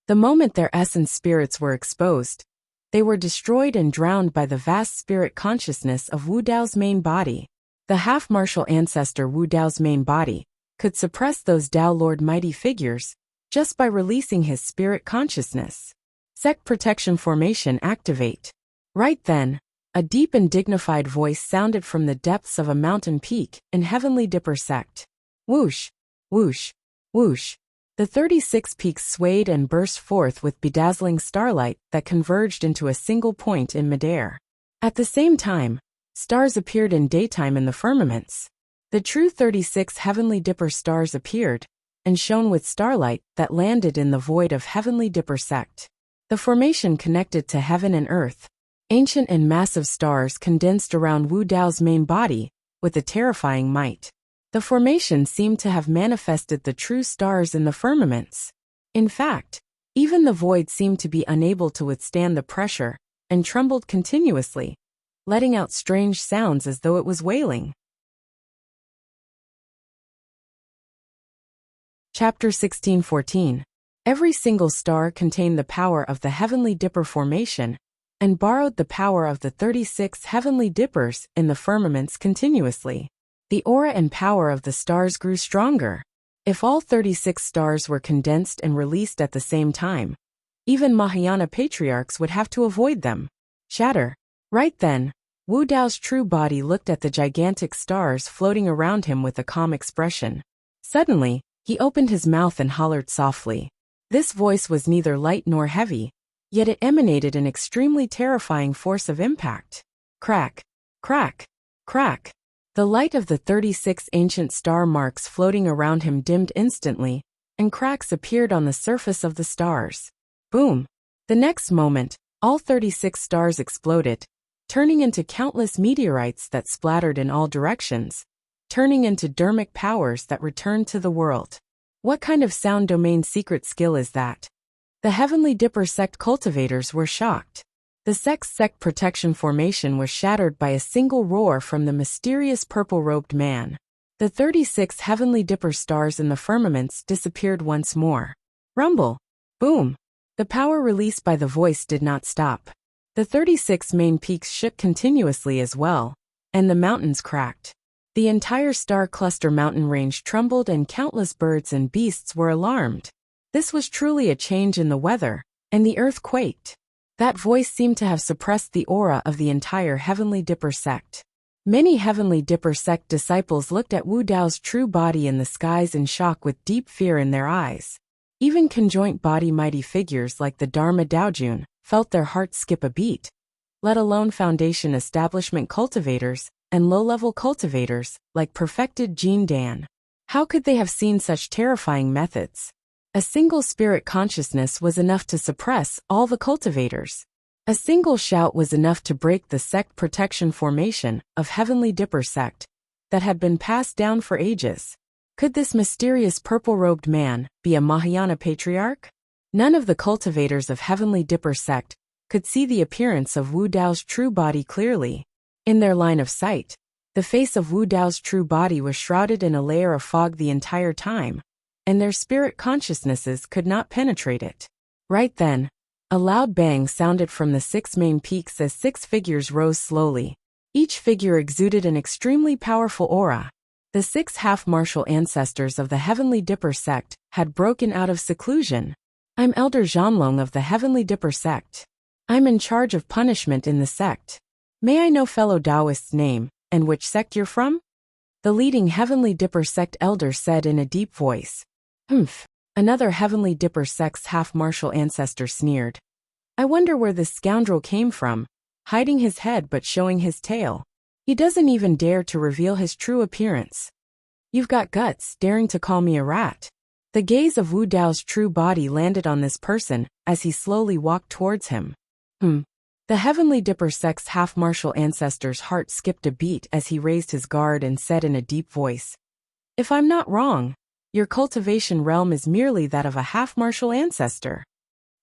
The moment their essence spirits were exposed, they were destroyed and drowned by the vast spirit consciousness of Wu Dao's main body. The half-martial ancestor Wu Dao's main body could suppress those Dao Lord mighty figures just by releasing his spirit consciousness. Sect Protection Formation activate. Right then, a deep and dignified voice sounded from the depths of a mountain peak in Heavenly Dipper Sect. Whoosh! Whoosh! Whoosh! The 36 peaks swayed and burst forth with bedazzling starlight that converged into a single point in midair. At the same time, stars appeared in daytime in the firmaments. The true 36 Heavenly Dipper stars appeared and shone with starlight that landed in the void of Heavenly Dipper Sect. The formation connected to heaven and earth. Ancient and massive stars condensed around Wu Dao's main body with a terrifying might. The formation seemed to have manifested the true stars in the firmaments. In fact, even the void seemed to be unable to withstand the pressure and trembled continuously, letting out strange sounds as though it was wailing. Chapter 16:14. Every single star contained the power of the Heavenly Dipper formation and borrowed the power of the 36 Heavenly Dippers in the firmaments continuously. The aura and power of the stars grew stronger. If all 36 stars were condensed and released at the same time, even Mahayana patriarchs would have to avoid them. Shatter. Right then, Wu Dao's true body looked at the gigantic stars floating around him with a calm expression. Suddenly, he opened his mouth and hollered softly. This voice was neither light nor heavy, yet it emanated an extremely terrifying force of impact. Crack! Crack! Crack! The light of the 36 ancient star marks floating around him dimmed instantly, and cracks appeared on the surface of the stars. Boom! The next moment, all 36 stars exploded, turning into countless meteorites that splattered in all directions, turning into dermic powers that returned to the world. What kind of sound domain secret skill is that? The Heavenly Dipper Sect cultivators were shocked. The sect's sect protection formation was shattered by a single roar from the mysterious purple-robed man. The 36 Heavenly Dipper stars in the firmaments disappeared once more. Rumble. Boom. The power released by the voice did not stop. The 36 main peaks shook continuously as well, and the mountains cracked. The entire star cluster mountain range trembled and countless birds and beasts were alarmed. This was truly a change in the weather, and the earth quaked. That voice seemed to have suppressed the aura of the entire Heavenly Dipper sect. Many Heavenly Dipper sect disciples looked at Wu Dao's true body in the skies in shock with deep fear in their eyes. Even conjoint body mighty figures like the Dharma Daojun felt their hearts skip a beat, let alone foundation establishment cultivators and low-level cultivators like perfected Jin Dan. How could they have seen such terrifying methods? A single spirit consciousness was enough to suppress all the cultivators. A single shout was enough to break the sect protection formation of Heavenly Dipper sect that had been passed down for ages. Could this mysterious purple-robed man be a Mahayana patriarch? None of the cultivators of Heavenly Dipper sect could see the appearance of Wu Dao's true body clearly. In their line of sight, the face of Wu Dao's true body was shrouded in a layer of fog the entire time, and their spirit consciousnesses could not penetrate it. Right then, a loud bang sounded from the 6 main peaks as 6 figures rose slowly. Each figure exuded an extremely powerful aura. The 6 half-martial ancestors of the Heavenly Dipper sect had broken out of seclusion. I'm Elder Zhanlong of the Heavenly Dipper sect. I'm in charge of punishment in the sect. May I know fellow Taoist's name, and which sect you're from? The leading Heavenly Dipper sect elder said in a deep voice. Humph. Another Heavenly Dipper sect's half-martial ancestor sneered. I wonder where this scoundrel came from, hiding his head but showing his tail. He doesn't even dare to reveal his true appearance. You've got guts, daring to call me a rat. The gaze of Wu Dao's true body landed on this person as he slowly walked towards him. The Heavenly Dipper sect's half-martial ancestor's heart skipped a beat as he raised his guard and said in a deep voice. If I'm not wrong, your cultivation realm is merely that of a half-martial ancestor.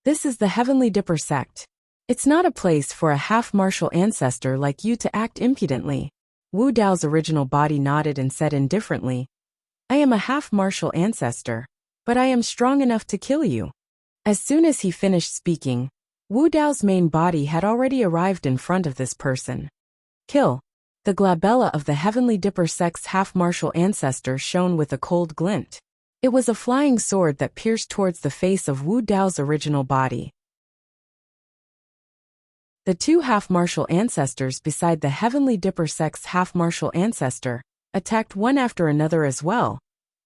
This is the Heavenly Dipper sect. It's not a place for a half-martial ancestor like you to act impudently. Wu Dao's original body nodded and said indifferently, I am a half-martial ancestor, but I am strong enough to kill you. As soon as he finished speaking, Wu Dao's main body had already arrived in front of this person. Kill. The glabella of the Heavenly Dipper sect's half-martial ancestor shone with a cold glint. It was a flying sword that pierced towards the face of Wu Dao's original body. The 2 half-martial ancestors beside the Heavenly Dipper sect's half-martial ancestor attacked one after another as well,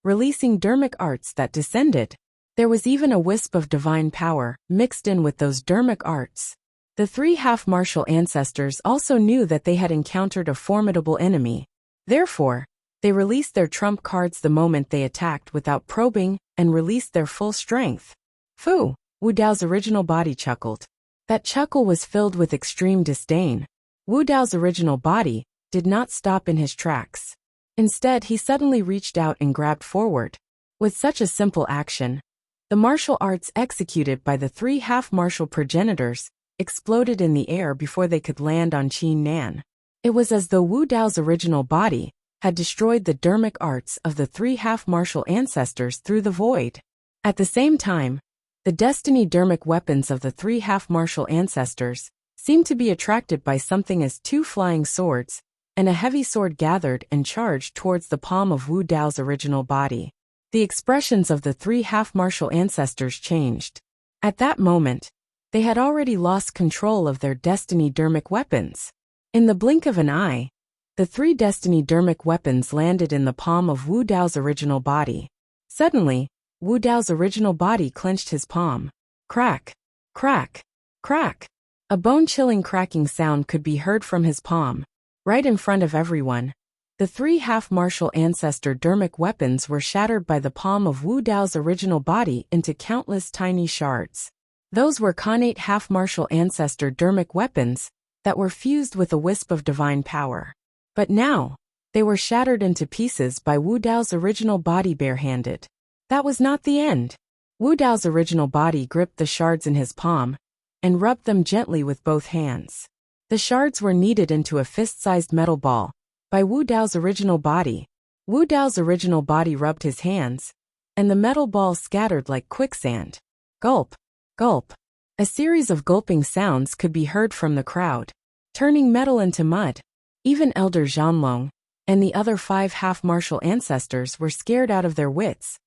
releasing dermic arts that descended. There was even a wisp of divine power mixed in with those dermic arts. The 3 half-martial ancestors also knew that they had encountered a formidable enemy. Therefore, they released their trump cards the moment they attacked without probing and released their full strength. Fu! Wu Dao's original body chuckled. That chuckle was filled with extreme disdain. Wu Dao's original body did not stop in his tracks. Instead, he suddenly reached out and grabbed forward. With such a simple action, the martial arts executed by the 3 half-martial progenitors exploded in the air before they could land on Qin Nan. It was as though Wu Dao's original body had destroyed the dermic arts of the 3 half-martial ancestors through the void. At the same time, the destiny dermic weapons of the 3 half-martial ancestors seemed to be attracted by something as 2 flying swords and a heavy sword gathered and charged towards the palm of Wu Dao's original body. The expressions of the 3 half-martial ancestors changed. At that moment, they had already lost control of their destiny dermic weapons. In the blink of an eye, the 3 destiny dermic weapons landed in the palm of Wu Dao's original body. Suddenly, Wu Dao's original body clenched his palm. Crack! Crack! Crack! A bone-chilling cracking sound could be heard from his palm. Right in front of everyone, the 3 half-martial ancestor dermic weapons were shattered by the palm of Wu Dao's original body into countless tiny shards. Those were connate half-martial ancestor dermic weapons that were fused with a wisp of divine power. But now, they were shattered into pieces by Wu Dao's original body barehanded. That was not the end. Wu Dao's original body gripped the shards in his palm and rubbed them gently with both hands. The shards were kneaded into a fist-sized metal ball by Wu Dao's original body. Wu Dao's original body rubbed his hands, and the metal ball scattered like quicksand. Gulp, gulp. A series of gulping sounds could be heard from the crowd, turning metal into mud. Even Elder Zhanlong and the other 5 half-martial ancestors were scared out of their wits,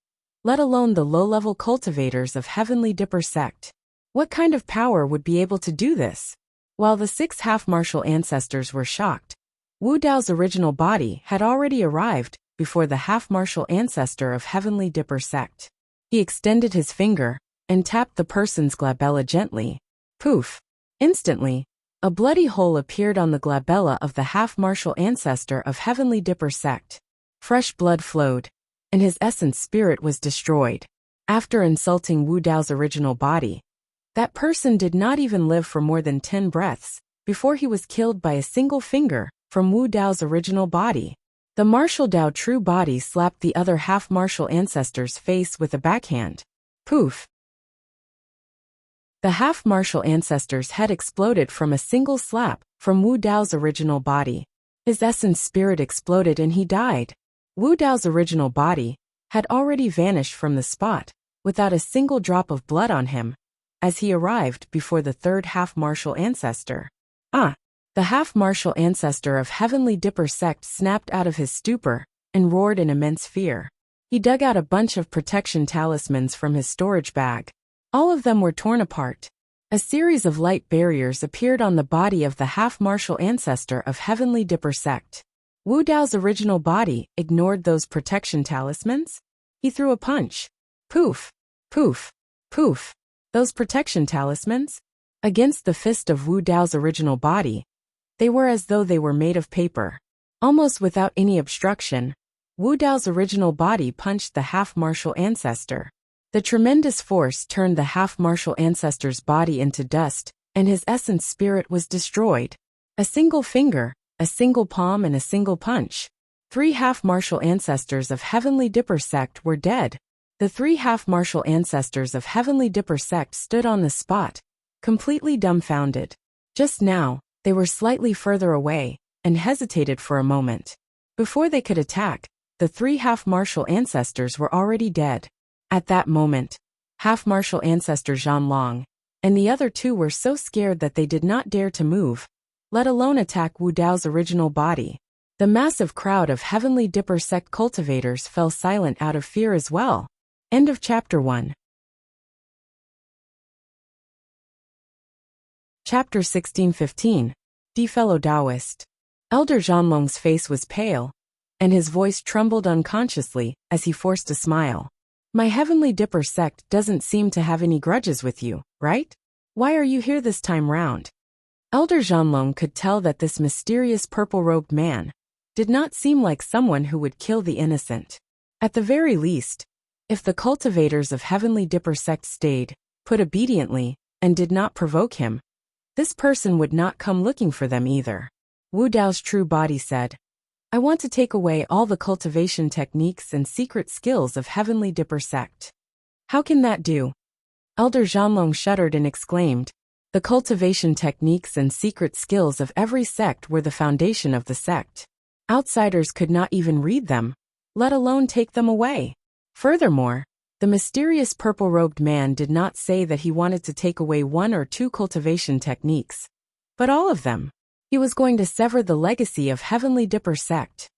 let alone the low-level cultivators of Heavenly Dipper sect. What kind of power would be able to do this? While the 6 half-martial ancestors were shocked, Wu Dao's original body had already arrived before the half-martial ancestor of Heavenly Dipper sect. He extended his finger and tapped the person's glabella gently. Poof! Instantly, a bloody hole appeared on the glabella of the half-martial ancestor of Heavenly Dipper sect. Fresh blood flowed, and his essence spirit was destroyed. After insulting Wu Dao's original body, that person did not even live for more than 10 breaths before he was killed by a single finger from Wu Dao's original body. The martial Dao true body slapped the other half-martial ancestor's face with a backhand. Poof! The half-martial ancestor's head exploded from a single slap from Wu Dao's original body. His essence spirit exploded and he died. Wu Dao's original body had already vanished from the spot without a single drop of blood on him as he arrived before the third half-martial ancestor. The half-martial ancestor of Heavenly Dipper sect snapped out of his stupor and roared in immense fear. He dug out a bunch of protection talismans from his storage bag. All of them were torn apart. A series of light barriers appeared on the body of the half-martial ancestor of Heavenly Dipper sect. Wu Dao's original body ignored those protection talismans. He threw a punch. Poof! Poof! Poof! Those protection talismans? Against the fist of Wu Dao's original body, they were as though they were made of paper. Almost without any obstruction, Wu Dao's original body punched the half-martial ancestor. The tremendous force turned the half-martial ancestor's body into dust, and his essence spirit was destroyed. A single finger, a single palm and a single punch. 3 half-martial ancestors of Heavenly Dipper sect were dead. The 3 half-martial ancestors of Heavenly Dipper sect stood on the spot, completely dumbfounded. Just now, they were slightly further away and hesitated for a moment. Before they could attack, the 3 half-martial ancestors were already dead. At that moment, half-martial ancestor Zhanlong and the other 2 were so scared that they did not dare to move, let alone attack Wu Dao's original body. The massive crowd of Heavenly Dipper sect cultivators fell silent out of fear as well. End of Chapter 1. Chapter 16-15. Fellow Taoist. Elder Zhanlong's face was pale, and his voice trembled unconsciously as he forced a smile. My Heavenly Dipper sect doesn't seem to have any grudges with you, right? Why are you here this time round? Elder Zhanlong could tell that this mysterious purple-robed man did not seem like someone who would kill the innocent. At the very least, if the cultivators of Heavenly Dipper sect stayed put obediently and did not provoke him, this person would not come looking for them either. Wu Dao's true body said, I want to take away all the cultivation techniques and secret skills of Heavenly Dipper sect. How can that do? Elder Zhanlong shuddered and exclaimed, the cultivation techniques and secret skills of every sect were the foundation of the sect. Outsiders could not even read them, let alone take them away. Furthermore, the mysterious purple-robed man did not say that he wanted to take away 1 or 2 cultivation techniques, but all of them. He was going to sever the legacy of Heavenly Dipper sect.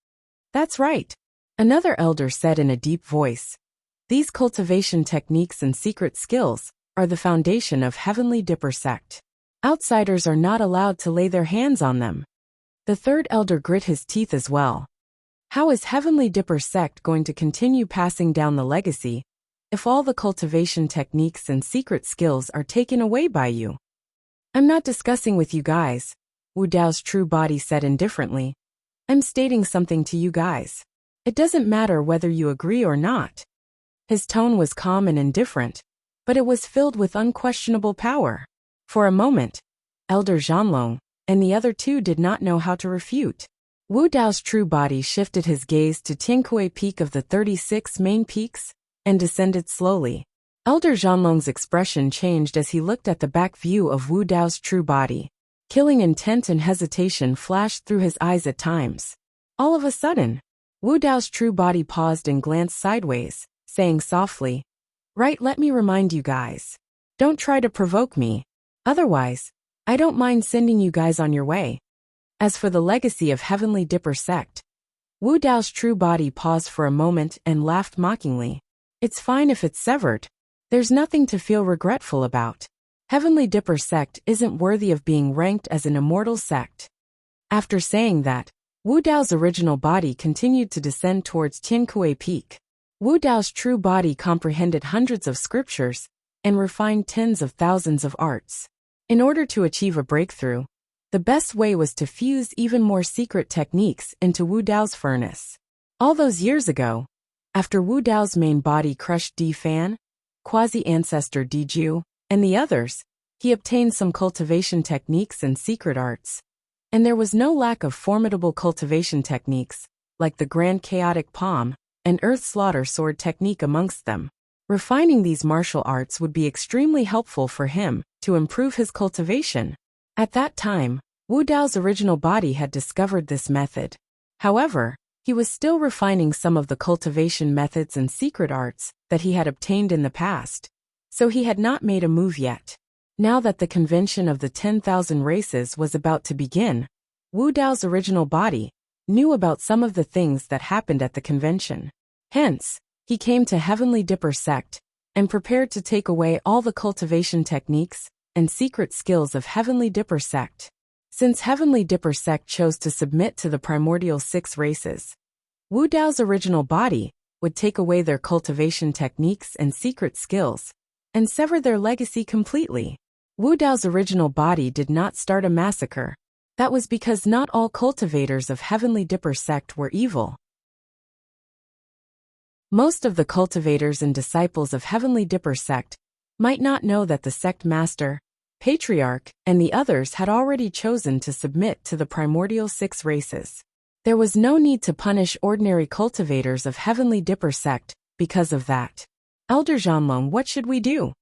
That's right, another elder said in a deep voice. These cultivation techniques and secret skills are the foundation of Heavenly Dipper sect. Outsiders are not allowed to lay their hands on them. The third elder grit his teeth as well. How is Heavenly Dipper sect going to continue passing down the legacy if all the cultivation techniques and secret skills are taken away by you? I'm not discussing with you guys, Wu Dao's true body said indifferently. I'm stating something to you guys. It doesn't matter whether you agree or not. His tone was calm and indifferent, but it was filled with unquestionable power. For a moment, Elder Zhanlong and the other 2 did not know how to refute. Wu Dao's true body shifted his gaze to Tiankui Peak of the 36 main peaks and descended slowly. Elder Zhanlong's expression changed as he looked at the back view of Wu Dao's true body. Killing intent and hesitation flashed through his eyes at times. All of a sudden, Wu Dao's true body paused and glanced sideways, saying softly, "Right, let me remind you guys. Don't try to provoke me. Otherwise, I don't mind sending you guys on your way." As for the legacy of Heavenly Dipper sect, Wu Dao's true body paused for a moment and laughed mockingly. "It's fine if it's severed. There's nothing to feel regretful about. Heavenly Dipper sect isn't worthy of being ranked as an immortal sect." After saying that, Wu Dao's original body continued to descend towards Tiankui Peak. Wu Dao's true body comprehended hundreds of scriptures and refined tens of thousands of arts. In order to achieve a breakthrough, the best way was to fuse even more secret techniques into Wu Dao's furnace. All those years ago, after Wu Dao's main body crushed Di Fan, quasi-ancestor Di Ju, and the others, he obtained some cultivation techniques and secret arts. And there was no lack of formidable cultivation techniques, like the Grand Chaotic Palm and Earth Slaughter Sword technique amongst them. Refining these martial arts would be extremely helpful for him to improve his cultivation. At that time, Wu Dao's original body had discovered this method. However, he was still refining some of the cultivation methods and secret arts that he had obtained in the past, so he had not made a move yet. Now that the convention of the 10,000 races was about to begin, Wu Dao's original body knew about some of the things that happened at the convention. Hence, he came to Heavenly Dipper sect and prepared to take away all the cultivation techniques and secret skills of Heavenly Dipper sect. Since Heavenly Dipper sect chose to submit to the primordial 6 races, Wu Dao's original body would take away their cultivation techniques and secret skills and sever their legacy completely. Wu Dao's original body did not start a massacre. That was because not all cultivators of Heavenly Dipper sect were evil. Most of the cultivators and disciples of Heavenly Dipper sect might not know that the sect master, patriarch, and the others had already chosen to submit to the primordial 6 races. There was no need to punish ordinary cultivators of Heavenly Dipper sect because of that. "Elder Zhanlong, what should we do?"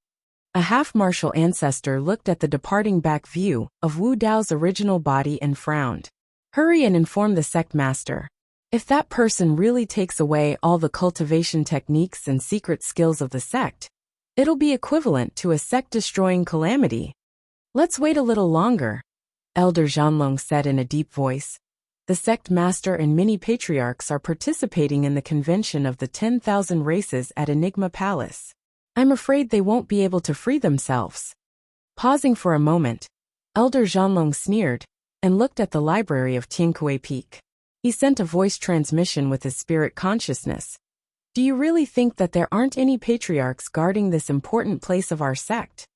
A half-martial ancestor looked at the departing back view of Wu Dao's original body and frowned. "Hurry and inform the sect master. If that person really takes away all the cultivation techniques and secret skills of the sect, it'll be equivalent to a sect-destroying calamity." "Let's wait a little longer," Elder Zhanlong said in a deep voice. "The sect master and many patriarchs are participating in the convention of the 10,000 races at Enigma Palace. I'm afraid they won't be able to free themselves." Pausing for a moment, Elder Zhanlong sneered and looked at the library of Tiankui Peak. He sent a voice transmission with his spirit consciousness. "Do you really think that there aren't any patriarchs guarding this important place of our sect?"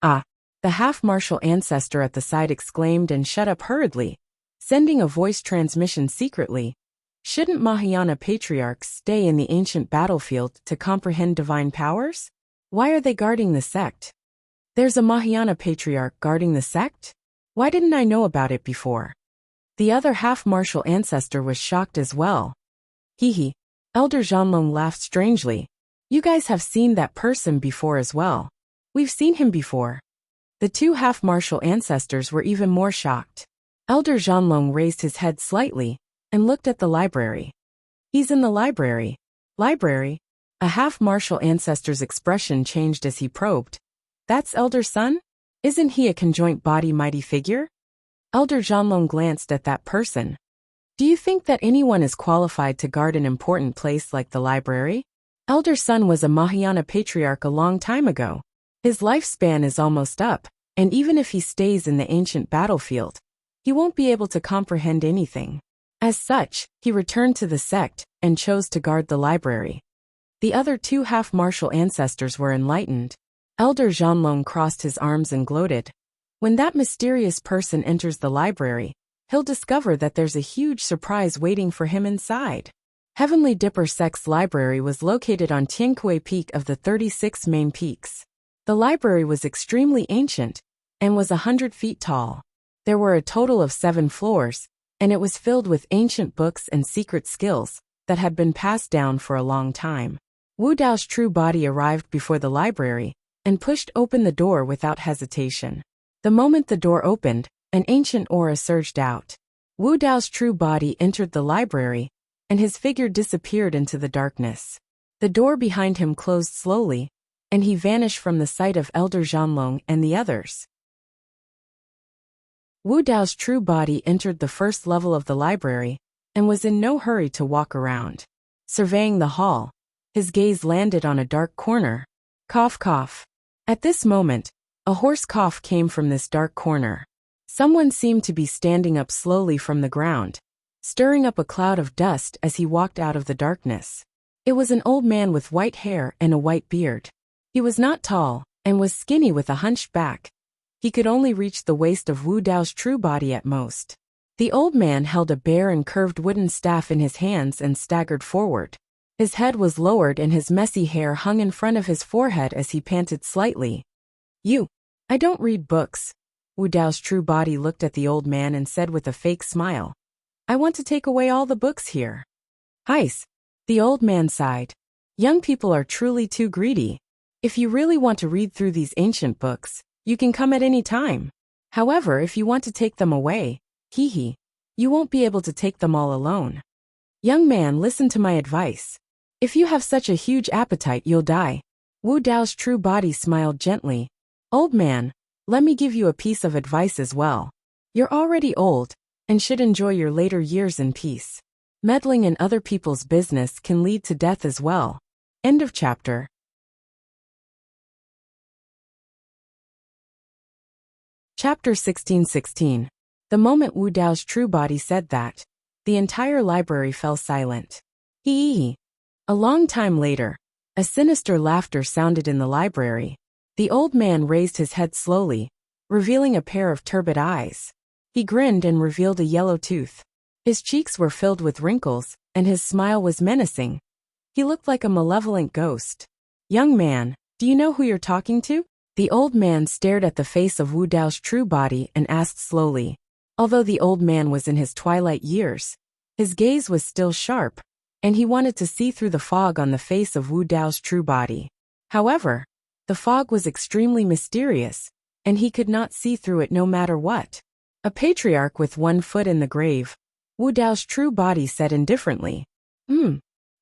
"Ah," the half-martial ancestor at the side exclaimed and shut up hurriedly, sending a voice transmission secretly. "Shouldn't Mahayana patriarchs stay in the ancient battlefield to comprehend divine powers? Why are they guarding the sect?" "There's a Mahayana patriarch guarding the sect? Why didn't I know about it before?" The other half-martial ancestor was shocked as well. "Hee." Elder Zhanlong laughed strangely. "You guys have seen that person before as well." "We've seen him before." The two half-martial ancestors were even more shocked. Elder Zhanlong raised his head slightly and looked at the library. "He's in the library." "Library?" A half-martial ancestor's expression changed as he probed. "That's Elder Sun? Isn't he a conjoint body mighty figure?" Elder Zhanlong glanced at that person. "Do you think that anyone is qualified to guard an important place like the library? Elder Sun was a Mahayana patriarch a long time ago. His lifespan is almost up, and even if he stays in the ancient battlefield, he won't be able to comprehend anything. As such, he returned to the sect and chose to guard the library." The other two half-martial ancestors were enlightened. Elder Zhanlong crossed his arms and gloated. "When that mysterious person enters the library, he'll discover that there's a huge surprise waiting for him inside." Heavenly Dipper sect's library was located on Tiankui Peak of the 36 main peaks. The library was extremely ancient and was 100 feet tall. There were a total of 7 floors, and it was filled with ancient books and secret skills that had been passed down for a long time. Wu Dao's true body arrived before the library and pushed open the door without hesitation. The moment the door opened, an ancient aura surged out. Wu Dao's true body entered the library, and his figure disappeared into the darkness. The door behind him closed slowly, and he vanished from the sight of Elder Zhanlong and the others. Wu Dao's true body entered the first level of the library, and was in no hurry to walk around. Surveying the hall, his gaze landed on a dark corner. Cough, cough. At this moment, a hoarse cough came from this dark corner. Someone seemed to be standing up slowly from the ground, stirring up a cloud of dust as he walked out of the darkness. It was an old man with white hair and a white beard. He was not tall, and was skinny with a hunched back. He could only reach the waist of Wu Dao's true body at most. The old man held a bare and curved wooden staff in his hands and staggered forward. His head was lowered and his messy hair hung in front of his forehead as he panted slightly. I don't read books. Wu Dao's true body looked at the old man and said with a fake smile, I want to take away all the books here. Heis. The old man sighed. Young people are truly too greedy. If you really want to read through these ancient books, you can come at any time. However, if you want to take them away, you won't be able to take them all alone. Young man, listen to my advice. If you have such a huge appetite, you'll die. Wu Dao's true body smiled gently. Old man, let me give you a piece of advice as well. You're already old, and should enjoy your later years in peace. Meddling in other people's business can lead to death as well. End of chapter. Chapter 16:16. The moment Wu Dao's true body said that, the entire library fell silent. A long time later, a sinister laughter sounded in the library. The old man raised his head slowly, revealing a pair of turbid eyes. He grinned and revealed a yellow tooth. His cheeks were filled with wrinkles, and his smile was menacing. He looked like a malevolent ghost. Young man, do you know who you're talking to? The old man stared at the face of Wu Dao's true body and asked slowly. Although the old man was in his twilight years, his gaze was still sharp, and he wanted to see through the fog on the face of Wu Dao's true body. However, the fog was extremely mysterious, and he could not see through it no matter what. A patriarch with one foot in the grave, Wu Dao's true body said indifferently.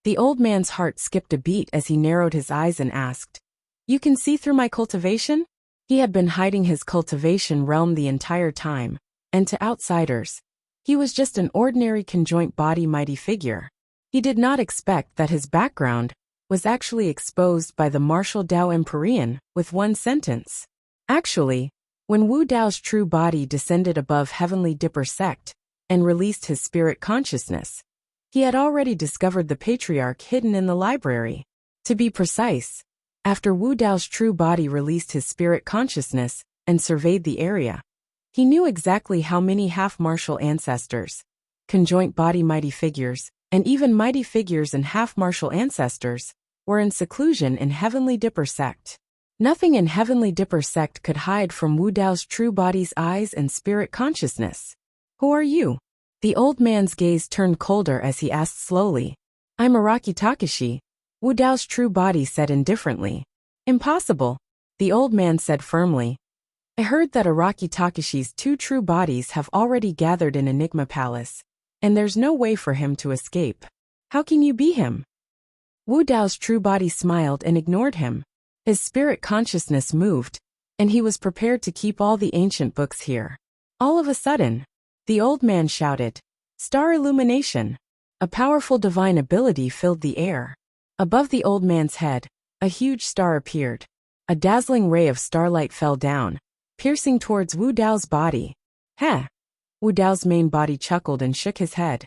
The old man's heart skipped a beat as he narrowed his eyes and asked, You can see through my cultivation? He had been hiding his cultivation realm the entire time, and to outsiders, he was just an ordinary conjoint body mighty figure. He did not expect that his background was actually exposed by the martial Dao Empyrean with one sentence. Actually, when Wu Dao's true body descended above Heavenly Dipper sect and released his spirit consciousness, he had already discovered the patriarch hidden in the library. To be precise, after Wu Dao's true body released his spirit consciousness and surveyed the area, he knew exactly how many half-martial ancestors, conjoint body mighty figures, and even mighty figures and half-martial ancestors were in seclusion in Heavenly Dipper sect. Nothing in Heavenly Dipper sect could hide from Wu Dao's true body's eyes and spirit consciousness. Who are you? The old man's gaze turned colder as he asked slowly. I'm Araki Takashi, Wu Dao's true body said indifferently. Impossible, the old man said firmly. I heard that Araki Takashi's two true bodies have already gathered in Enigma Palace, and there's no way for him to escape. How can you be him? Wu Dao's true body smiled and ignored him. His spirit consciousness moved, and he was prepared to keep all the ancient books here. All of a sudden, the old man shouted, Star illumination! A powerful divine ability filled the air. Above the old man's head, a huge star appeared. A dazzling ray of starlight fell down, piercing towards Wu Dao's body. Heh! Wu Dao's main body chuckled and shook his head.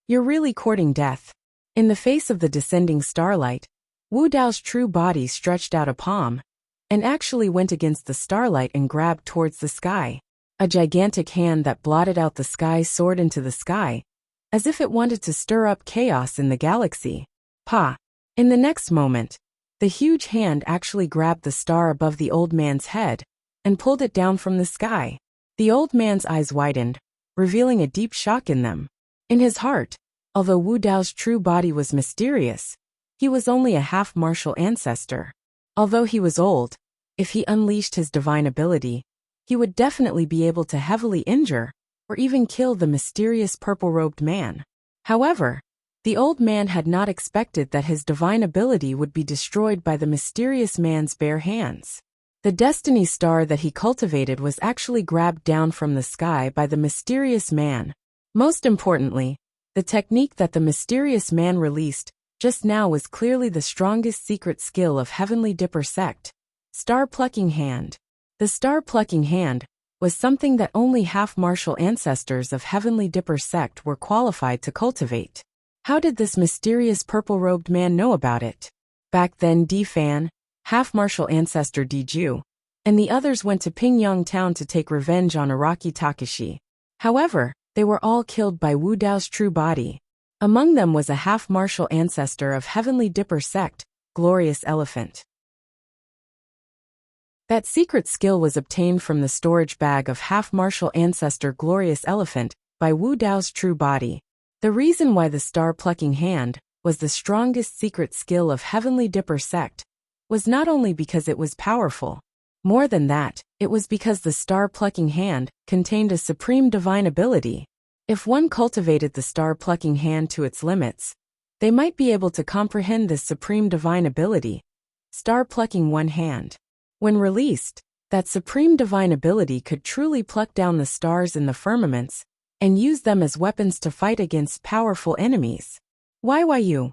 You're really courting death. In the face of the descending starlight, Wu Dao's true body stretched out a palm, and actually went against the starlight and grabbed towards the sky. A gigantic hand that blotted out the sky soared into the sky, as if it wanted to stir up chaos in the galaxy. Pa! In the next moment, the huge hand actually grabbed the star above the old man's head, and pulled it down from the sky. The old man's eyes widened, revealing a deep shock in them. In his heart, although Wu Dao's true body was mysterious, he was only a half-martial ancestor. Although he was old, if he unleashed his divine ability, he would definitely be able to heavily injure, or even kill the mysterious purple-robed man. However, The old man had not expected that his divine ability would be destroyed by the mysterious man's bare hands. The destiny star that he cultivated was actually grabbed down from the sky by the mysterious man. Most importantly, the technique that the mysterious man released just now was clearly the strongest secret skill of Heavenly Dipper sect, Star-Plucking Hand. The Star-Plucking Hand was something that only half-martial ancestors of Heavenly Dipper sect were qualified to cultivate. How did this mysterious purple-robed man know about it? Back then Di-Fan, half-martial ancestor Di-Ju, and the others went to Pingyang town to take revenge on Araki Takashi. However, they were all killed by Wu Dao's true body. Among them was a half-martial ancestor of Heavenly Dipper sect, Glorious Elephant. That secret skill was obtained from the storage bag of half-martial ancestor Glorious Elephant by Wu Dao's true body. The reason why the Star-Plucking Hand was the strongest secret skill of Heavenly Dipper sect was not only because it was powerful. More than that, it was because the Star-Plucking Hand contained a supreme divine ability. If one cultivated the Star-Plucking Hand to its limits, they might be able to comprehend this supreme divine ability, Star-Plucking One Hand. When released, that supreme divine ability could truly pluck down the stars in the firmaments and use them as weapons to fight against powerful enemies. Why you?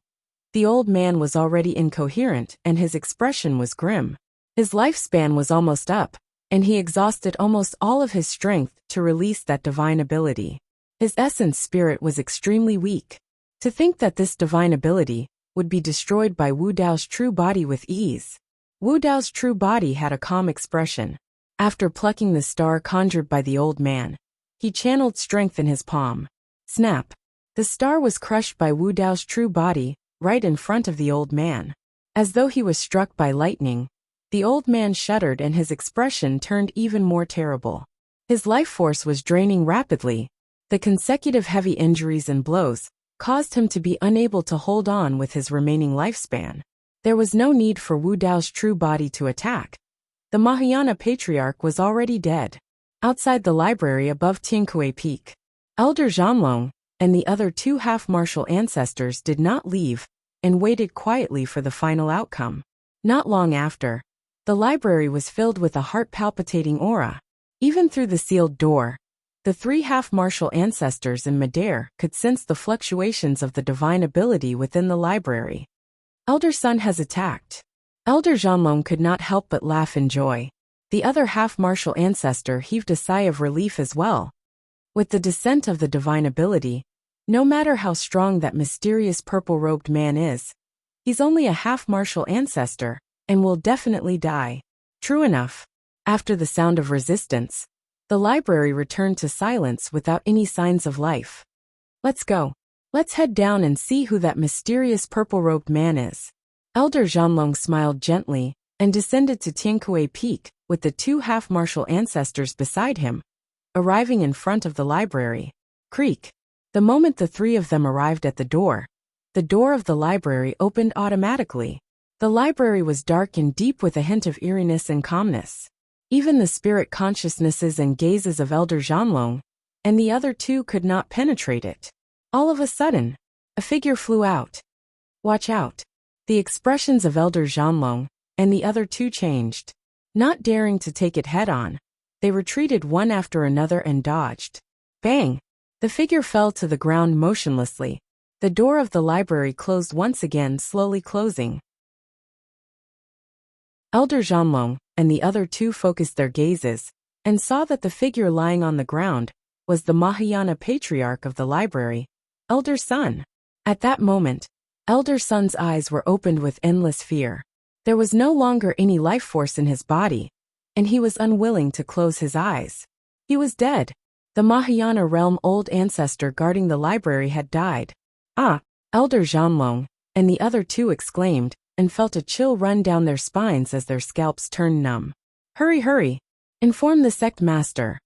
The old man was already incoherent and his expression was grim. His lifespan was almost up, and he exhausted almost all of his strength to release that divine ability. His essence spirit was extremely weak. To think that this divine ability would be destroyed by Wu Dao's true body with ease. Wu Dao's true body had a calm expression. After plucking the star conjured by the old man, he channeled strength in his palm. Snap! The star was crushed by Wu Dao's true body, right in front of the old man. As though he was struck by lightning, the old man shuddered and his expression turned even more terrible. His life force was draining rapidly. The consecutive heavy injuries and blows caused him to be unable to hold on with his remaining lifespan. There was no need for Wu Dao's true body to attack. The Mahayana Patriarch was already dead. Outside the library above Tiankui Peak, Elder Zhanlong and the other two half-martial ancestors did not leave and waited quietly for the final outcome. Not long after, the library was filled with a heart-palpitating aura. Even through the sealed door, the three half-martial ancestors in midair could sense the fluctuations of the divine ability within the library. Elder Sun has attacked. Elder Zhanlong could not help but laugh in joy. The other half-martial ancestor heaved a sigh of relief as well. With the descent of the divine ability, no matter how strong that mysterious purple-robed man is, he's only a half-martial ancestor and will definitely die. True enough, after the sound of resistance, the library returned to silence without any signs of life. Let's go. Let's head down and see who that mysterious purple-robed man is. Elder Zhanlong smiled gently and descended to Tiankui Peak with the two half-martial ancestors beside him, arriving in front of the library. Creak. The moment the three of them arrived at the door of the library opened automatically. The library was dark and deep with a hint of eeriness and calmness. Even the spirit consciousnesses and gazes of Elder Zhanlong and the other two could not penetrate it. All of a sudden, a figure flew out. Watch out. The expressions of Elder Zhanlong and the other two changed. Not daring to take it head-on, they retreated one after another and dodged. Bang! The figure fell to the ground motionlessly. The door of the library closed once again, slowly closing. Elder Zhanlong and the other two focused their gazes and saw that the figure lying on the ground was the Mahayana Patriarch of the library, Elder Sun. At that moment, Elder Sun's eyes were opened with endless fear. There was no longer any life force in his body, and he was unwilling to close his eyes. He was dead. The Mahayana realm old ancestor guarding the library had died. Ah! Elder Zhanlong and the other two exclaimed and felt a chill run down their spines as their scalps turned numb. Hurry! Inform the sect master.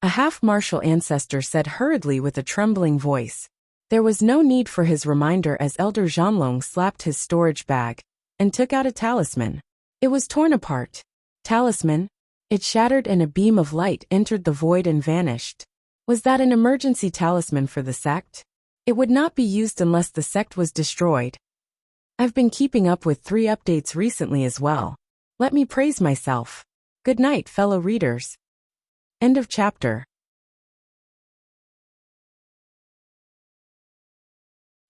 A half-martial ancestor said hurriedly with a trembling voice. There was no need for his reminder as Elder Zhanlong slapped his storage bag and took out a talisman. It was torn apart. Talisman? It shattered and a beam of light entered the void and vanished. Was that an emergency talisman for the sect? It would not be used unless the sect was destroyed. I've been keeping up with 3 updates recently as well. Let me praise myself. Good night, fellow readers. End of chapter.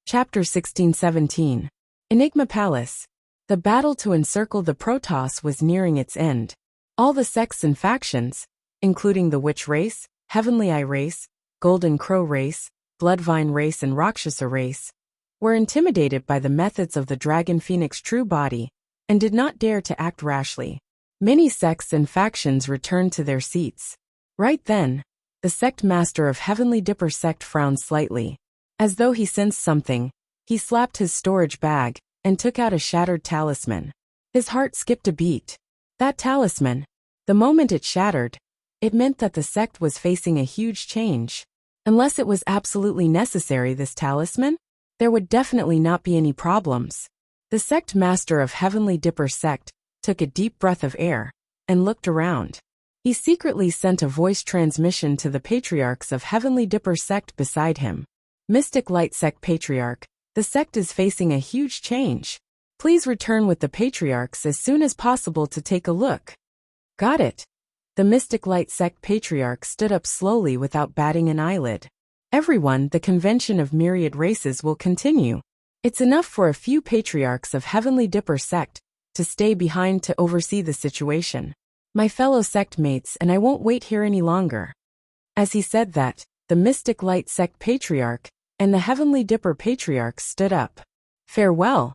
Chapter 16-17. Enigma Palace. The battle to encircle the Protoss was nearing its end. All the sects and factions, including the Witch race, Heavenly Eye race, Golden Crow race, Bloodvine race and Rakshasa race, were intimidated by the methods of the Dragon Phoenix true body, and did not dare to act rashly. Many sects and factions returned to their seats. Right then, the sect master of Heavenly Dipper sect frowned slightly. As though he sensed something, he slapped his storage bag, and took out a shattered talisman. His heart skipped a beat. That talisman, the moment it shattered, it meant that the sect was facing a huge change. Unless it was absolutely necessary, this talisman, there would definitely not be any problems. The sect master of Heavenly Dipper sect took a deep breath of air and looked around. He secretly sent a voice transmission to the patriarchs of Heavenly Dipper sect beside him. Mystic Light Sect Patriarch, the sect is facing a huge change. Please return with the patriarchs as soon as possible to take a look. Got it. The Mystic Light Sect Patriarch stood up slowly without batting an eyelid. Everyone, the convention of myriad races will continue. It's enough for a few patriarchs of Heavenly Dipper sect to stay behind to oversee the situation. My fellow sect mates, and I won't wait here any longer. As he said that, the Mystic Light Sect Patriarch and the Heavenly Dipper Patriarch stood up. Farewell.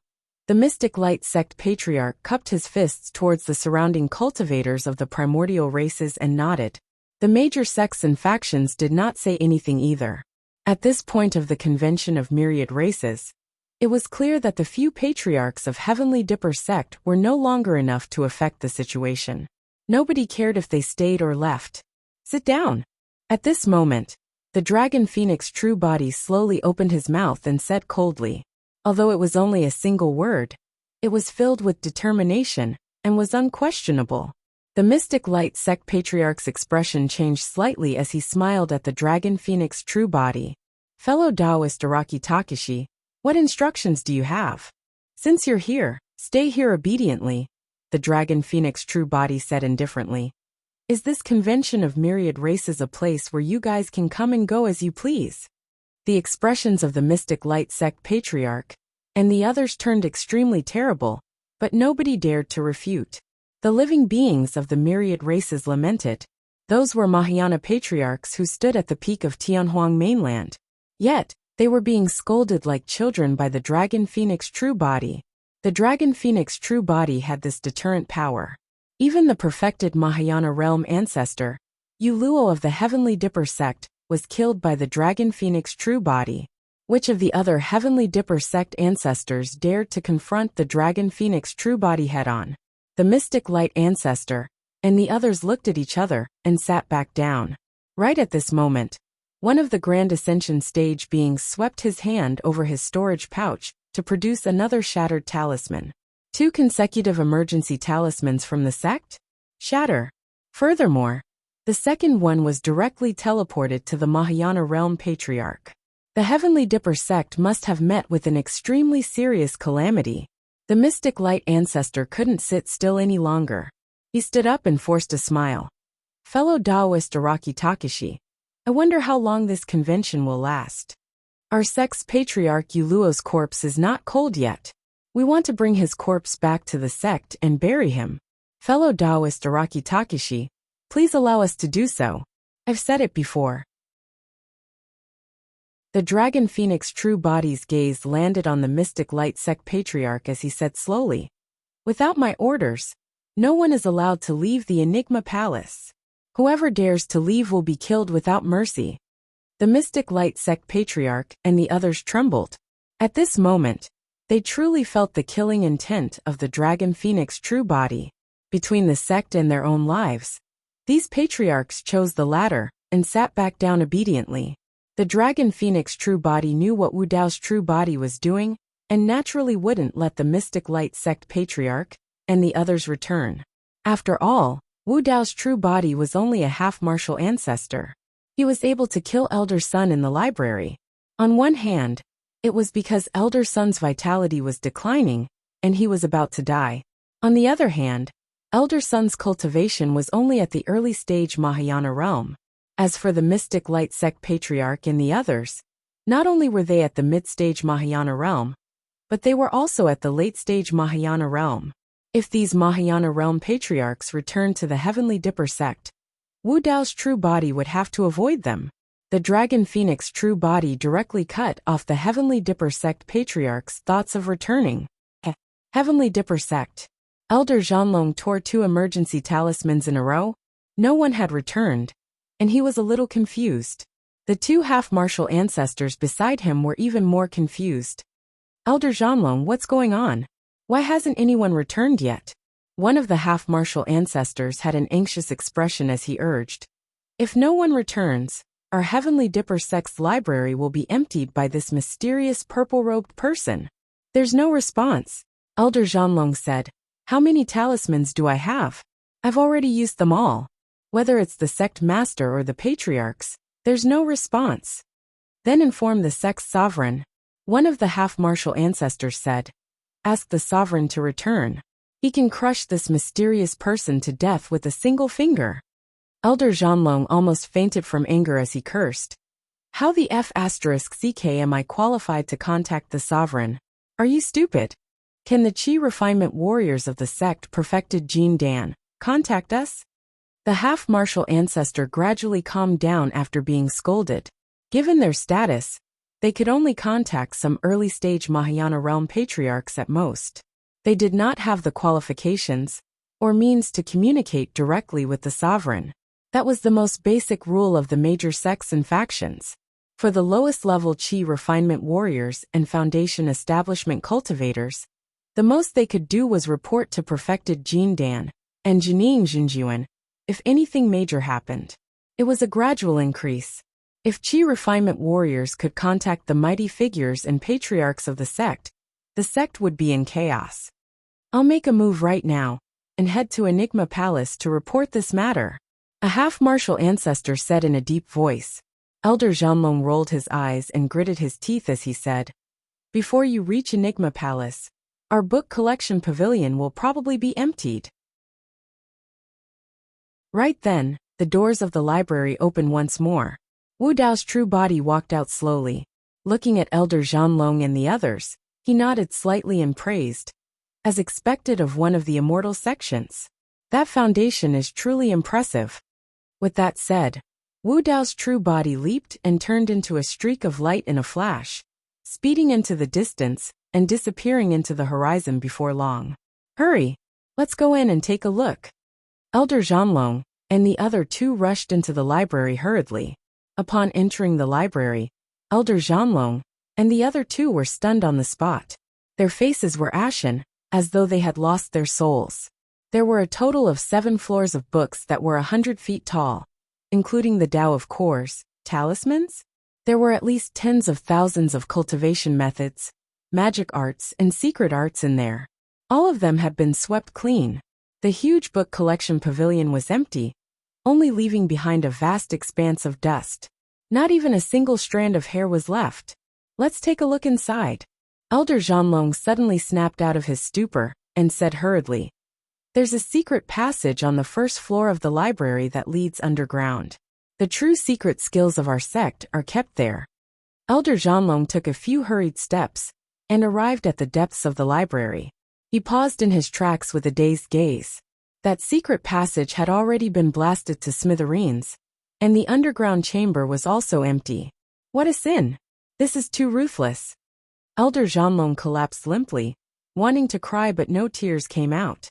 The Mystic Light Sect Patriarch cupped his fists towards the surrounding cultivators of the primordial races and nodded. The major sects and factions did not say anything either. At this point of the convention of myriad races, it was clear that the few patriarchs of Heavenly Dipper sect were no longer enough to affect the situation. Nobody cared if they stayed or left. Sit down. At this moment, the Dragon Phoenix true body slowly opened his mouth and said coldly. Although it was only a single word, it was filled with determination and was unquestionable. The Mystic Light Sect Patriarch's expression changed slightly as he smiled at the Dragon Phoenix true body. Fellow Taoist Araki Takeshi, what instructions do you have? Since you're here, stay here obediently, the Dragon Phoenix true body said indifferently. Is this convention of myriad races a place where you guys can come and go as you please? The expressions of the Mystic Light Sect Patriarch and the others turned extremely terrible, but nobody dared to refute. The living beings of the myriad races lamented. Those were Mahayana patriarchs who stood at the peak of Tianhuang mainland. Yet, they were being scolded like children by the Dragon Phoenix true body. The Dragon Phoenix true body had this deterrent power. Even the perfected Mahayana realm ancestor, Yuluo of the Heavenly Dipper sect, was killed by the Dragon Phoenix true body. Which of the other Heavenly Dipper sect ancestors dared to confront the Dragon Phoenix true body head-on? The Mystic Light ancestor and the others looked at each other and sat back down. Right at this moment, one of the Grand Ascension stage beings swept his hand over his storage pouch to produce another shattered talisman. 2 consecutive emergency talismans from the sect? Shatter. Furthermore, the second one was directly teleported to the Mahayana realm patriarch. The Heavenly Dipper sect must have met with an extremely serious calamity. The Mystic Light ancestor couldn't sit still any longer. He stood up and forced a smile. Fellow Taoist Araki Takeshi, I wonder how long this convention will last. Our sect's patriarch Yuluo's corpse is not cold yet. We want to bring his corpse back to the sect and bury him. Fellow Taoist Araki Takeshi, please allow us to do so. I've said it before. The Dragon Phoenix true body's gaze landed on the Mystic Light Sect Patriarch as he said slowly, without my orders, no one is allowed to leave the Enigma Palace. Whoever dares to leave will be killed without mercy. The Mystic Light Sect Patriarch and the others trembled. At this moment, they truly felt the killing intent of the Dragon Phoenix true body. Between the sect and their own lives, these patriarchs chose the latter and sat back down obediently. The Dragon Phoenix true body knew what Wu Dao's true body was doing, and naturally wouldn't let the Mystic Light Sect Patriarch and the others return. After all, Wu Dao's true body was only a half-martial ancestor. He was able to kill Elder Sun in the library. On one hand, it was because Elder Sun's vitality was declining, and he was about to die. On the other hand, Elder Sun's cultivation was only at the early stage Mahayana realm. As for the mystic light sect patriarch and the others, not only were they at the mid-stage Mahayana realm, but they were also at the late-stage Mahayana realm. If these Mahayana realm patriarchs returned to the Heavenly Dipper sect, Wu Dao's true body would have to avoid them. The Dragon Phoenix true body directly cut off the Heavenly Dipper sect patriarch's thoughts of returning. Heavenly Dipper sect. Elder Zhanlong tore 2 emergency talismans in a row. No one had returned, and he was a little confused. The 2 half-martial ancestors beside him were even more confused. Elder Zhanlong, what's going on? Why hasn't anyone returned yet? One of the half-martial ancestors had an anxious expression as he urged. If no one returns, our Heavenly Dipper sect's library will be emptied by this mysterious purple-robed person. There's no response. Elder Zhanlong said, how many talismans do I have? I've already used them all. Whether it's the sect master or the patriarchs, there's no response. Then inform the sect's sovereign. One of the half-martial ancestors said. Ask the sovereign to return. He can crush this mysterious person to death with a single finger. Elder Zhanlong almost fainted from anger as he cursed. How the F***ck am I qualified to contact the sovereign? Are you stupid? Can the Qi refinement warriors of the sect perfected Jin Dan contact us? The half-martial ancestor gradually calmed down after being scolded. Given their status, they could only contact some early-stage Mahayana realm patriarchs at most. They did not have the qualifications or means to communicate directly with the sovereign. That was the most basic rule of the major sects and factions. For the lowest-level Qi refinement warriors and foundation establishment cultivators, the most they could do was report to perfected Jin Dan and Jining Jinjuan if anything major happened. It was a gradual increase. If Qi refinement warriors could contact the mighty figures and patriarchs of the sect would be in chaos. I'll make a move right now and head to Enigma Palace to report this matter. A half-martial ancestor said in a deep voice. Elder Zhanlong rolled his eyes and gritted his teeth as he said, before you reach Enigma Palace, our book collection pavilion will probably be emptied. Right then, the doors of the library opened once more. Wu Dao's true body walked out slowly. Looking at Elder Zhanlong and the others, he nodded slightly and praised. As expected of one of the immortal sections. That foundation is truly impressive. With that said, Wu Dao's true body leaped and turned into a streak of light in a flash, speeding into the distance and disappearing into the horizon before long. Hurry! Let's go in and take a look. Elder Zhanlong and the other 2 rushed into the library hurriedly. Upon entering the library, Elder Zhanlong and the other 2 were stunned on the spot. Their faces were ashen, as though they had lost their souls. There were a total of 7 floors of books that were 100 feet tall, including the Tao of Cores, talismans. There were at least tens of thousands of cultivation methods, magic arts, and secret arts in there. All of them had been swept clean. The huge book collection pavilion was empty, only leaving behind a vast expanse of dust. Not even a single strand of hair was left. Let's take a look inside. Elder Zhanlong suddenly snapped out of his stupor and said hurriedly, there's a secret passage on the first floor of the library that leads underground. The true secret skills of our sect are kept there. Elder Zhanlong took a few hurried steps and arrived at the depths of the library. He paused in his tracks with a dazed gaze. That secret passage had already been blasted to smithereens, and the underground chamber was also empty. What a sin! This is too ruthless. Elder Zhanlong collapsed limply, wanting to cry but no tears came out.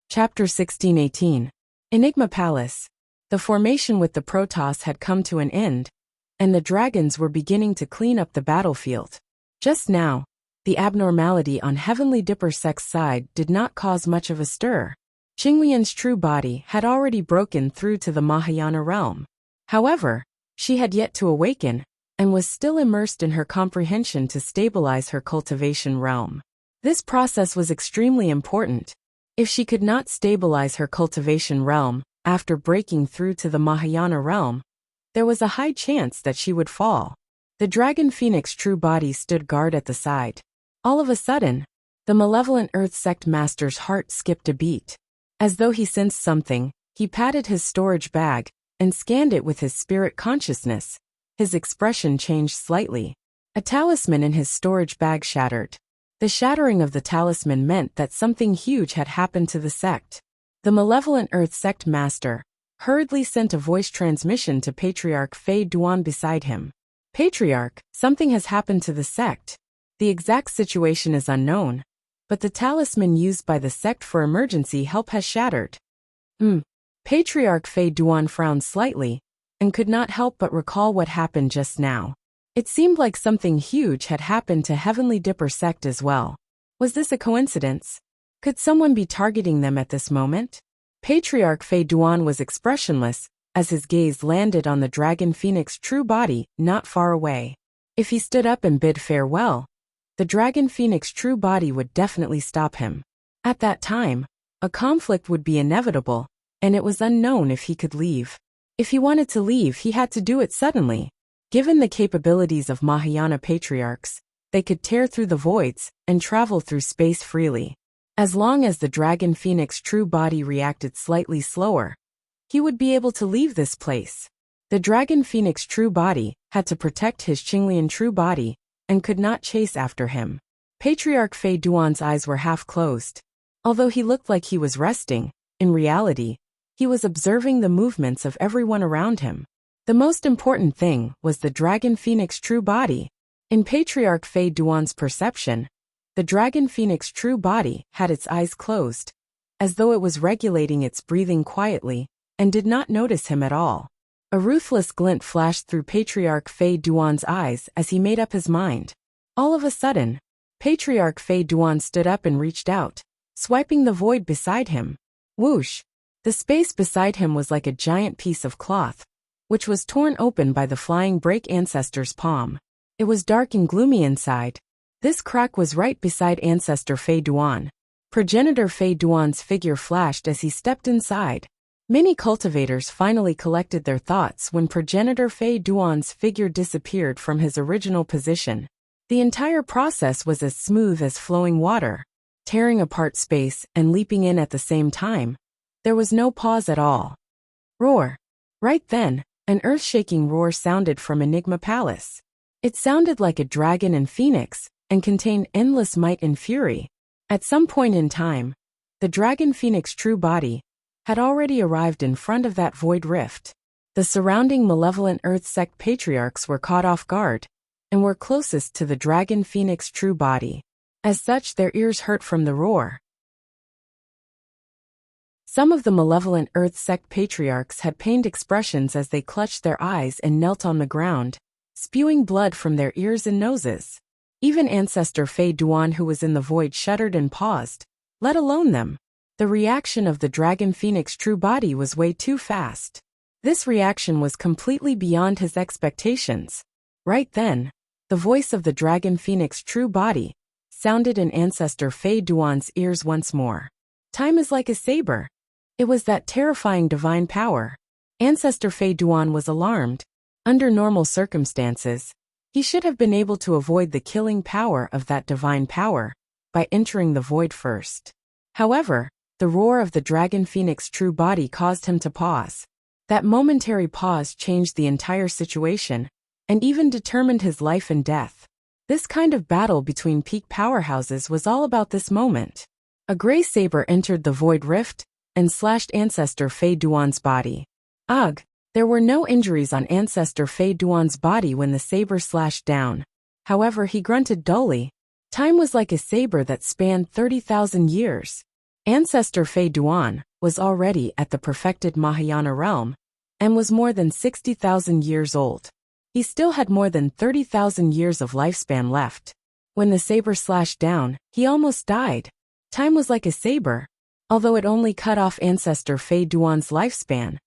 Chapter 1618. Enigma Palace. The formation with the Protoss had come to an end, and the dragons were beginning to clean up the battlefield. Just now, the abnormality on Heavenly Dipper sect's side did not cause much of a stir. Qingwian's true body had already broken through to the Mahayana realm. However, she had yet to awaken, and was still immersed in her comprehension to stabilize her cultivation realm. This process was extremely important. If she could not stabilize her cultivation realm, after breaking through to the Mahayana realm, there was a high chance that she would fall. The dragon phoenix true body stood guard at the side. All of a sudden, the malevolent earth sect master's heart skipped a beat. As though he sensed something, he patted his storage bag and scanned it with his spirit consciousness. His expression changed slightly. A talisman in his storage bag shattered. The shattering of the talisman meant that something huge had happened to the sect. The malevolent earth sect master hurriedly sent a voice transmission to Patriarch Fei Duan beside him. Patriarch, something has happened to the sect. The exact situation is unknown, but the talisman used by the sect for emergency help has shattered. Patriarch Fei Duan frowned slightly and could not help but recall what happened just now. It seemed like something huge had happened to Heavenly Dipper sect as well. Was this a coincidence? Could someone be targeting them at this moment? Patriarch Fei Duan was expressionless as his gaze landed on the dragon phoenix true body not far away. If he stood up and bid farewell, the dragon phoenix true body would definitely stop him. At that time, a conflict would be inevitable, and it was unknown if he could leave. If he wanted to leave, he had to do it suddenly. Given the capabilities of Mahayana patriarchs, they could tear through the voids and travel through space freely. As long as the dragon phoenix true body reacted slightly slower, he would be able to leave this place. The dragon phoenix true body had to protect his Qinglian true body and could not chase after him. Patriarch Fei Duan's eyes were half closed. Although he looked like he was resting, in reality, he was observing the movements of everyone around him. The most important thing was the dragon phoenix true body. In Patriarch Fei Duan's perception, the dragon phoenix true body had its eyes closed, as though it was regulating its breathing quietly, and did not notice him at all. A ruthless glint flashed through Patriarch Fei Duan's eyes as he made up his mind. All of a sudden, Patriarch Fei Duan stood up and reached out, swiping the void beside him. Whoosh! The space beside him was like a giant piece of cloth, which was torn open by the flying break ancestor's palm. It was dark and gloomy inside. This crack was right beside ancestor Fei Duan. Progenitor Fei Duan's figure flashed as he stepped inside. Many cultivators finally collected their thoughts when progenitor Fei Duan's figure disappeared from his original position. The entire process was as smooth as flowing water, tearing apart space and leaping in at the same time. There was no pause at all. Roar! Right then, an earth-shaking roar sounded from Enigma Palace. It sounded like a dragon and phoenix, and contained endless might and fury. At some point in time, the dragon phoenix true body had already arrived in front of that void rift. The surrounding malevolent earth sect patriarchs were caught off guard, and were closest to the dragon phoenix true body. As such, their ears hurt from the roar. Some of the malevolent earth sect patriarchs had pained expressions as they clutched their eyes and knelt on the ground, spewing blood from their ears and noses. Even ancestor Fei Duan, who was in the void, shuddered and paused, let alone them. The reaction of the dragon phoenix true body was way too fast. This reaction was completely beyond his expectations. Right then, the voice of the dragon phoenix true body sounded in ancestor Fei Duan's ears once more. Time is like a saber. It was that terrifying divine power. Ancestor Fei Duan was alarmed. Under normal circumstances, he should have been able to avoid the killing power of that divine power by entering the void first. However, the roar of the dragon phoenix true body caused him to pause. That momentary pause changed the entire situation, and even determined his life and death. This kind of battle between peak powerhouses was all about this moment. A gray saber entered the void rift and slashed ancestor Fei Duan's body. Ugh! There were no injuries on ancestor Fei Duan's body when the saber slashed down. However, he grunted dully. Time was like a saber that spanned 30,000 years. Ancestor Fei Duan was already at the perfected Mahayana realm, and was more than 60,000 years old. He still had more than 30,000 years of lifespan left. When the saber slashed down, he almost died. Time was like a saber. Although it only cut off ancestor Fei Duan's lifespan,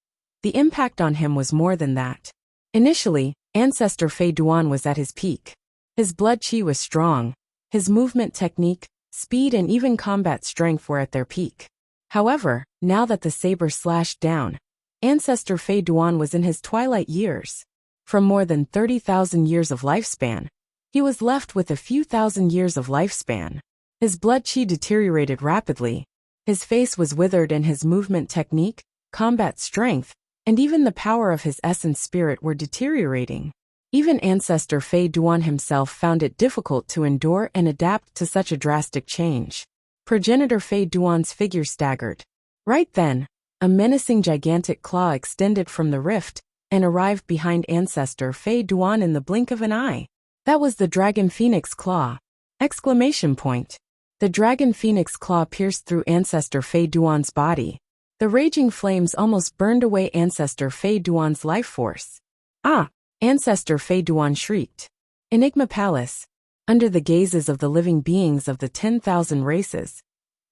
the impact on him was more than that. Initially, ancestor Fei Duan was at his peak. His blood qi was strong. His movement technique, speed and even combat strength were at their peak. However, now that the saber slashed down, Ancestor Fei Duan was in his twilight years. From more than 30,000 years of lifespan, he was left with a few thousand years of lifespan. His blood qi deteriorated rapidly. His face was withered and his movement technique, combat strength, and even the power of his essence spirit were deteriorating. Even Ancestor Fei Duan himself found it difficult to endure and adapt to such a drastic change. Progenitor Fei Duan's figure staggered. Right then, a menacing gigantic claw extended from the rift and arrived behind Ancestor Fei Duan in the blink of an eye. That was the Dragon Phoenix Claw! Exclamation point. The Dragon Phoenix Claw pierced through Ancestor Fei Duan's body. The raging flames almost burned away Ancestor Fei Duan's life force. Ah! Ancestor Fei Duan shrieked. Enigma Palace. Under the gazes of the living beings of the 10,000 races,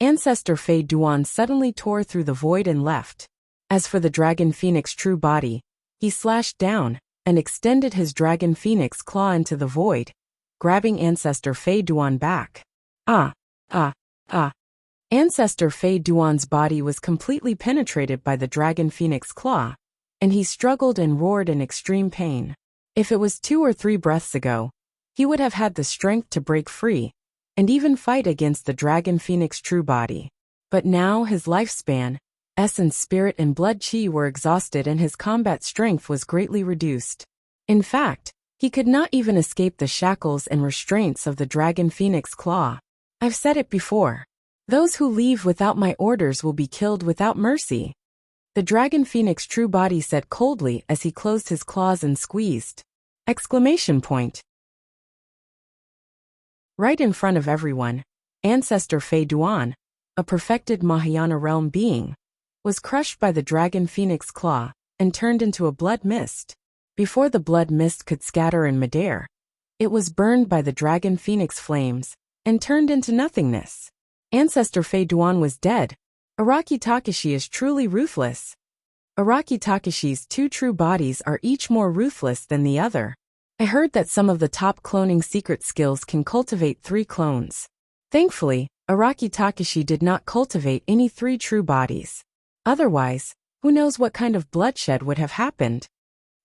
Ancestor Fei Duan suddenly tore through the void and left. As for the Dragon Phoenix true body, he slashed down and extended his Dragon Phoenix claw into the void, grabbing Ancestor Fei Duan back. Ah! Ancestor Fei Duan's body was completely penetrated by the Dragon Phoenix claw, and he struggled and roared in extreme pain. If it was 2 or 3 breaths ago, he would have had the strength to break free and even fight against the Dragon Phoenix true body. But now his lifespan, essence spirit and blood qi were exhausted and his combat strength was greatly reduced. In fact, he could not even escape the shackles and restraints of the Dragon Phoenix claw. I've said it before. Those who leave without my orders will be killed without mercy. The Dragon Phoenix true body said coldly as he closed his claws and squeezed. Exclamation point. Right in front of everyone, Ancestor Fei Duan, a perfected Mahayana realm being, was crushed by the Dragon Phoenix claw and turned into a blood mist. Before the blood mist could scatter in midair, it was burned by the Dragon Phoenix flames and turned into nothingness. Ancestor Fei Duan was dead. Araki Takashi is truly ruthless. Araki Takashi's 2 true bodies are each more ruthless than the other. I heard that some of the top cloning secret skills can cultivate 3 clones. Thankfully, Araki Takashi did not cultivate any 3 true bodies. Otherwise, who knows what kind of bloodshed would have happened.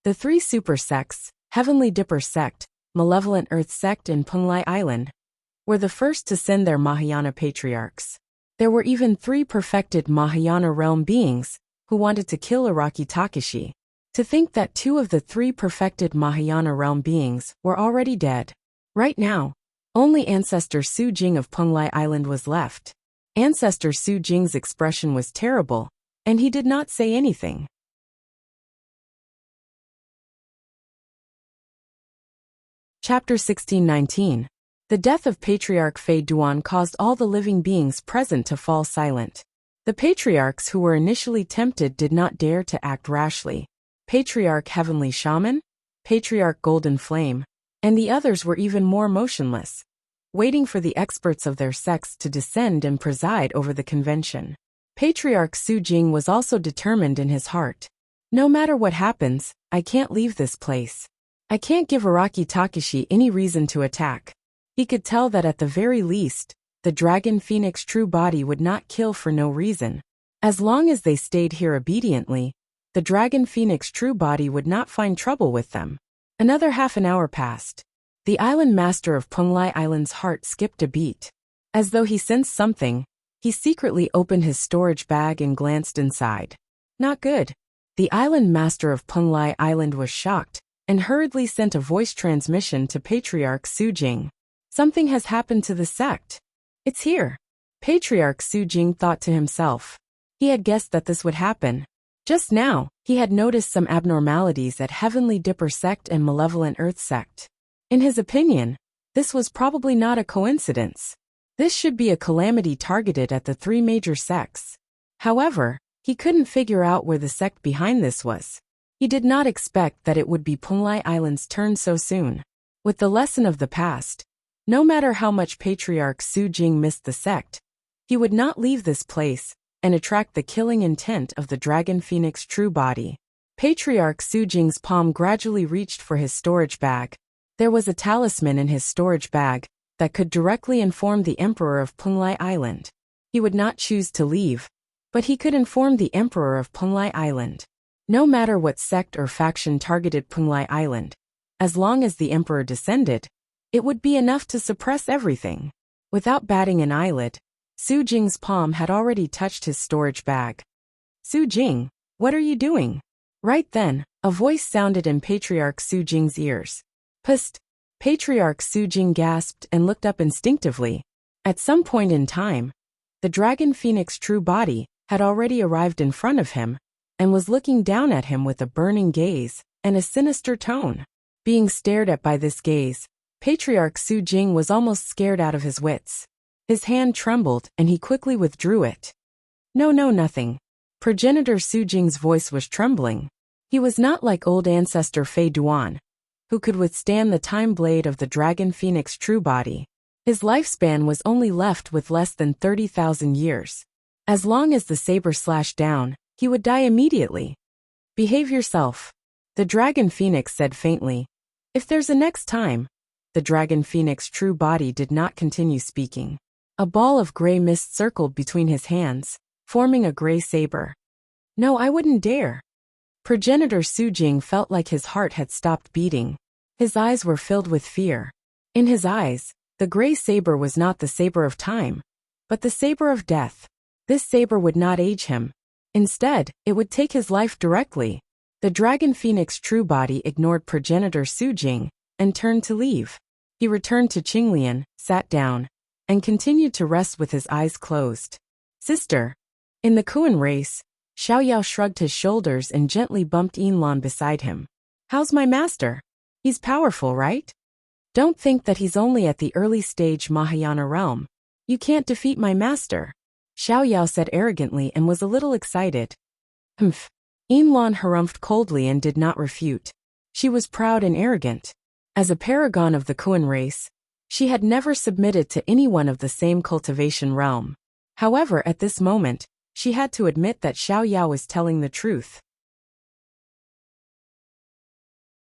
The 3 super sects, Heavenly Dipper sect, Malevolent Earth sect and Penglai Island, were the first to send their Mahayana patriarchs. There were even 3 perfected Mahayana realm beings who wanted to kill Araki Takashi. To think that 2 of the 3 perfected Mahayana realm beings were already dead. Right now, only Ancestor Su Jing of Penglai Island was left. Ancestor Su Jing's expression was terrible, and he did not say anything. Chapter 1619. The death of Patriarch Fei Duan caused all the living beings present to fall silent. The patriarchs who were initially tempted did not dare to act rashly. Patriarch Heavenly Shaman, Patriarch Golden Flame, and the others were even more motionless, waiting for the experts of their sects to descend and preside over the convention. Patriarch Su Jing was also determined in his heart. No matter what happens, I can't leave this place. I can't give Araki Takashi any reason to attack. He could tell that at the very least, the Dragon Phoenix true body would not kill for no reason. As long as they stayed here obediently, the Dragon Phoenix true body would not find trouble with them. Another half an hour passed. The island master of Penglai Island's heart skipped a beat. As though he sensed something, he secretly opened his storage bag and glanced inside. Not good. The island master of Penglai Island was shocked and hurriedly sent a voice transmission to Patriarch Su Jing. Something has happened to the sect. It's here. Patriarch Su Jing thought to himself. He had guessed that this would happen. Just now, he had noticed some abnormalities at Heavenly Dipper sect and Malevolent Earth sect. In his opinion, this was probably not a coincidence. This should be a calamity targeted at the 3 major sects. However, he couldn't figure out where the sect behind this was. He did not expect that it would be Penglai Island's turn so soon. With the lesson of the past, no matter how much Patriarch Su Jing missed the sect, he would not leave this place and attract the killing intent of the Dragon Phoenix true body. Patriarch Su Jing's palm gradually reached for his storage bag. There was a talisman in his storage bag that could directly inform the Emperor of Penglai Island. He would not choose to leave, but he could inform the Emperor of Penglai Island. No matter what sect or faction targeted Penglai Island, as long as the emperor descended, it would be enough to suppress everything. Without batting an eyelid, Su Jing's palm had already touched his storage bag. Su Jing, what are you doing? Right then, a voice sounded in Patriarch Su Jing's ears. Psst! Patriarch Su Jing gasped and looked up instinctively. At some point in time, the dragon phoenix true body had already arrived in front of him and was looking down at him with a burning gaze and a sinister tone. Being stared at by this gaze, Patriarch Su Jing was almost scared out of his wits. His hand trembled and he quickly withdrew it. No, nothing. Progenitor Su Jing's voice was trembling. He was not like old ancestor Fei Duan, who could withstand the time blade of the dragon phoenix true body. His lifespan was only left with less than 30,000 years. As long as the saber slashed down, he would die immediately. Behave yourself, the dragon phoenix said faintly. If there's a next time. The dragon phoenix true body did not continue speaking. A ball of gray mist circled between his hands, forming a gray saber. No, I wouldn't dare. Progenitor Su Jing felt like his heart had stopped beating. His eyes were filled with fear. In his eyes, the gray saber was not the saber of time, but the saber of death. This saber would not age him. Instead, it would take his life directly. The dragon phoenix true body ignored progenitor Su Jing and turned to leave. He returned to Qinglian, sat down, and continued to rest with his eyes closed. Sister. In the Kuan race, Xiaoyao shrugged his shoulders and gently bumped Yinlan beside him. How's my master? He's powerful, right? Don't think that he's only at the early stage Mahayana realm. You can't defeat my master. Xiaoyao said arrogantly and was a little excited. Humph. Yinlan harumphed coldly and did not refute. She was proud and arrogant. As a paragon of the Kuan race, she had never submitted to anyone of the same cultivation realm. However, at this moment, she had to admit that Xiaoyao was telling the truth.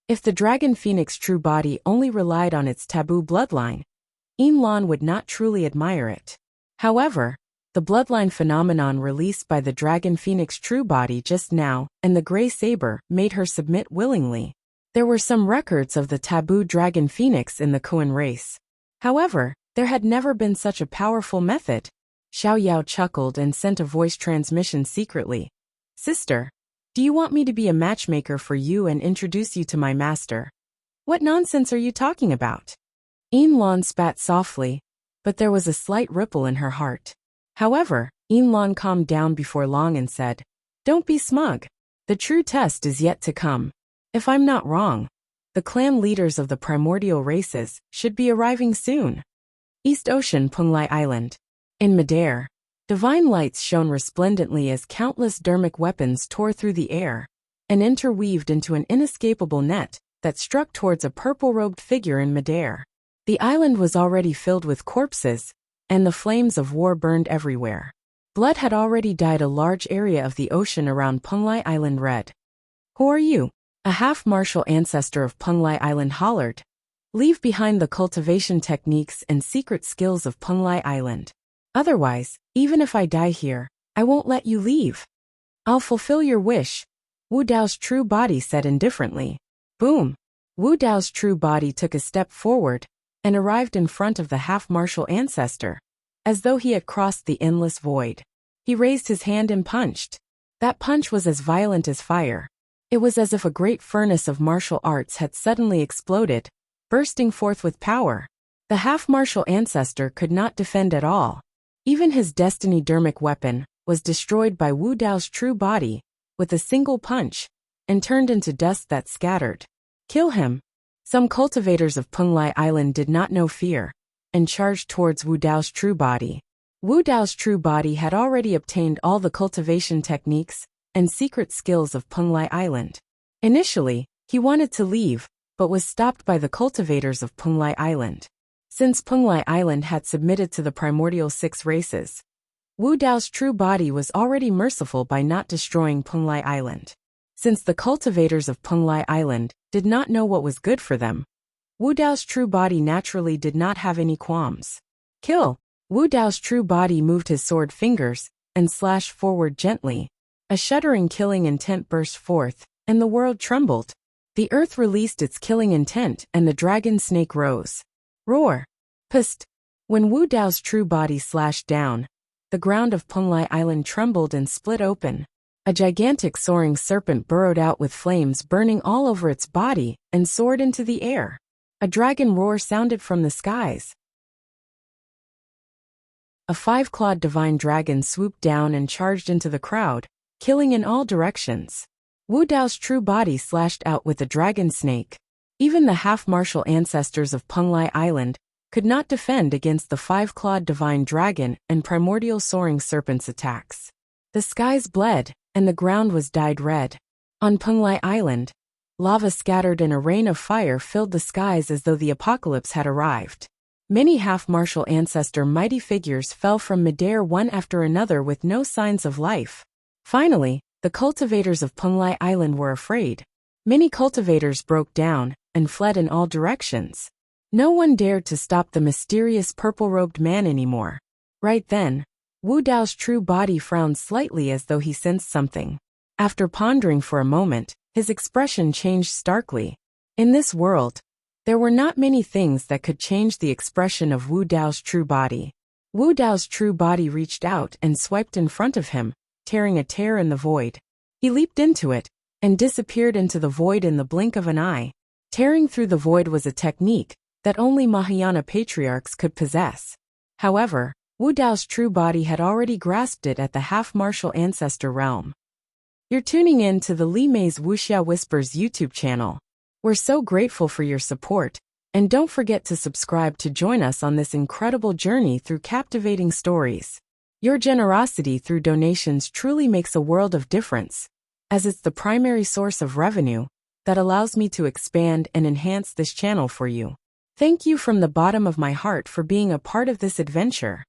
If the dragon phoenix true body only relied on its taboo bloodline, Yinlan would not truly admire it. However, the bloodline phenomenon released by the dragon phoenix true body just now and the gray saber made her submit willingly. There were some records of the taboo dragon phoenix in the Kuan race. However, there had never been such a powerful method. Xiaoyao chuckled and sent a voice transmission secretly. Sister, do you want me to be a matchmaker for you and introduce you to my master? What nonsense are you talking about? Yinlan spat softly, but there was a slight ripple in her heart. However, Yinlan calmed down before long and said, Don't be smug. The true test is yet to come. If I'm not wrong, the clan leaders of the primordial races should be arriving soon. East Ocean Penglai Island. In midair, divine lights shone resplendently as countless dermic weapons tore through the air and interweaved into an inescapable net that struck towards a purple-robed figure in midair. The island was already filled with corpses, and the flames of war burned everywhere. Blood had already dyed a large area of the ocean around Penglai Island red. Who are you? A half-martial ancestor of Penglai Island hollered. Leave behind the cultivation techniques and secret skills of Penglai Island. Otherwise, even if I die here, I won't let you leave. I'll fulfill your wish, Wu Dao's true body said indifferently. Boom! Wu Dao's true body took a step forward and arrived in front of the half-martial ancestor, as though he had crossed the endless void. He raised his hand and punched. That punch was as violent as fire. It was as if a great furnace of martial arts had suddenly exploded, bursting forth with power. The half-martial ancestor could not defend at all. Even his destiny dermic weapon was destroyed by Wu Dao's true body with a single punch and turned into dust that scattered. Kill him! Some cultivators of Penglai Island did not know fear and charged towards Wu Dao's true body. Wu Dao's true body had already obtained all the cultivation techniques and secret skills of Penglai Island. Initially, he wanted to leave, but was stopped by the cultivators of Penglai Island. Since Penglai Island had submitted to the primordial 6 races, Wu Dao's true body was already merciful by not destroying Penglai Island. Since the cultivators of Penglai Island did not know what was good for them, Wu Dao's true body naturally did not have any qualms. Kill! Wu Dao's true body moved his sword fingers and slashed forward gently, A shuddering killing intent burst forth, and the world trembled. The earth released its killing intent, and the dragon snake rose. Roar! Pst! When Wu Dao's true body slashed down, the ground of Penglai Island trembled and split open. A gigantic soaring serpent burrowed out with flames burning all over its body and soared into the air. A dragon roar sounded from the skies. A 5-clawed divine dragon swooped down and charged into the crowd, killing in all directions. Wu Dao's true body slashed out with the dragon snake. Even the half-martial ancestors of Penglai Island could not defend against the 5-clawed divine dragon and primordial soaring serpent's attacks. The skies bled, and the ground was dyed red. On Penglai Island, lava scattered and a rain of fire filled the skies as though the apocalypse had arrived. Many half-martial ancestor mighty figures fell from midair one after another with no signs of life. Finally, the cultivators of Penglai Island were afraid. Many cultivators broke down and fled in all directions. No one dared to stop the mysterious purple-robed man anymore. Right then, Wu Dao's true body frowned slightly as though he sensed something. After pondering for a moment, his expression changed starkly. In this world, there were not many things that could change the expression of Wu Dao's true body. Wu Dao's true body reached out and swiped in front of him, tearing a tear in the void. He leaped into it and disappeared into the void in the blink of an eye. Tearing through the void was a technique that only Mahayana patriarchs could possess. However, Wu Dao's true body had already grasped it at the half-martial ancestor realm. You're tuning in to the Li Mei's Wuxia Whispers YouTube channel. We're so grateful for your support, and don't forget to subscribe to join us on this incredible journey through captivating stories. Your generosity through donations truly makes a world of difference, as it's the primary source of revenue that allows me to expand and enhance this channel for you. Thank you from the bottom of my heart for being a part of this adventure.